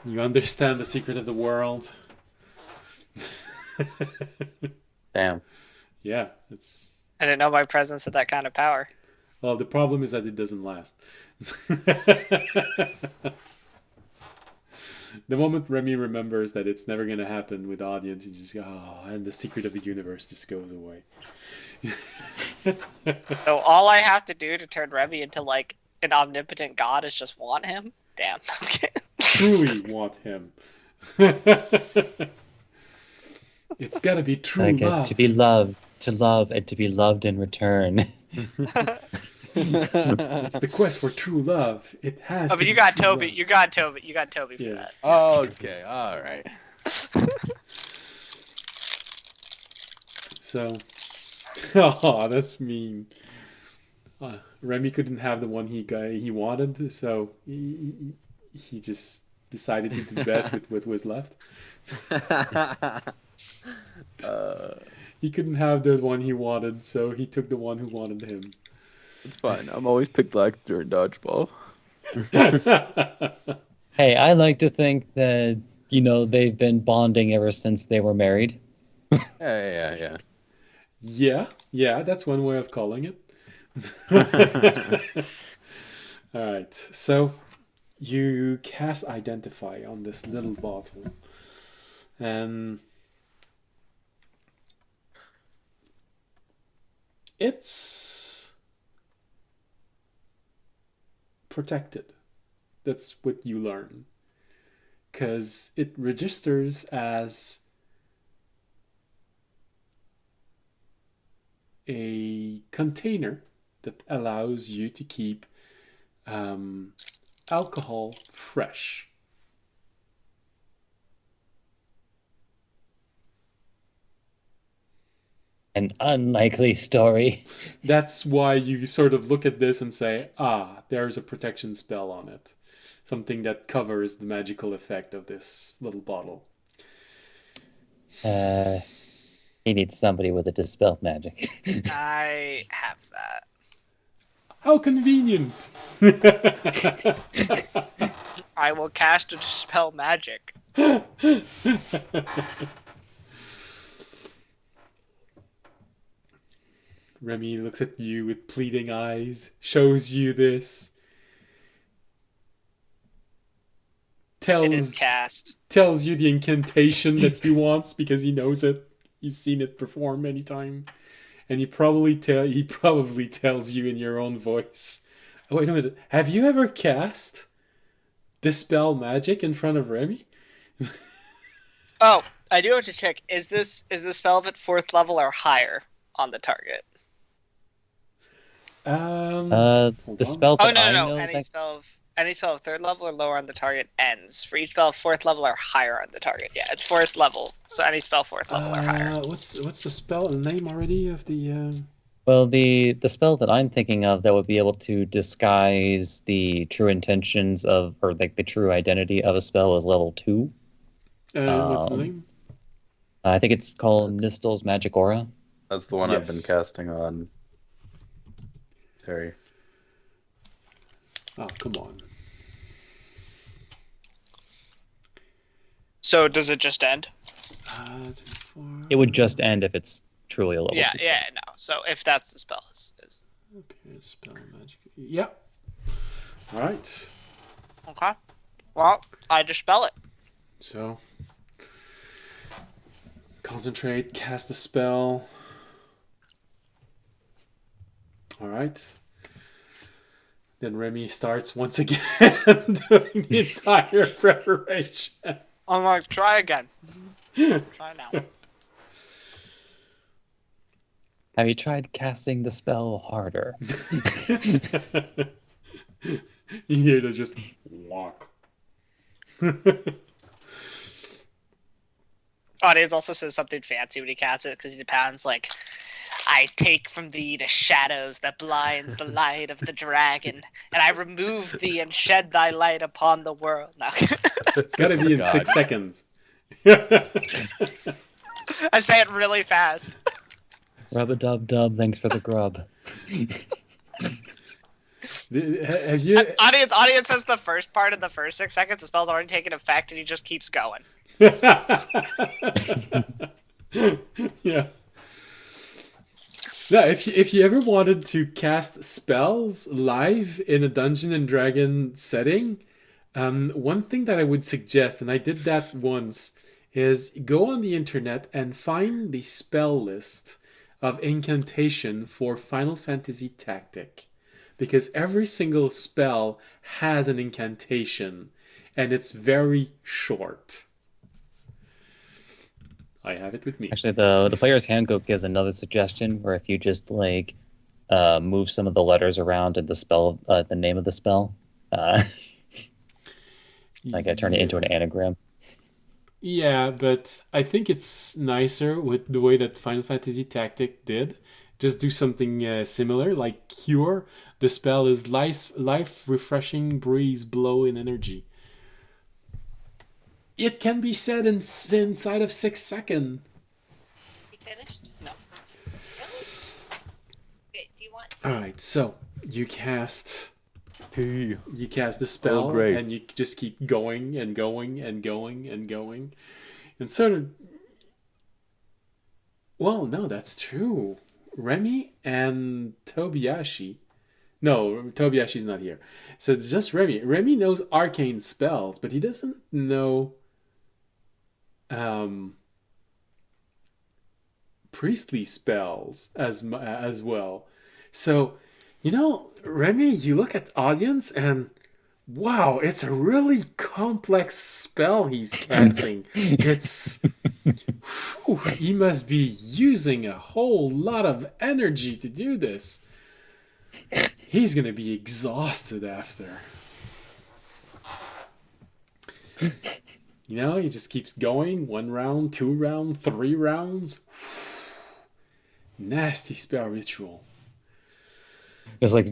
You understand the secret of the world. Damn. Yeah, it's... I didn't know my presence had that kind of power. Well, the problem is that it doesn't last. The moment Remy remembers that it's never going to happen with audience, he just goes, oh, and the secret of the universe just goes away. So all I have to do to turn Remy into like an omnipotent god is just want him? Damn. Okay. Truly want him. It's got to be true Like love. to be loved, to love, and to be loved in return. It's the quest for true love. It has. Oh, to but you be got true Toby. love. You got Toby. You got Toby for Yeah. that. Okay, all right. So, oh, that's mean. Remy couldn't have the one he wanted, so he just decided to do the best with what was left. He couldn't have the one he wanted, so he took the one who wanted him. It's fine. I'm always picked last during dodgeball. Hey, I like to think that, they've been bonding ever since they were married. Yeah. Yeah, that's one way of calling it. All right, so you cast Identify on this little bottle, and it's protected. That's what you learn, because it registers as a container that allows you to keep alcohol fresh. An unlikely story. That's why you sort of look at this and say, there's a protection spell on it. Something that covers the magical effect of this little bottle. He needs somebody with a dispel magic. I have that. How convenient! I will cast a dispel magic. Remy looks at you with pleading eyes, shows you this. It is cast. Tells you the incantation that he wants because he knows it. He's seen it perform many times. And he probably tells you in your own voice. Oh, wait a minute. Have you ever cast Dispel Magic in front of Remy? Oh, I do have to check. Is the spell at 4th level or higher on the target? Hold The on. spell Oh that no, I no, no. know Any spell of 3rd level or lower on the target ends. For each spell of 4th level or higher on the target. Yeah, it's 4th level. So any spell 4th level or higher. What's the spell name already of the? Well, the spell that I'm thinking of that would be able to disguise the true intentions of, or like the true identity of a spell is level 2. What's the Um, name? I think it's called Nistel's Magic Aura. That's the one I've been Yes. casting on Terry. Oh, come on. So does it just end? 24. It would just end if it's truly a level 2 Yeah, spell. yeah, no. So if that's the spell, is Appear spell magic. Yep. All right. okay. Well, I dispel it. So concentrate, cast the spell. All right. Then Remy starts once again doing the entire preparation. I'm like, try again. Try now. Have you tried casting the spell harder? You hear to just walk. Audience also says something fancy when he casts it because he pounds like, I take from thee the shadows that blinds the light of the dragon, and I remove thee and shed thy light upon the world. No. It's got to be in God. 6 seconds. I say it really fast. Rub-a-dub-dub, thanks for the grub. Have you? Audience says the first part in the first 6 seconds, the spell's already taken effect, and he just keeps going. Yeah. No, if you ever wanted to cast spells live in a Dungeon and Dragon setting, one thing that I would suggest, and I did that once, is go on the internet and find the spell list of incantation for Final Fantasy Tactic, because every single spell has an incantation, and it's very short. I have it with me. Actually, the player's handbook gives another suggestion where if you just like move some of the letters around in the spell, the name of the spell, like I turn it into an anagram. Yeah, but I think it's nicer with the way that Final Fantasy Tactic did. Just do something similar, like Cure. The spell is life refreshing breeze blow in energy. It can be said inside of 6 seconds. You finished? No. Okay, do you want All right, so you cast Hey. the spell, Oh, great. and you just keep going and going and going and going, and sort of. Well, no, that's true. Remy and Tobiyashi. No, Tobiyashi's not here. So it's just Remy. Remy knows arcane spells, but he doesn't know priestly spells as well. So, Remy, you look at audience and wow, it's a really complex spell he's casting. It's he must be using a whole lot of energy to do this. He's gonna be exhausted after. He just keeps going. 1 round, 2 round, 3 rounds. Nasty spell ritual. Just like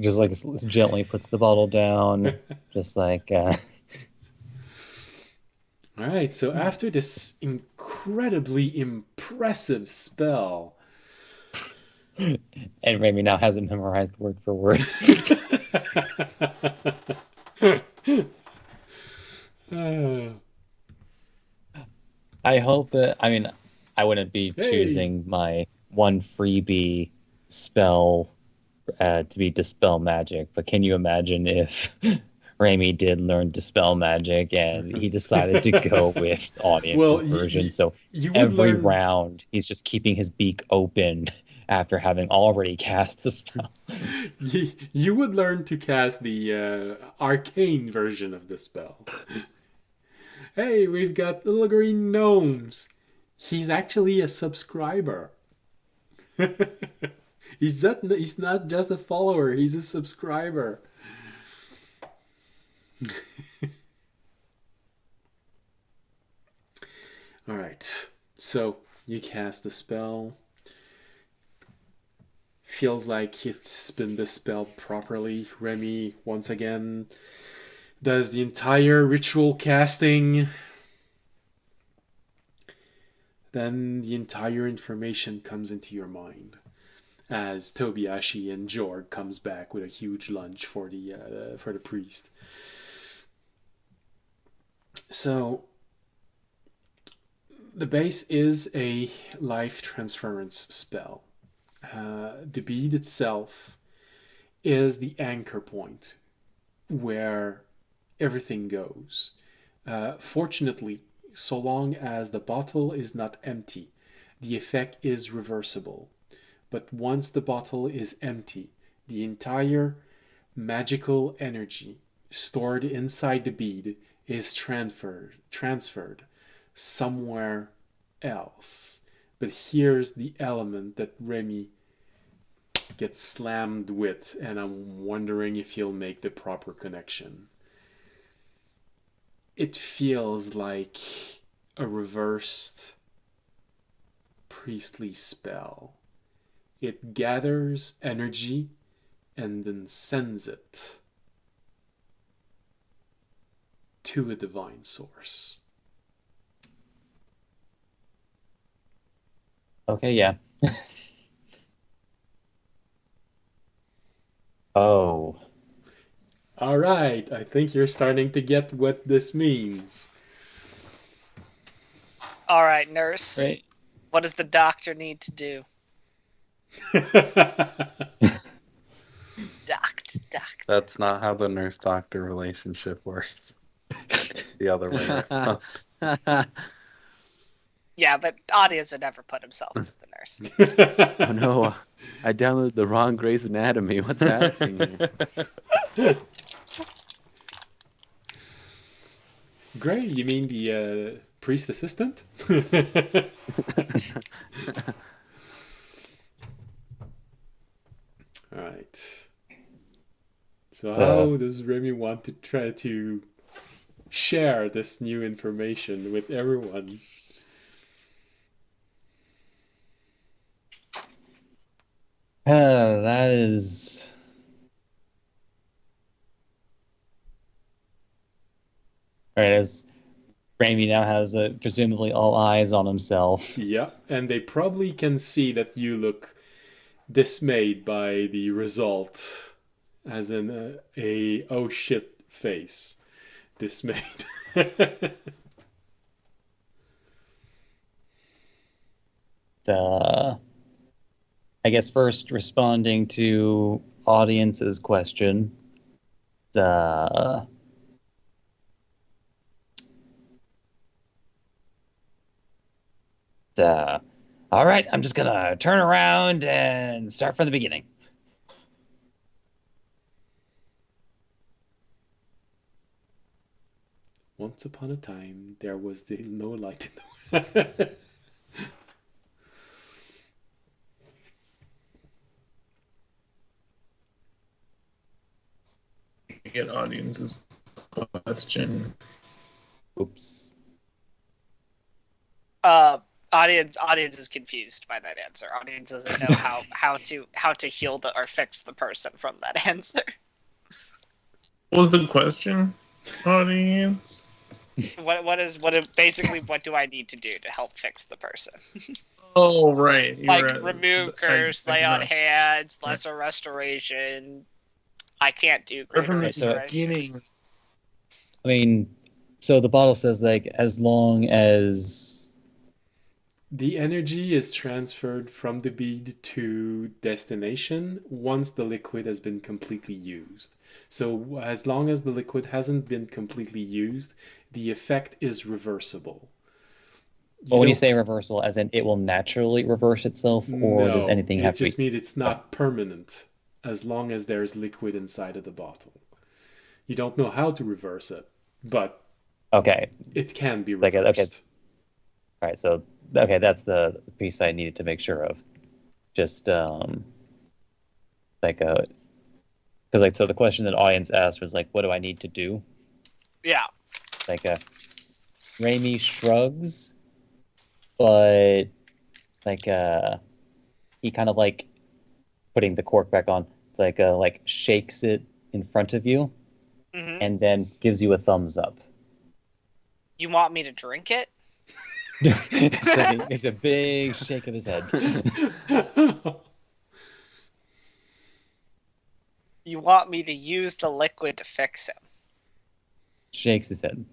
gently puts the bottle down, just like. All right, so after this incredibly impressive spell, And Remy now has it memorized word for word. I hope that, I wouldn't be Hey. choosing my one freebie spell to be Dispel Magic, but can you imagine if Remy did learn Dispel Magic and he decided to go with audience's Well, version? So you would every learn. round, he's just keeping his beak open after having already cast the spell. You would learn to cast the arcane version of the spell. Hey, we've got little green gnomes. He's actually a subscriber. He's not just a follower, he's a subscriber. Alright, so you cast the spell. Feels like it's been dispelled properly. Remy, once again, does the entire ritual casting. Then the entire information comes into your mind as Tobiashi and Jorg comes back with a huge lunch for the priest. So the base is a life transference spell. The bead itself is the anchor point where everything goes. Fortunately, so long as the bottle is not empty, the effect is reversible. But once the bottle is empty, the entire magical energy stored inside the bead is transferred somewhere else. But here's the element that Remy gets slammed with, and I'm wondering if he'll make the proper connection. It feels like a reversed priestly spell. It gathers energy and then sends it to a divine source. Okay, yeah. Oh. All right, I think you're starting to get what this means. All right, nurse. Right. What does the doctor need to do? Doct. That's not how the nurse-doctor relationship works. The other way around. Yeah, but audience would never put himself as the nurse. Oh no, I downloaded the wrong Grey's Anatomy. What's happening here? Gray, you mean the priest assistant? Alright. So how does Remy want to try to share this new information with everyone? That is... Alright, as Raimi now has presumably all eyes on himself. Yeah, and they probably can see that you look dismayed by the result, as in a oh shit face. Dismayed. I guess first responding to audience's question. All right, I'm just gonna turn around and start from the beginning. Once upon a time, there was no light in the Get audience's question. Oops. Audience is confused by that answer. Audience doesn't know how to heal or fix the person from that answer. What was the question, audience? What do I need to do to help fix the person? Oh, right. Like remove curse, I lay did on not- hands, lesser restoration. I can't do Or from greater the so- restoration. beginning. I mean, so the bottle says like as long as The energy is transferred from the bead to destination once the liquid has been completely used. So as long as the liquid hasn't been completely used, the effect is reversible. well, when you don't- say reversal, as in it will naturally reverse itself, or does No, anything have it to just be? means it's not permanent as long as there's liquid inside of the bottle. You don't know how to reverse it, but Okay. It can be Like, reversed. okay. All right. So okay, that's the piece I needed to make sure of. Just like because like so the question that audience asked was like, what do I need to do? Yeah. Like Raimi shrugs, but like he kind of like putting the cork back on. It's like shakes it in front of you Hmm. and then gives you a thumbs up. You want me to drink it? It's a big shake of his head. You want me to use the liquid to fix him? Shakes his head.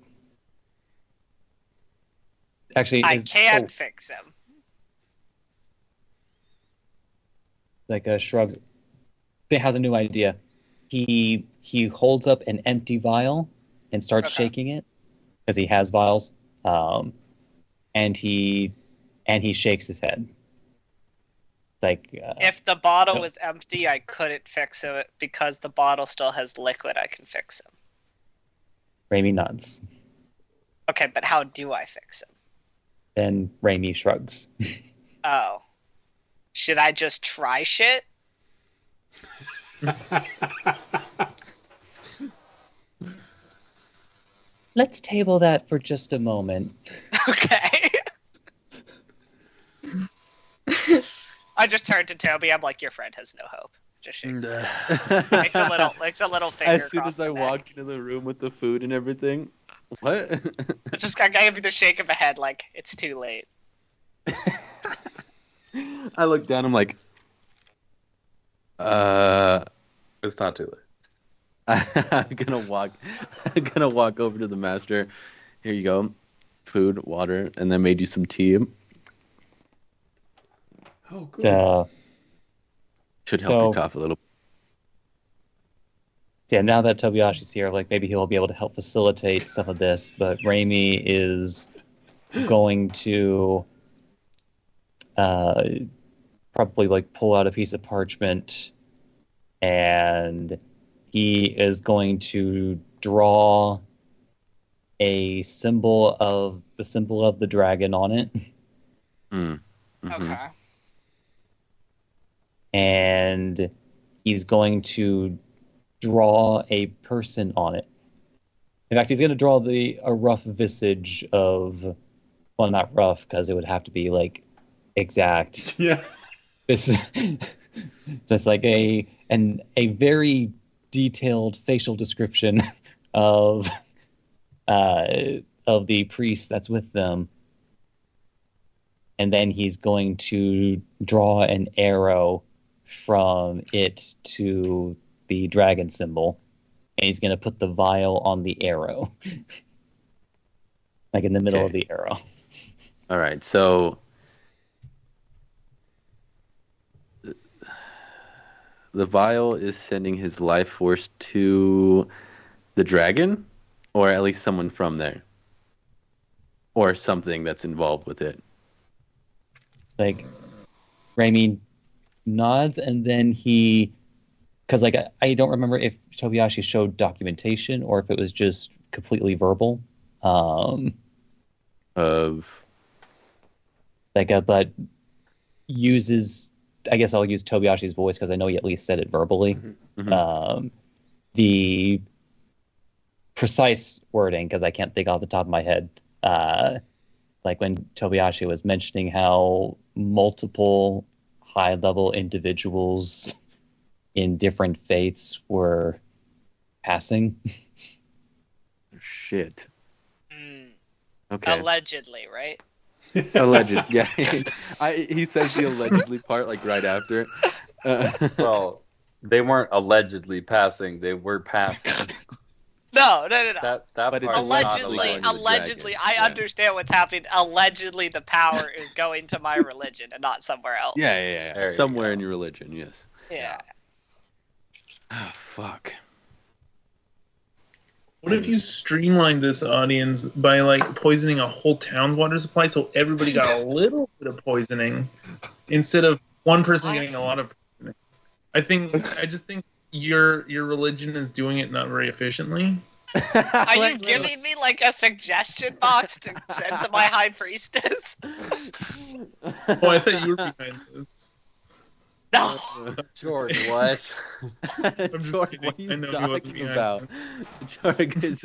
Actually, I can fix him. Like shrugs. He has a new idea. He holds up an empty vial and starts Okay. shaking it because he has vials. And he shakes his head. Like If the bottle no. was empty, I couldn't fix it because the bottle still has liquid. I can fix him. Raimi nods. Okay, but how do I fix him? Then Raimi shrugs. Oh. Should I just try shit? Let's table that for just a moment. Okay. I just turned to Toby. I'm like, your friend has no hope. Just shakes. Makes a little finger. As soon across as I the neck. walked into the room with the food and everything, what? Just I gave you the shake of the head, like it's too late. I look down. I'm like, It's not too late. I'm gonna walk over to the master. Here you go, food, water, and then made you some tea. Oh, good. Should help So- your cough a little. Yeah, now that Tobiashi's here, like maybe he'll be able to help facilitate some of this. But Raimi is going to probably like pull out a piece of parchment, and he is going to draw a symbol of the dragon on it, Mhm. Okay. and he's going to draw a person on it. In fact, he's going to draw a rough visage of, well, not rough because it would have to be like exact. Yeah. This just like a very detailed facial description of the priest that's with them, and then he's going to draw an arrow from it to the dragon symbol, and he's going to put the vial on the arrow, like in the middle of Okay. the arrow. All right, so the vial is sending his life force to the dragon, or at least someone from there, or something that's involved with it. Like Raimi nods, and then because like I don't remember if Tobiashi showed documentation or if it was just completely verbal. Of But uses, I guess I'll use Tobiashi's voice because I know he at least said it verbally. Mhm. The precise wording, because I can't think off the top of my head. Like when Tobiashi was mentioning how multiple high-level individuals in different fates were passing. shit. Mm, Okay. allegedly, right? Alleged. Yeah. He says the allegedly part like right after. Well, they weren't allegedly passing; they were passing. No. That But it's part was not Allegedly, going to the allegedly, dragon. I Yeah. understand what's happening. Allegedly, the power is going to my religion and not somewhere else. Yeah. There you Somewhere go. in your religion, yes. Yeah. Oh, fuck. What if you streamlined this audience by like poisoning a whole town's water supply so everybody got a little bit of poisoning instead of one person What? getting a lot of poisoning? I just think your religion is doing it not very efficiently. Are you giving me like a suggestion box to send to my high priestess? Oh, I thought you were behind this. No. George, what? I'm just Jorg, kidding. what are you I know he wasn't talking behind about? Jorg is.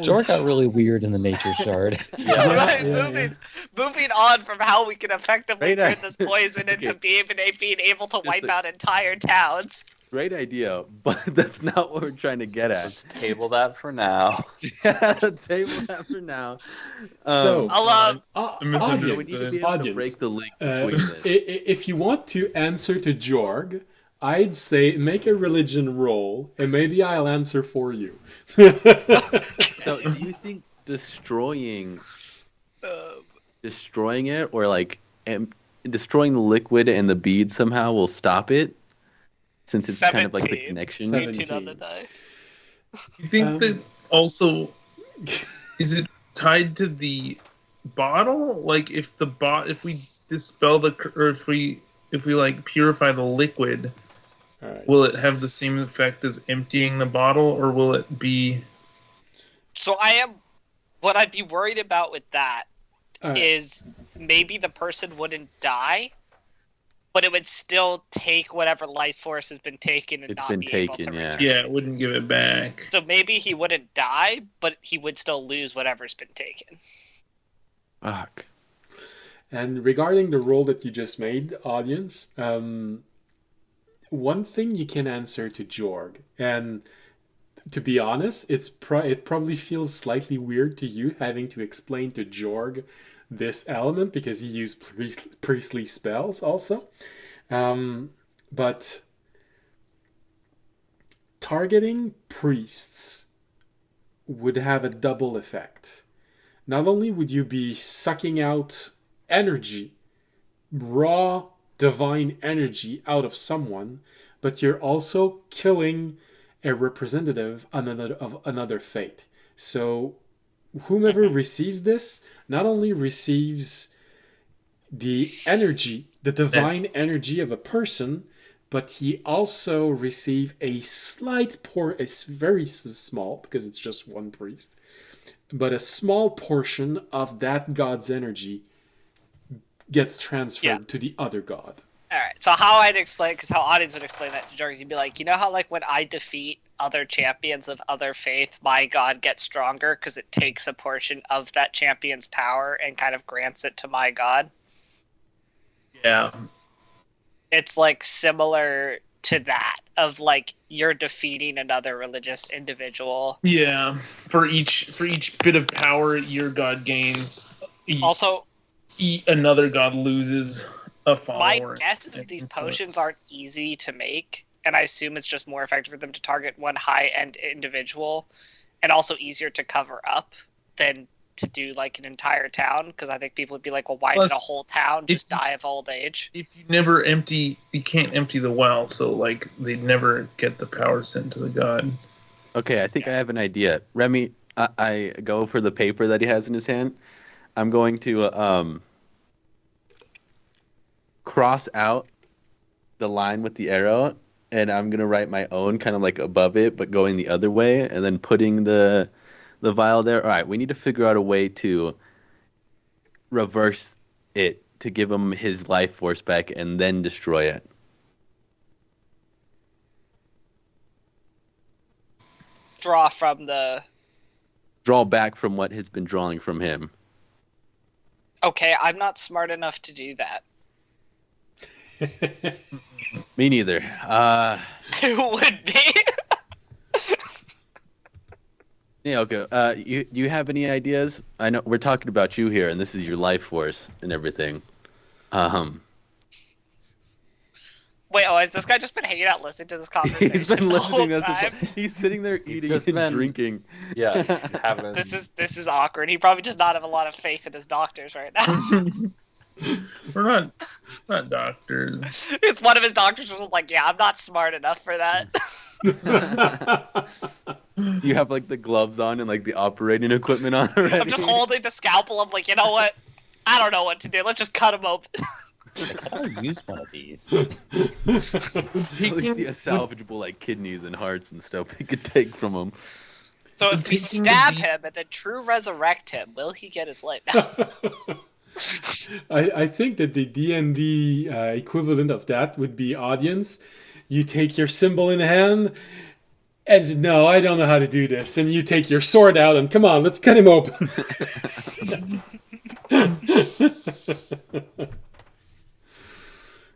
Jorg got really weird in the nature shard. Right, yeah. moving on from how we can effectively Great turn idea. this poison into Okay. being able to wipe like- out entire towns. Great idea, but that's not what we're trying to get at. Let's table that for now. Table that for now. So, I'll audience, we need to be able to audience, break the link uh, between this. if you want to answer to Jorg, I'd say make a religion roll, and maybe I'll answer for you. So, do you think destroying it, or like destroying the liquid and the bead somehow will stop it? Since it's kind of like the 17. connection. 18 on the die. You think that also is it tied to the bottle? Like if we dispel or if we like purify the liquid, All right. will it have the same effect as emptying the bottle, or will it be? So what I'd be worried about with that All right. is maybe the person wouldn't die, but it would still take whatever life force has been taken and It's not been be able taken, to yeah. return. Yeah, it wouldn't give it back. So maybe he wouldn't die, but he would still lose whatever's been taken. Fuck. And regarding the roll that you just made, audience, one thing you can answer to Jorg, and to be honest, it probably feels slightly weird to you having to explain to Jorg this element because he used priestly spells also. But targeting priests would have a double effect. Not only would you be sucking out energy, raw divine energy out of someone, but you're also killing a representative of another fate. So whomever receives this not only receives the energy, the divine energy of a person, but he also receives a very small, because it's just one priest, but a small portion of that god's energy gets transferred to the other god. All right. So how I'd explain, because how audience would explain that to Jorg, is you'd be like, you know how like when I defeat other champions of other faith, my god gets stronger because it takes a portion of that champion's power and kind of grants it to my god. Yeah. It's like similar to that of like you're defeating another religious individual. Yeah. For each bit of power your god gains, Also, another god loses a my follower. guess is these potions aren't easy to make, and I assume it's just more effective for them to target one high-end individual, and also easier to cover up than to do like an entire town, because I think people would be like, well, why Plus, did a whole town just die of old age? If you never empty, you can't empty the well, so like they'd never get the power sent to the god. Okay, I think I have an idea. Remy, I go for the paper that he has in his hand. I'm going to cross out the line with the arrow, and I'm going to write my own kind of like above it, but going the other way, and then putting the vial there. All right, we need to figure out a way to reverse it to give him his life force back and then destroy it. Draw from the... Draw back from what has been drawing from him. Okay, I'm not smart enough to do that. Me neither. Who would be? Yeah, okay. You have any ideas? I know we're talking about you here, and this is your life force and everything. Wait, has this guy just been hanging out listening to this conversation? He's been the whole listening to time? us. He's sitting there eating just and been- drinking. Yeah, haven't. This is awkward. He probably does not have a lot of faith in his doctors right now. We're not doctors. It's one of his doctors was like, yeah, I'm not smart enough for that. You have like the gloves on and like the operating equipment on already. I'm just holding the scalpel. I'm like, you know what? I don't know what to do. Let's just cut him open. Like, I'll use one of these. At least he has salvageable like kidneys and hearts and stuff we could take from him. So if we stab him and then true resurrect him, will he get his life? No. I think that the D&D equivalent of that would be audience. You take your symbol in hand, and no, I don't know how to do this. And you take your sword out, and come on, let's cut him open.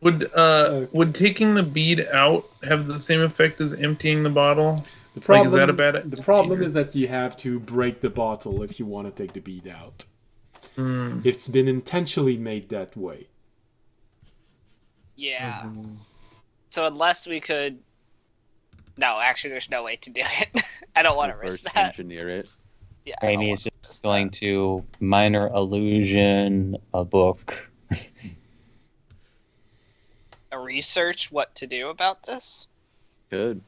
Would taking the bead out have the same effect as emptying the bottle? The problem, is that a bad the problem is that you have to break the bottle if you want to take the bead out. It's been intentionally made that way. Yeah. So unless we could... No, actually, there's no way to do it. I don't want to risk that. Engineer it. Yeah, Amy is just going to minor illusion a book. A research what to do about this? Good.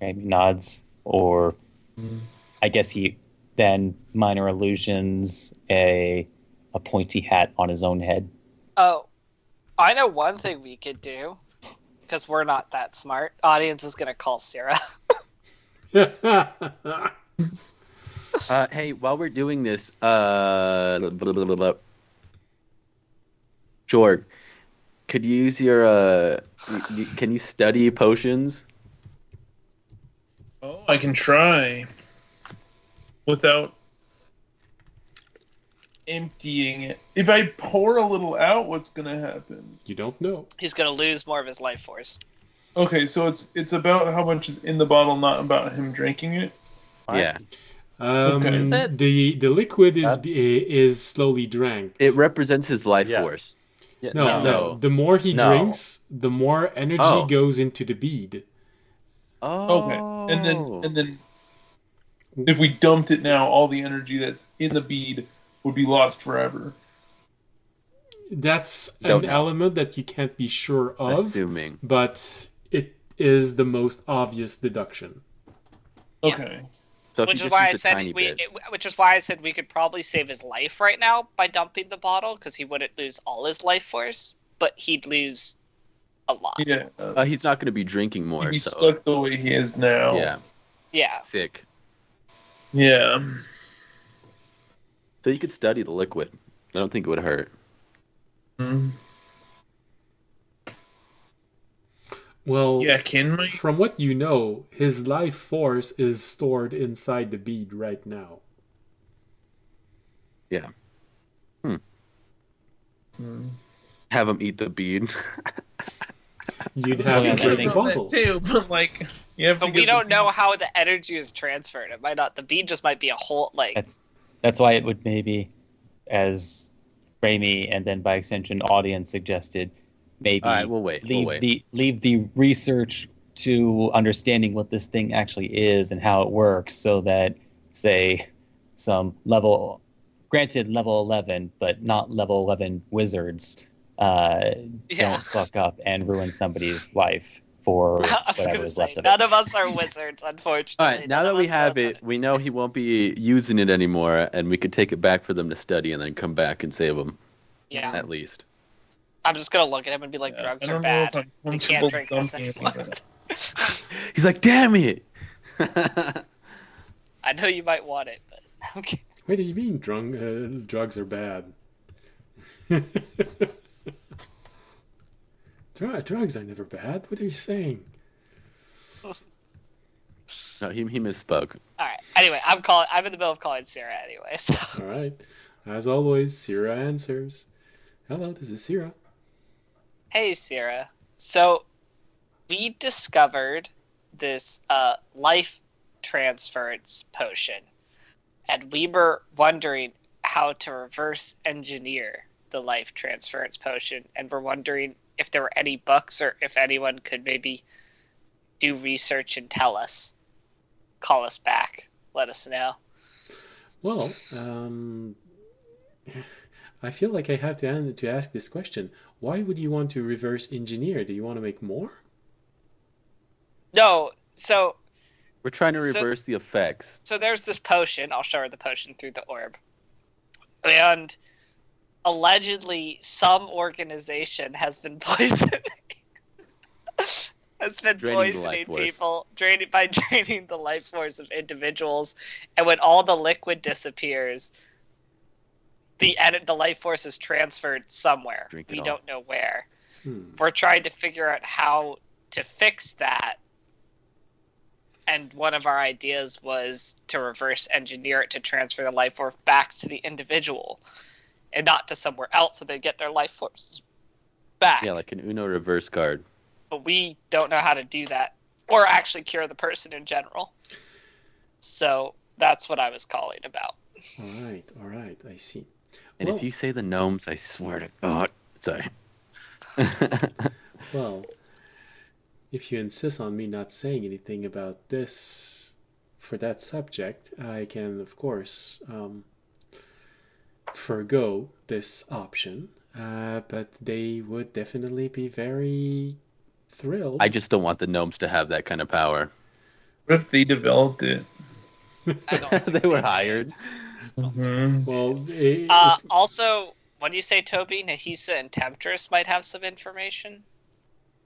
Amy nods, or I guess he then minor illusions a pointy hat on his own head. Oh, I know one thing we could do, because we're not that smart. Audience is going to call Sarah. Hey, while we're doing this, Jorg, could you use your, can you study potions? Oh, I can try. Without emptying it. If I pour a little out, what's going to happen? You don't know. He's going to lose more of his life force. Okay, so it's about how much is in the bottle, not about him drinking it? Yeah. Okay. The liquid is slowly drank. It represents his life Yeah. force. Yeah, No. The more he No. drinks, the more energy goes into the bead. Oh. Okay. And then if we dumped it now, all the energy that's in the bead would be lost forever. That's Don't an know. element that you can't be sure of, Assuming. but it is the most obvious deduction. Yeah. Okay. So if Which you is just why I use a said tiny bit. which is why I said we could probably save his life right now by dumping the bottle, because he wouldn't lose all his life force, but he'd lose a lot. Yeah. He's not going to be drinking more. He'd be So stuck the way he is now. yeah, Yeah. sick. Yeah. So you could study the liquid. I don't think it would hurt. Mm. Well, Yeah, can my... from what you know, his life force is stored inside the bead right now. Yeah. Mm. Have him eat the bead. You'd have Yeah, to I break think- the bottle. Too, but like, you have to But get we don't the- know how the energy is transferred. It might not. The bead just might be a whole That's why it would maybe, as Raimi and then by extension audience suggested, maybe All right, we'll wait. leave the research to understanding what this thing actually is and how it works, so that, say, some level 11, but not level 11 wizards don't fuck up and ruin somebody's life for I was whatever gonna is say, left of none it. of us are wizards, unfortunately. All right, now None that of we us have know it, we know he won't be using it anymore, and we could take it back for them to study and then come back and save him, Yeah, at least. I'm just gonna look at him and be like, Yeah, drugs I are don't know if bad. I'm We can't comfortable drink this dumping anymore. it. He's like, damn it! I know you might want it, but okay. What do you mean drugs are bad? Drugs are never bad. What are you saying? No, he misspoke. All right. Anyway, I'm in the middle of calling Sarah anyway. So All right. As always, Sierra answers. Hello, this is Sierra. hey, Sarah. So we discovered this life transference potion, and we were wondering how to reverse engineer the life transference potion, and we're wondering if there were any books or if anyone could maybe do research and tell us. Call us back. Let us know. Well, I feel like I have to ask this question. Why would you want to reverse engineer? Do you want to make more? No, so We're trying to So- reverse the effects. there's this potion. I'll show her the potion through the orb. And allegedly some organization has been poisoning Draining the life force. people, draining the life force of individuals, and when all the liquid disappears, the life force is transferred somewhere. Drink it We all. don't know where. Hmm. We're trying to figure out how to fix that. And one of our ideas was to reverse engineer it to transfer the life force back to the individual and not to somewhere else so they get their life force back. Yeah, like an Uno reverse card. But we don't know how to do that or actually cure the person in general. So that's what I was calling about. All right, I see. And Well- if you say the gnomes, I swear to God. Sorry. Well, if you insist on me not saying anything about this for that subject, I can, of course, forgo this option. But they would definitely be very thrilled. I just don't want the gnomes to have that kind of power. What if they developed it? I don't They were hired. Mhm. Well, Also, when you say Toby, Nahisa and Temptress might have some information.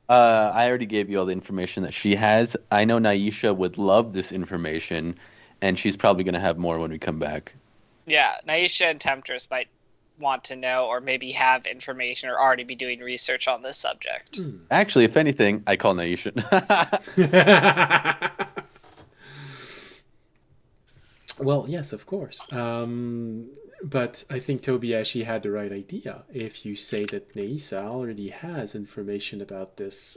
I already gave you all the information that she has. I know Naisha would love this information, and she's probably going to have more when we come back. Yeah, Naisha and Temptress might want to know or maybe have information or already be doing research on this subject. Actually, if anything, I call Naisha. Well, yes, of course. But I think Toby actually had the right idea. If you say that Neisa already has information about this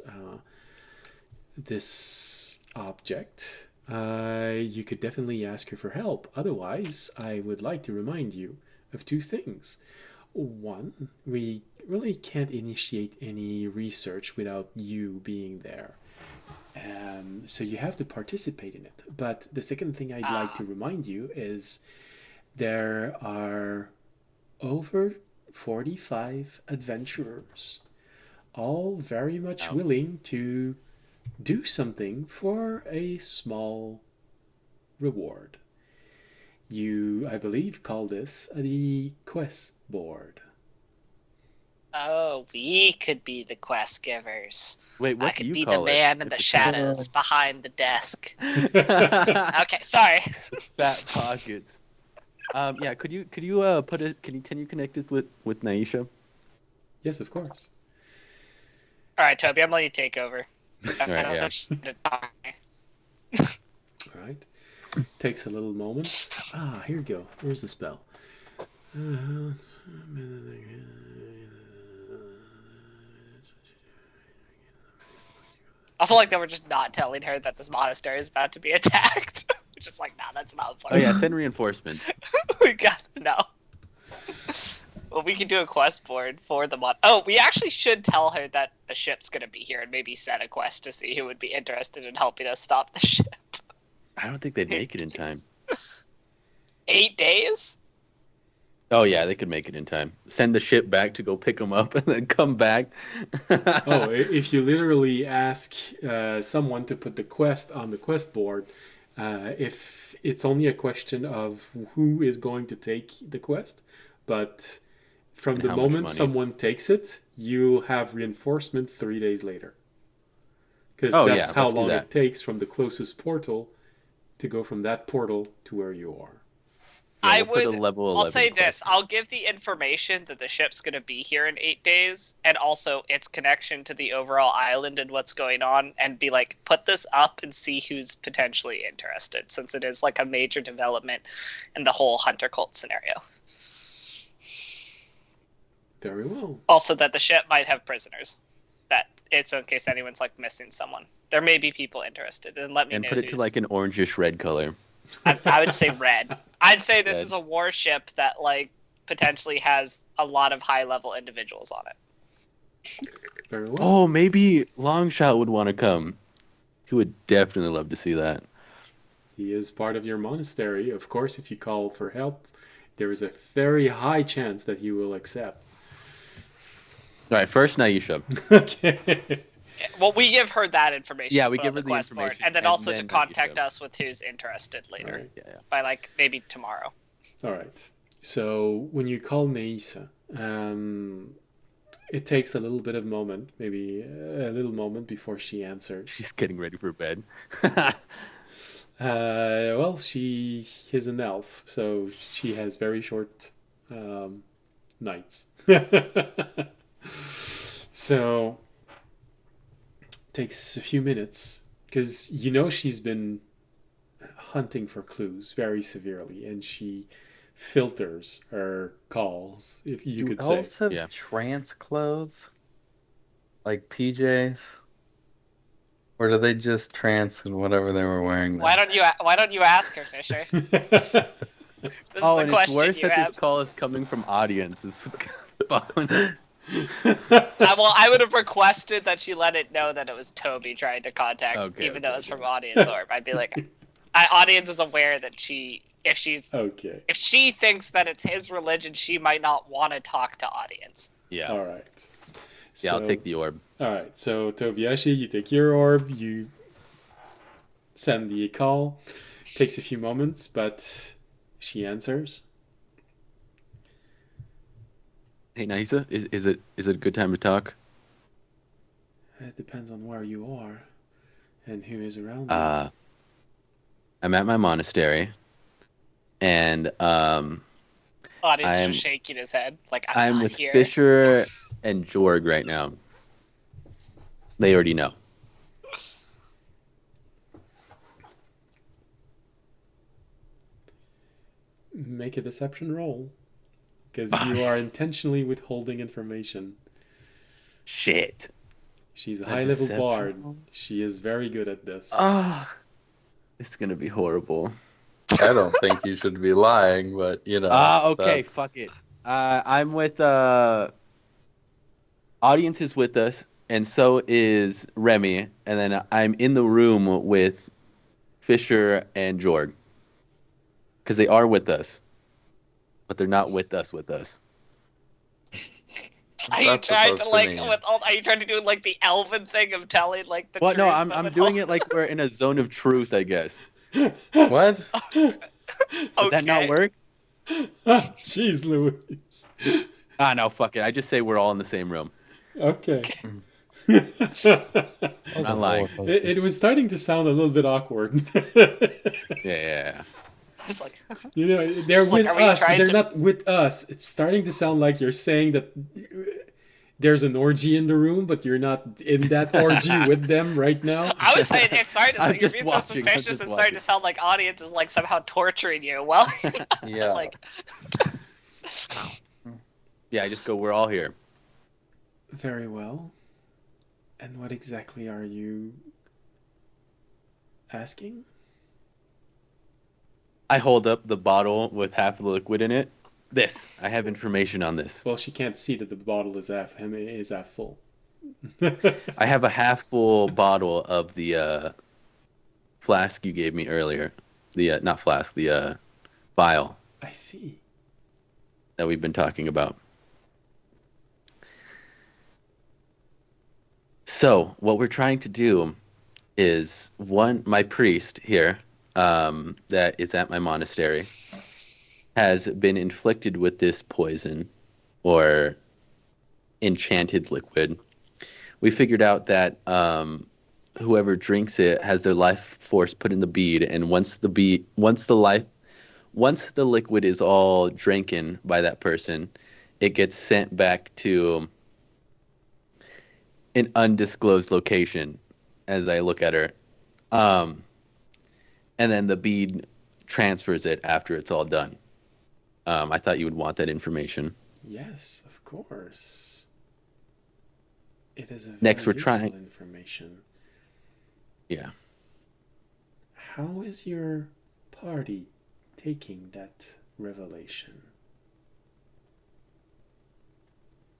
this object, you could definitely ask her for help. Otherwise, I would like to remind you of two things. One, we really can't initiate any research without you being there. So you have to participate in it. But the second thing I'd like to remind you is there are over 45 adventurers, all very much willing to do something for a small reward. You, I believe, call this the quest board. Oh, we could be the quest givers. Wait, what I do could you be call the it? man in the If it's shadows behind the desk. not- Okay, sorry. Fat pockets. Yeah, could you put it? Can you connect it with Naisha? Yes, of course. All right, Toby, I'm letting you take over. All right, yeah. All right. Takes a little moment. Here we go. Where's the spell? Also, like that we're just not telling her that this monastery is about to be attacked. We're just like, nah, that's not Oh important. yeah, send reinforcements. We gotta know. Well, we can do a quest board for the mod. Oh, we actually should tell her that the ship's gonna be here and maybe set a quest to see who would be interested in helping us stop the ship. I don't think they'd make it in time. 8 days? Oh yeah, they could make it in time. Send the ship back to go pick them up and then come back. Oh, if you literally ask someone to put the quest on the quest board, if it's only a question of who is going to take the quest, but from And the how much moment money. someone takes it, you'll have reinforcement 3 days later. Because Oh, that's yeah, how let's do long that. it takes from the closest portal to go from that portal to where you are. I we'll put a would. level I'll 11 say quest. this: I'll give the information that the ship's going to be here in 8 days, and also its connection to the overall island and what's going on, and be like, put this up and see who's potentially interested, since it is like a major development in the whole hunter cult scenario. Very well. Also, that the ship might have prisoners. That it's in case anyone's like missing someone. There may be people interested, and let me And know. put it to who's- like an orangish red color. I would say red. I'd say this Red. is a warship that like potentially has a lot of high level individuals on it. Very well. Oh, maybe Longshot would want to come. He would definitely love to see that. He is part of your monastery. Of course, if you call for help, there is a very high chance that he will accept. All right, first Naisha. Okay. Well, we give her that information. Yeah, to we put give on her the quest board, information, and then and also then to we contact show. us with who's interested later Alright. Yeah. by like maybe tomorrow. All right. So when you call Neisa, It takes a little bit of moment, maybe a little moment before she answers. She's getting ready for bed. Well, she is an elf, so she has very short nights. So takes a few minutes because you know she's been hunting for clues very severely, and she filters her calls, if you could say. Elves have Yeah. trance clothes? Like PJs? Or do they just trance in whatever they were wearing? Why don't you ask her, Fisher? This is Oh, the and it's question worse you that have. this call is coming from audience. It's fun. I would have requested that she let it know that it was Toby trying to contact, Okay, even though okay, it's from Audience Orb. I'd be like, Audience is aware that if she thinks that it's his religion, she might not want to talk to Audience. Yeah. All right. Yeah, I'll So- take the orb. All right, so Tobiashi, you take your orb, you send the call. Takes a few moments, but she answers. Hey, Nisa, is it a good time to talk? It depends on where you are and who is around you. I'm at my monastery, and Audience I'm- is just shaking his head, like I'm not with here. Fisher and Jorg right now. They already know. Make a deception roll, because you are intentionally withholding information. Shit. She's a A high-level deception bard. roll? She is very good at this. Ah, it's gonna be horrible. I don't think you should be lying, but you know. Okay, that's- fuck it. I'm with audience is with us, and so is Remy, and then I'm in the room with Fisher and Jorg, because they are with us, but they're not with us. Are you That's trying to supposed to like? mean. Are you trying to do like the elven thing of telling like the? Well, no, truth, I'm but with doing all- it like we're in a zone of truth, I guess. What? Would that not Okay. work? Jeez Louise. Ah, no, fuck it. I just say we're all in the same room. Okay. That was Not a lying. roller coaster. It was starting to sound a little bit awkward. Yeah. I was like, You know, they're It's like, with are we us, but trying they're to- not with us. It's starting to sound like you're saying that there's an orgy in the room, but you're not in that orgy with them right now. I was saying it started to I'm you're just being watching, so I'm suspicious. just It started to watching. sound like Audience is like somehow torturing you. Well, Yeah. like Yeah, I just go, we're all here. Very well. And what exactly are you asking? I hold up the bottle with half the liquid in it. This. I have information on this. Well, she can't see that the bottle is half full. I have a half full bottle of the flask you gave me earlier. The not flask, the vial I see. that we've been talking about. So, what we're trying to do is my priest here, that is at my monastery, has been inflicted with this poison or enchanted liquid. We figured out that whoever drinks it has their life force put in the bead, and once the liquid is all drinking by that person, it gets sent back to an undisclosed location. As I look at her, and then the bead transfers it after it's all done. I thought you would want that information. Yes, of course. It is a very Next, we're useful trying- information. Yeah. How is your party taking that revelation?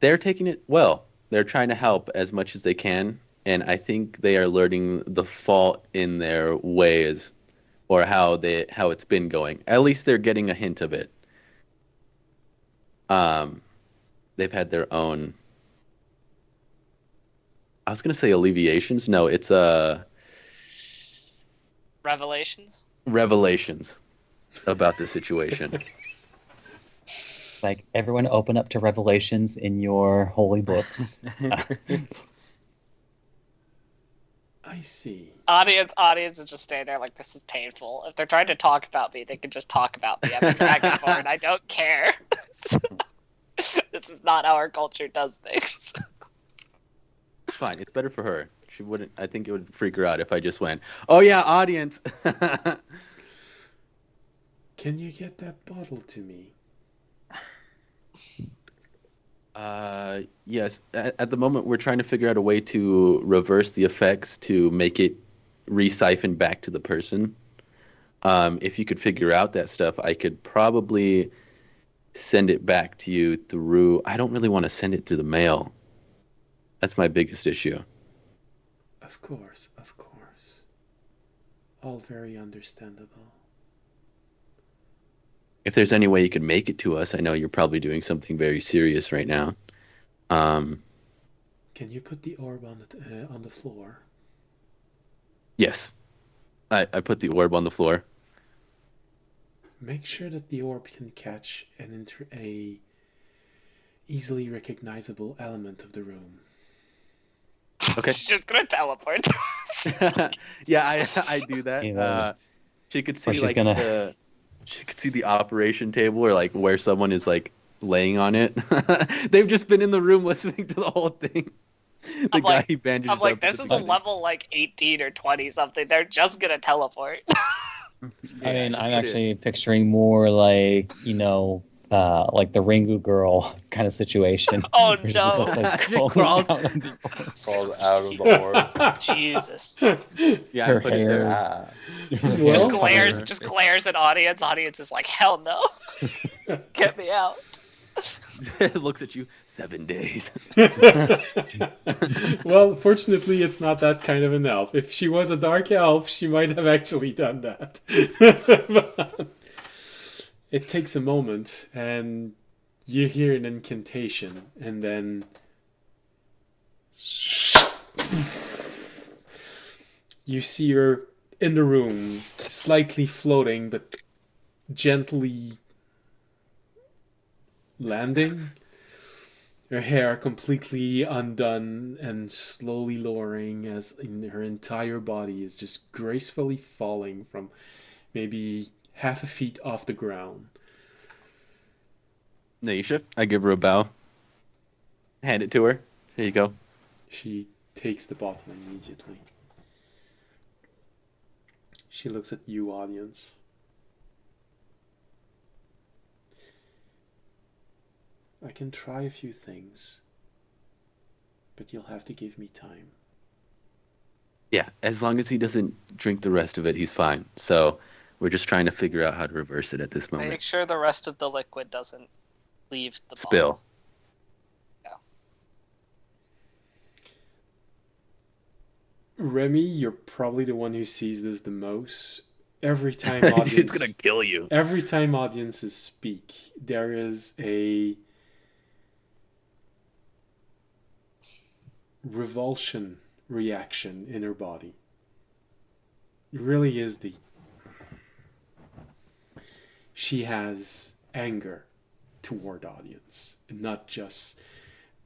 They're taking it well. They're trying to help as much as they can, and I think they are learning the fault in their ways, or how it's been going. At least they're getting a hint of it. They've had their own. I was gonna say alleviations. No, it's revelations. revelations about the situation. Like, everyone open up to Revelations in your holy books. I see. Audience is just staying there like, this is painful. If they're trying to talk about me, they can just talk about me. I'm a dragonborn. I don't care. This is not how our culture does things. It's fine. It's better for her. She wouldn't. I think it would freak her out if I just went, "Oh yeah, audience." Can you get that bottle to me? Yes. At the moment, we're trying to figure out a way to reverse the effects to make it re-siphon back to the person. If you could figure out that stuff, I could probably send it back to you through. I don't really want to send it through the mail. That's my biggest issue. Of course. All very understandable. If there's any way you could make it to us, I know you're probably doing something very serious right now. Can you put the orb on the floor? Yes. I put the orb on the floor. Make sure that the orb can catch a easily recognizable element of the room. Okay. She's just gonna teleport. Yeah, I do that. She could see she could see the operation table or like where someone is like laying on it. They've just been in the room listening to the whole thing. The guy he bandaged I'm like, up this with is the a bandage. level like 18 or 20 something. They're just gonna teleport. I mean, I'm it is. actually picturing more like, like the Ringu girl kind of situation. Oh where she no. just starts She crawling crawls. out of the- Crawls out of the orb. Jesus. Yeah, Her I put it hair. there. Ah. Just Well- glares at audience. Audience is like, hell no. Get me out. It looks at you. 7 days. Well, fortunately, it's not that kind of an elf. If she was a dark elf, she might have actually done that. But it takes a moment, and you hear an incantation, and then you see her in the room, slightly floating, but gently landing. Her hair completely undone and slowly lowering as her entire body is just gracefully falling from maybe half a feet off the ground. Naisha, I give her a bow. Hand it to her. Here you go. She takes the bottle immediately. She looks at you, audience. I can try a few things, but you'll have to give me time. Yeah, as long as he doesn't drink the rest of it, he's fine. So we're just trying to figure out how to reverse it at this moment. Make sure the rest of the liquid doesn't leave the bottle. Spill. Remy, you're probably the one who sees this the most. Every time She's gonna kill you. every time audiences speak, there is a revulsion reaction in her body. It really is she has anger toward audience, and not just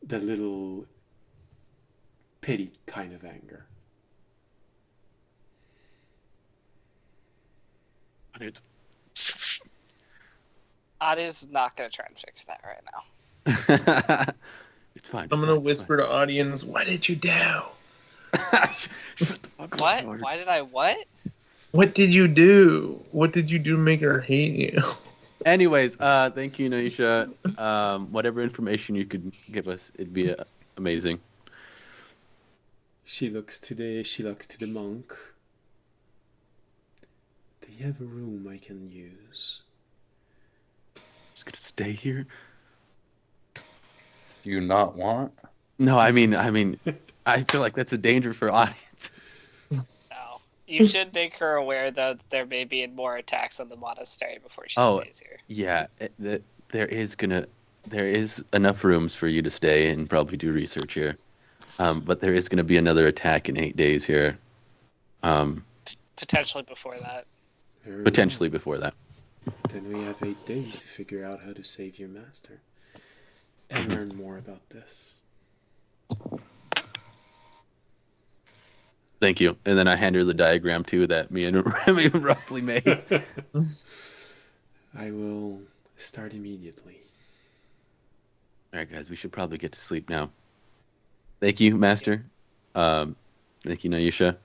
the little pity kind of anger. Audience is not gonna try and fix that right now. It's fine. I'm gonna whisper to audience, "What did you do? Shut the fuck up, What? Jordan. Why did I what? What did you do? What did you do to make her hate you?" Anyways, thank you, Naisha. Whatever information you could give us, it'd be amazing. She looks to the monk. Do you have a room I can use? Just gonna stay here. Do you not want? No, I mean, I feel like that's a danger for audience. No. You should make her aware that there may be more attacks on the monastery before she stays here. Yeah, there is enough rooms for you to stay and probably do research here. But there is gonna be another attack in 8 days here. Potentially before that. Very Potentially before that. Then we have 8 days to figure out how to save your master and learn more about this. Thank you. And then I hand her the diagram too that me and Remy roughly made. I will start immediately. All right, guys, we should probably get to sleep now. Thank you, Master. Thank you, Naisha.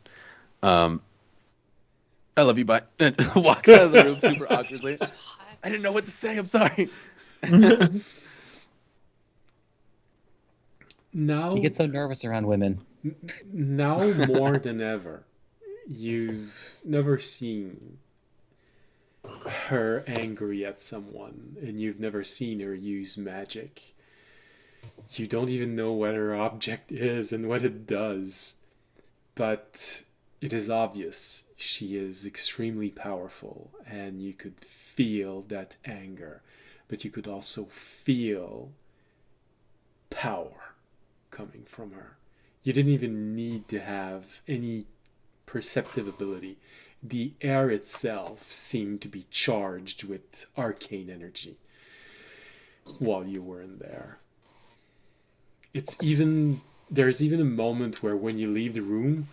I love you. Bye. And walks out of the room super awkwardly. I didn't know what to say. I'm sorry. Now, You get so nervous around women. now more than ever, you've never seen her angry at someone, and you've never seen her use magic. You don't even know what her object is and what it does, but it is obvious she is extremely powerful, and you could feel that anger, but you could also feel power coming from her. You didn't even need to have any perceptive ability. The air itself seemed to be charged with arcane energy while you were in there. There's even a moment where when you leave the room,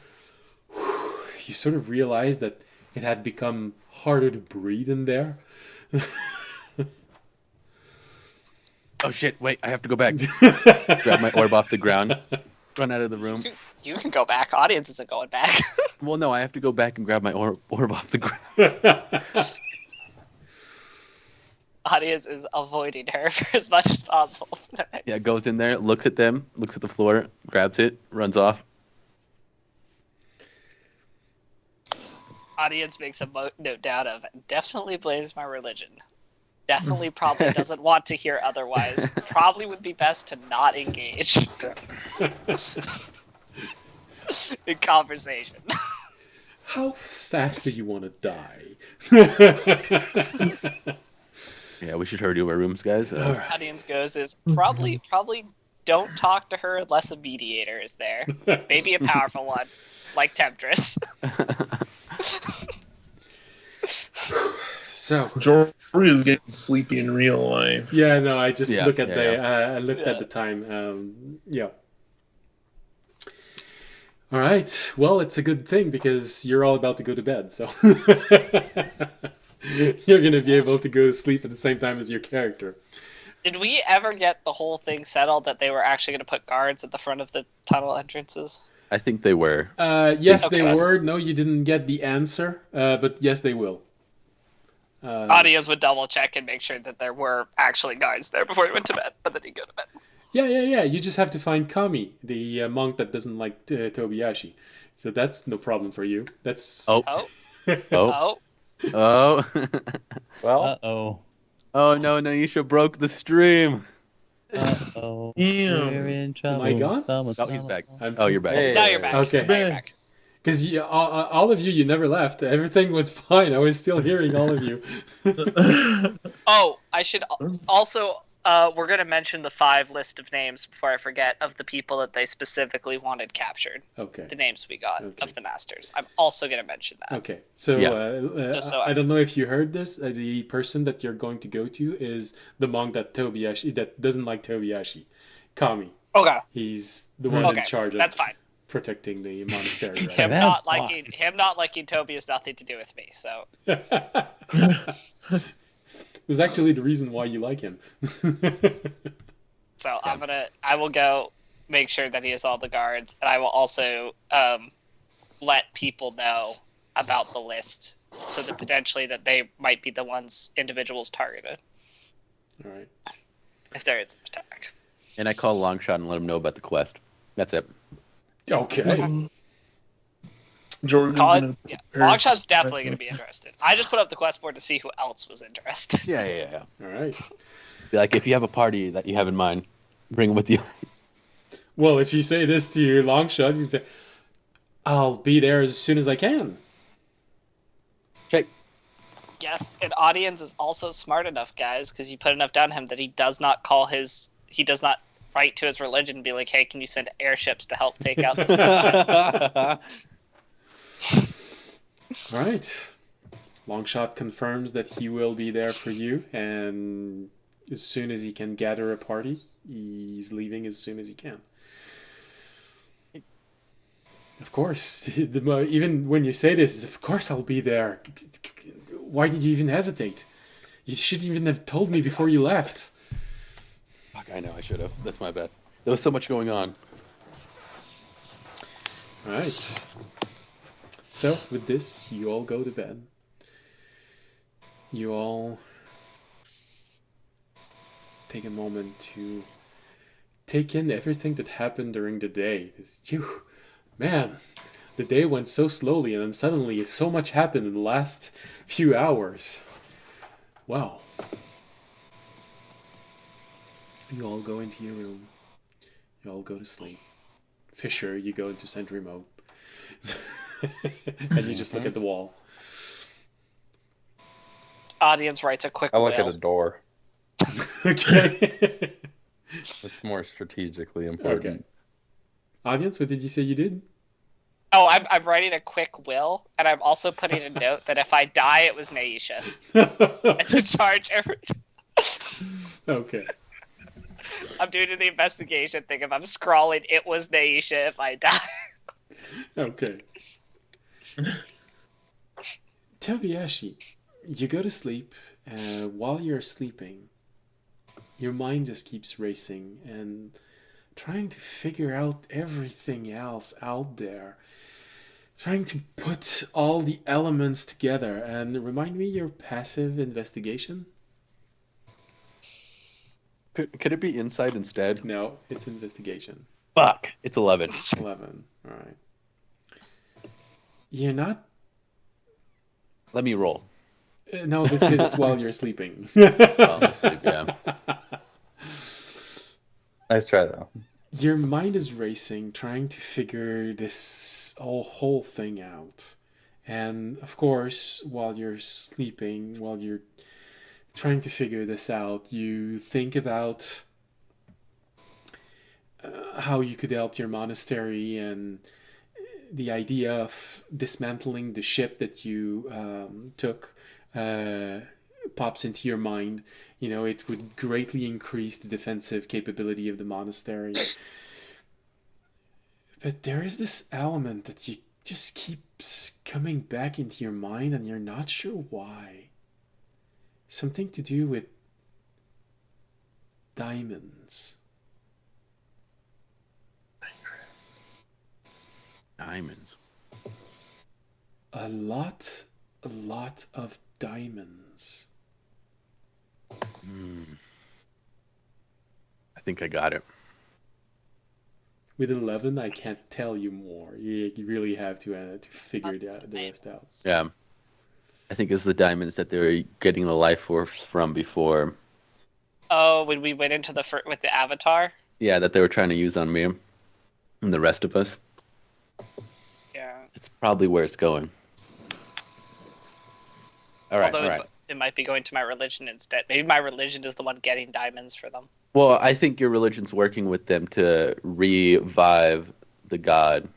you sort of realize that it had become harder to breathe in there. Oh shit! Wait, I have to go back. Grab my orb off the ground. Run out of the room. You can go back. Audience isn't going back. Well, no, I have to go back and grab my orb off the ground. Audience is avoiding her for as much as possible. Yeah, goes in there, looks at them, looks at the floor, grabs it, runs off. Audience makes a note down of definitely blames my religion. Definitely probably doesn't want to hear otherwise. Probably would be best to not engage in conversation. How fast do you want to die? Yeah, we should hurry to our rooms, guys. All right. Audience goes is probably don't talk to her unless a mediator is there. Maybe a powerful one, like Temptress. So Jory is getting sleepy in real life. yeah, no, I just Yeah, look at yeah, I looked at the time. Yeah. All right. Well, it's a good thing because you're all about to go to bed, so you're gonna be able to go to sleep at the same time as your character. Did we ever get the whole thing settled that they were actually going to put guards at the front of the tunnel entrances? I think they were. Yes, Okay. they were. No, you didn't get the answer, but yes, they will. Audience would double check and make sure that there were actually guards there before he went to bed, but then he'd go to bed. Yeah. You just have to find Kami, the monk that doesn't like Tobiyashi. So that's no problem for you. That's Oh, Oh, oh, oh. oh. Well, Uh-oh. Oh no, Naisha broke the stream. Uh-oh. Ew. We're in trouble. I gone? Oh, he's back. I'm Oh, you're back. Hey. Now you're back. Okay. Now you're back. Because all of you never left. Everything was fine. I was still hearing all of you. Oh, I should also. We're going to mention the 5 list of names before I forget of the people that they specifically wanted captured. Okay. The names we got Okay. of the masters. I'm also going to mention that. Okay. So, Yeah. Just so I don't know if you heard this. The person that you're going to go to is the monk that doesn't like Tobiyashi. Kami. Okay. He's the one Okay. in charge of That's fine. protecting the monastery. Right? Him That's him not liking Toby has nothing to do with me. So There's actually the reason why you like him. I will go make sure that he has all the guards, and I will also let people know about the list, so that potentially that they might be the individuals targeted All right. if there is an attack. And I call Longshot and let him know about the quest. That's it. Okay. Jordan's Call gonna it, yeah. prepare Longshot's definitely going to be interested. I just put up the quest board to see who else was interested. Yeah. All right. Be like, if you have a party that you have in mind, bring it with you. Well, if you say this to your long shot, you say, "I'll be there as soon as I can." Okay. Yes, and audience is also smart enough, guys, because you put enough down on him that he does not write to his religion and be like, "Hey, can you send airships to help take out this?" All right. Longshot confirms that he will be there for you, and as soon as he can gather a party, he's leaving as soon as he can. Of course, even when you say this, of course I'll be there. Why did you even hesitate? You shouldn't even have told me before you left. Fuck, I know I should have. That's my bad. There was so much going on. All right. So, with this, you all go to bed. You all take a moment to take in everything that happened during the day. Man, the day went so slowly, and then suddenly so much happened in the last few hours. Wow. You all go into your room. You all go to sleep. Fisher, you go into sentry mode. And you just look at the wall. Audience writes a quick I look will. at a door. Okay. It's more strategically important. Okay. Audience, what did you say you did? Oh, I'm writing a quick will, and I'm also putting a note that if I die, it was Naisha. It's in charge every... Okay. I'm doing the investigation thing. If I'm scrawling, it was Naisha if I die. Okay. Tobiyashi, you go to sleep. While you're sleeping, your mind just keeps racing and trying to figure out everything else out there. Trying to put all the elements together. And remind me your passive investigation? Could it be insight instead? No, it's investigation. Fuck. It's 11. 11. All right. You're not... Let me roll. No, this because it's while you're sleeping. I'll sleep, yeah. Nice try, though. Your mind is racing, trying to figure this whole thing out. And, of course, while you're sleeping, while you're trying to figure this out, you think about how you could help your monastery, and the idea of dismantling the ship that you took pops into your mind. You know, it would greatly increase the defensive capability of the monastery. But there is this element that you just keeps coming back into your mind, and you're not sure why. Something to do with diamonds. Diamonds. A lot of diamonds. I think I got it. With 11, I can't tell you more. You really have to figure the rest out. Yeah. I think it's the diamonds that they were getting the life force from before. Oh, when we went into with the avatar? Yeah, that they were trying to use on me and the rest of us. Yeah. It's probably where it's going. All right, Although all right. it might be going to my religion instead. Maybe my religion is the one getting diamonds for them. Well, I think your religion's working with them to revive the god.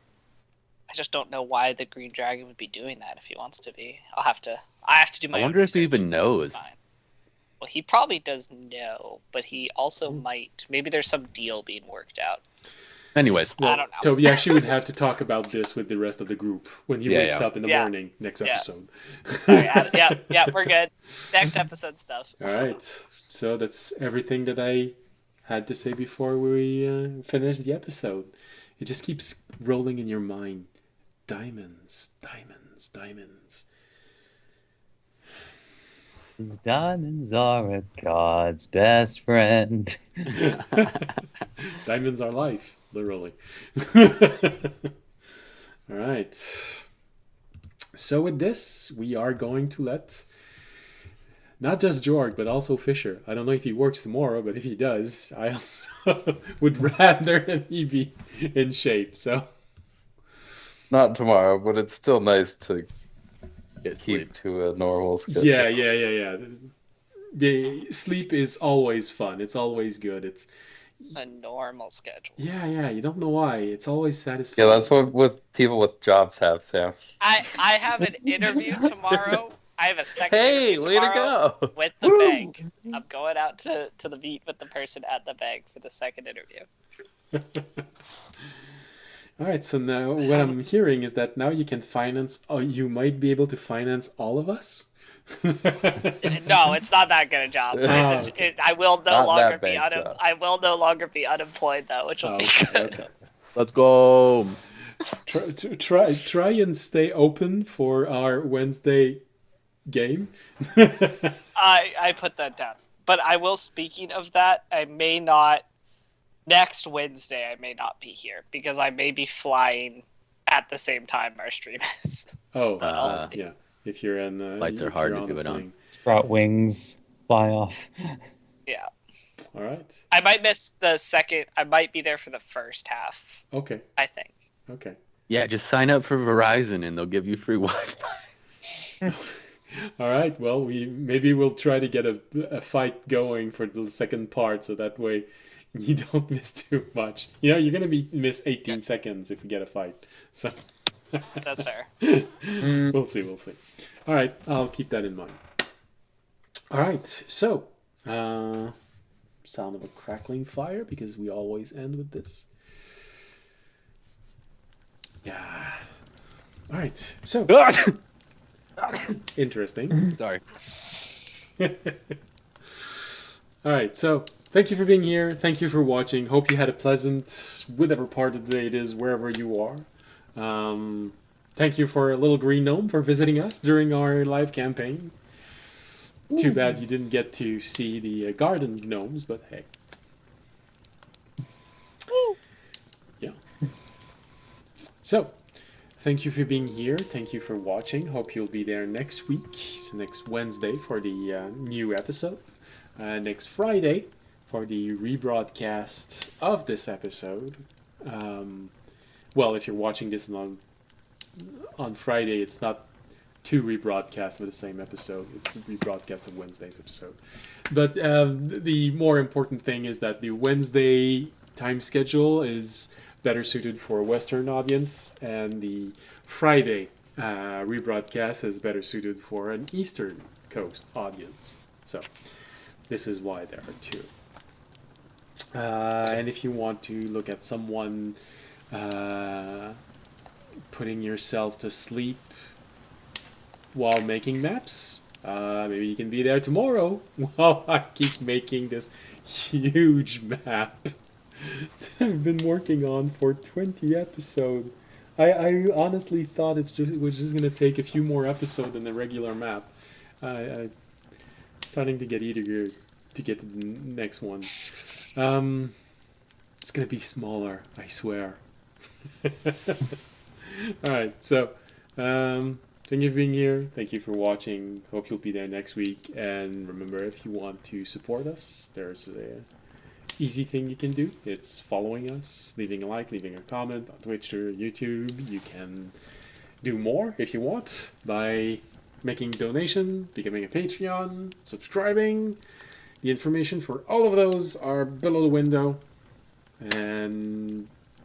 I just don't know why the green dragon would be doing that if he wants to be. I have to do my I own wonder if he research. even knows. Fine. Well, he probably does know, but he also might. Maybe there's some deal being worked out. Anyways, Well, I don't know. Toby actually would have to talk about this with the rest of the group when he wakes up in the morning next episode. Sorry, yeah, we're good. Next episode stuff. All right. So that's everything that I had to say before we finish the episode. It just keeps rolling in your mind. Diamonds, diamonds, diamonds. Diamonds are a god's best friend. Diamonds are life, literally. All right. So with this, we are going to let not just Jorg, but also Fisher. I don't know if he works tomorrow, but if he does, I also would rather that he be in shape. So Not tomorrow, but it's still nice to get keep sleep. to a normal schedule. yeah. Sleep is always fun. It's always good. It's A normal schedule. yeah. You don't know why. It's always satisfying. Yeah, that's what people with jobs have, Sam. I have an interview tomorrow I have a second Hey, interview way to tomorrow go! with the bank. I'm going out to the meet with the person at the bank for the second interview. All right, so now what I'm hearing is that now you can finance, or you might be able to finance all of us. No, it's not that good a job. Okay. I will no Not longer that be bank job. I will no longer be unemployed though, which will Oh, be okay, good. okay. Let's go. Try and stay open for our Wednesday game. I put that down. But I will, speaking of that, I may not next Wednesday I may not be here because I may be flying at the same time our stream is. Oh, But I'll see. yeah. If you're in, Lights are if hard you're to on do a it on. plane. Sprout wings, fly off. Yeah. All right. I might miss the second. I might be there for the first half, Okay. I think. Okay. Yeah, just sign up for Verizon and they'll give you free Wi-Fi. All right. Well, maybe we'll try to get a fight going for the second part, so that way you don't miss too much. You know, you're gonna miss 18 seconds if we get a fight. So That's fair. we'll see. We'll see. All right. I'll keep that in mind. All right. So, sound of a crackling fire because we always end with this. Yeah. All right. So. Interesting. Sorry. All right, so thank you for being here. Thank you for watching. Hope you had a pleasant, whatever part of the day it is, wherever you are. Thank you for Little Green Gnome for visiting us during our live campaign. Too bad you didn't get to see the garden gnomes, but hey. Yeah. So, thank you for being here. Thank you for watching. Hope you'll be there next week, so next Wednesday for the new episode. Next Friday for the rebroadcast of this episode. Well, if you're watching this on Friday, it's not two rebroadcasts of the same episode. It's the rebroadcast of Wednesday's episode. But the more important thing is that the Wednesday time schedule is better suited for a Western audience, and the Friday rebroadcast is better suited for an Eastern Coast audience. So this is why there are two. And if you want to look at someone putting yourself to sleep while making maps, maybe you can be there tomorrow while I keep making this huge map that I've been working on for 20 episodes. I honestly thought it was just going to take a few more episodes than the regular map. I'm starting to get eager to get to the next one. It's going to be smaller, I swear. Alright, so thank you for being here. Thank you for watching. Hope you'll be there next week. And remember, if you want to support us, there's a easy thing you can do. It's following us, leaving a like, leaving a comment on Twitch or YouTube. You can do more if you want by making a donation, becoming a Patreon, subscribing. The information for all of those are below the window.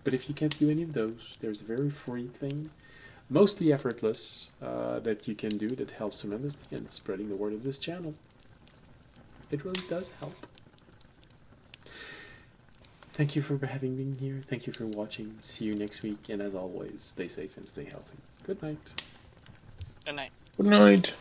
But if you can't do any of those, there's a very free thing, mostly effortless, that you can do that helps tremendously in spreading the word of this channel. It really does help. Thank you for having been here. Thank you for watching. See you next week. And as always, stay safe and stay healthy. Good night. Good night. Good night.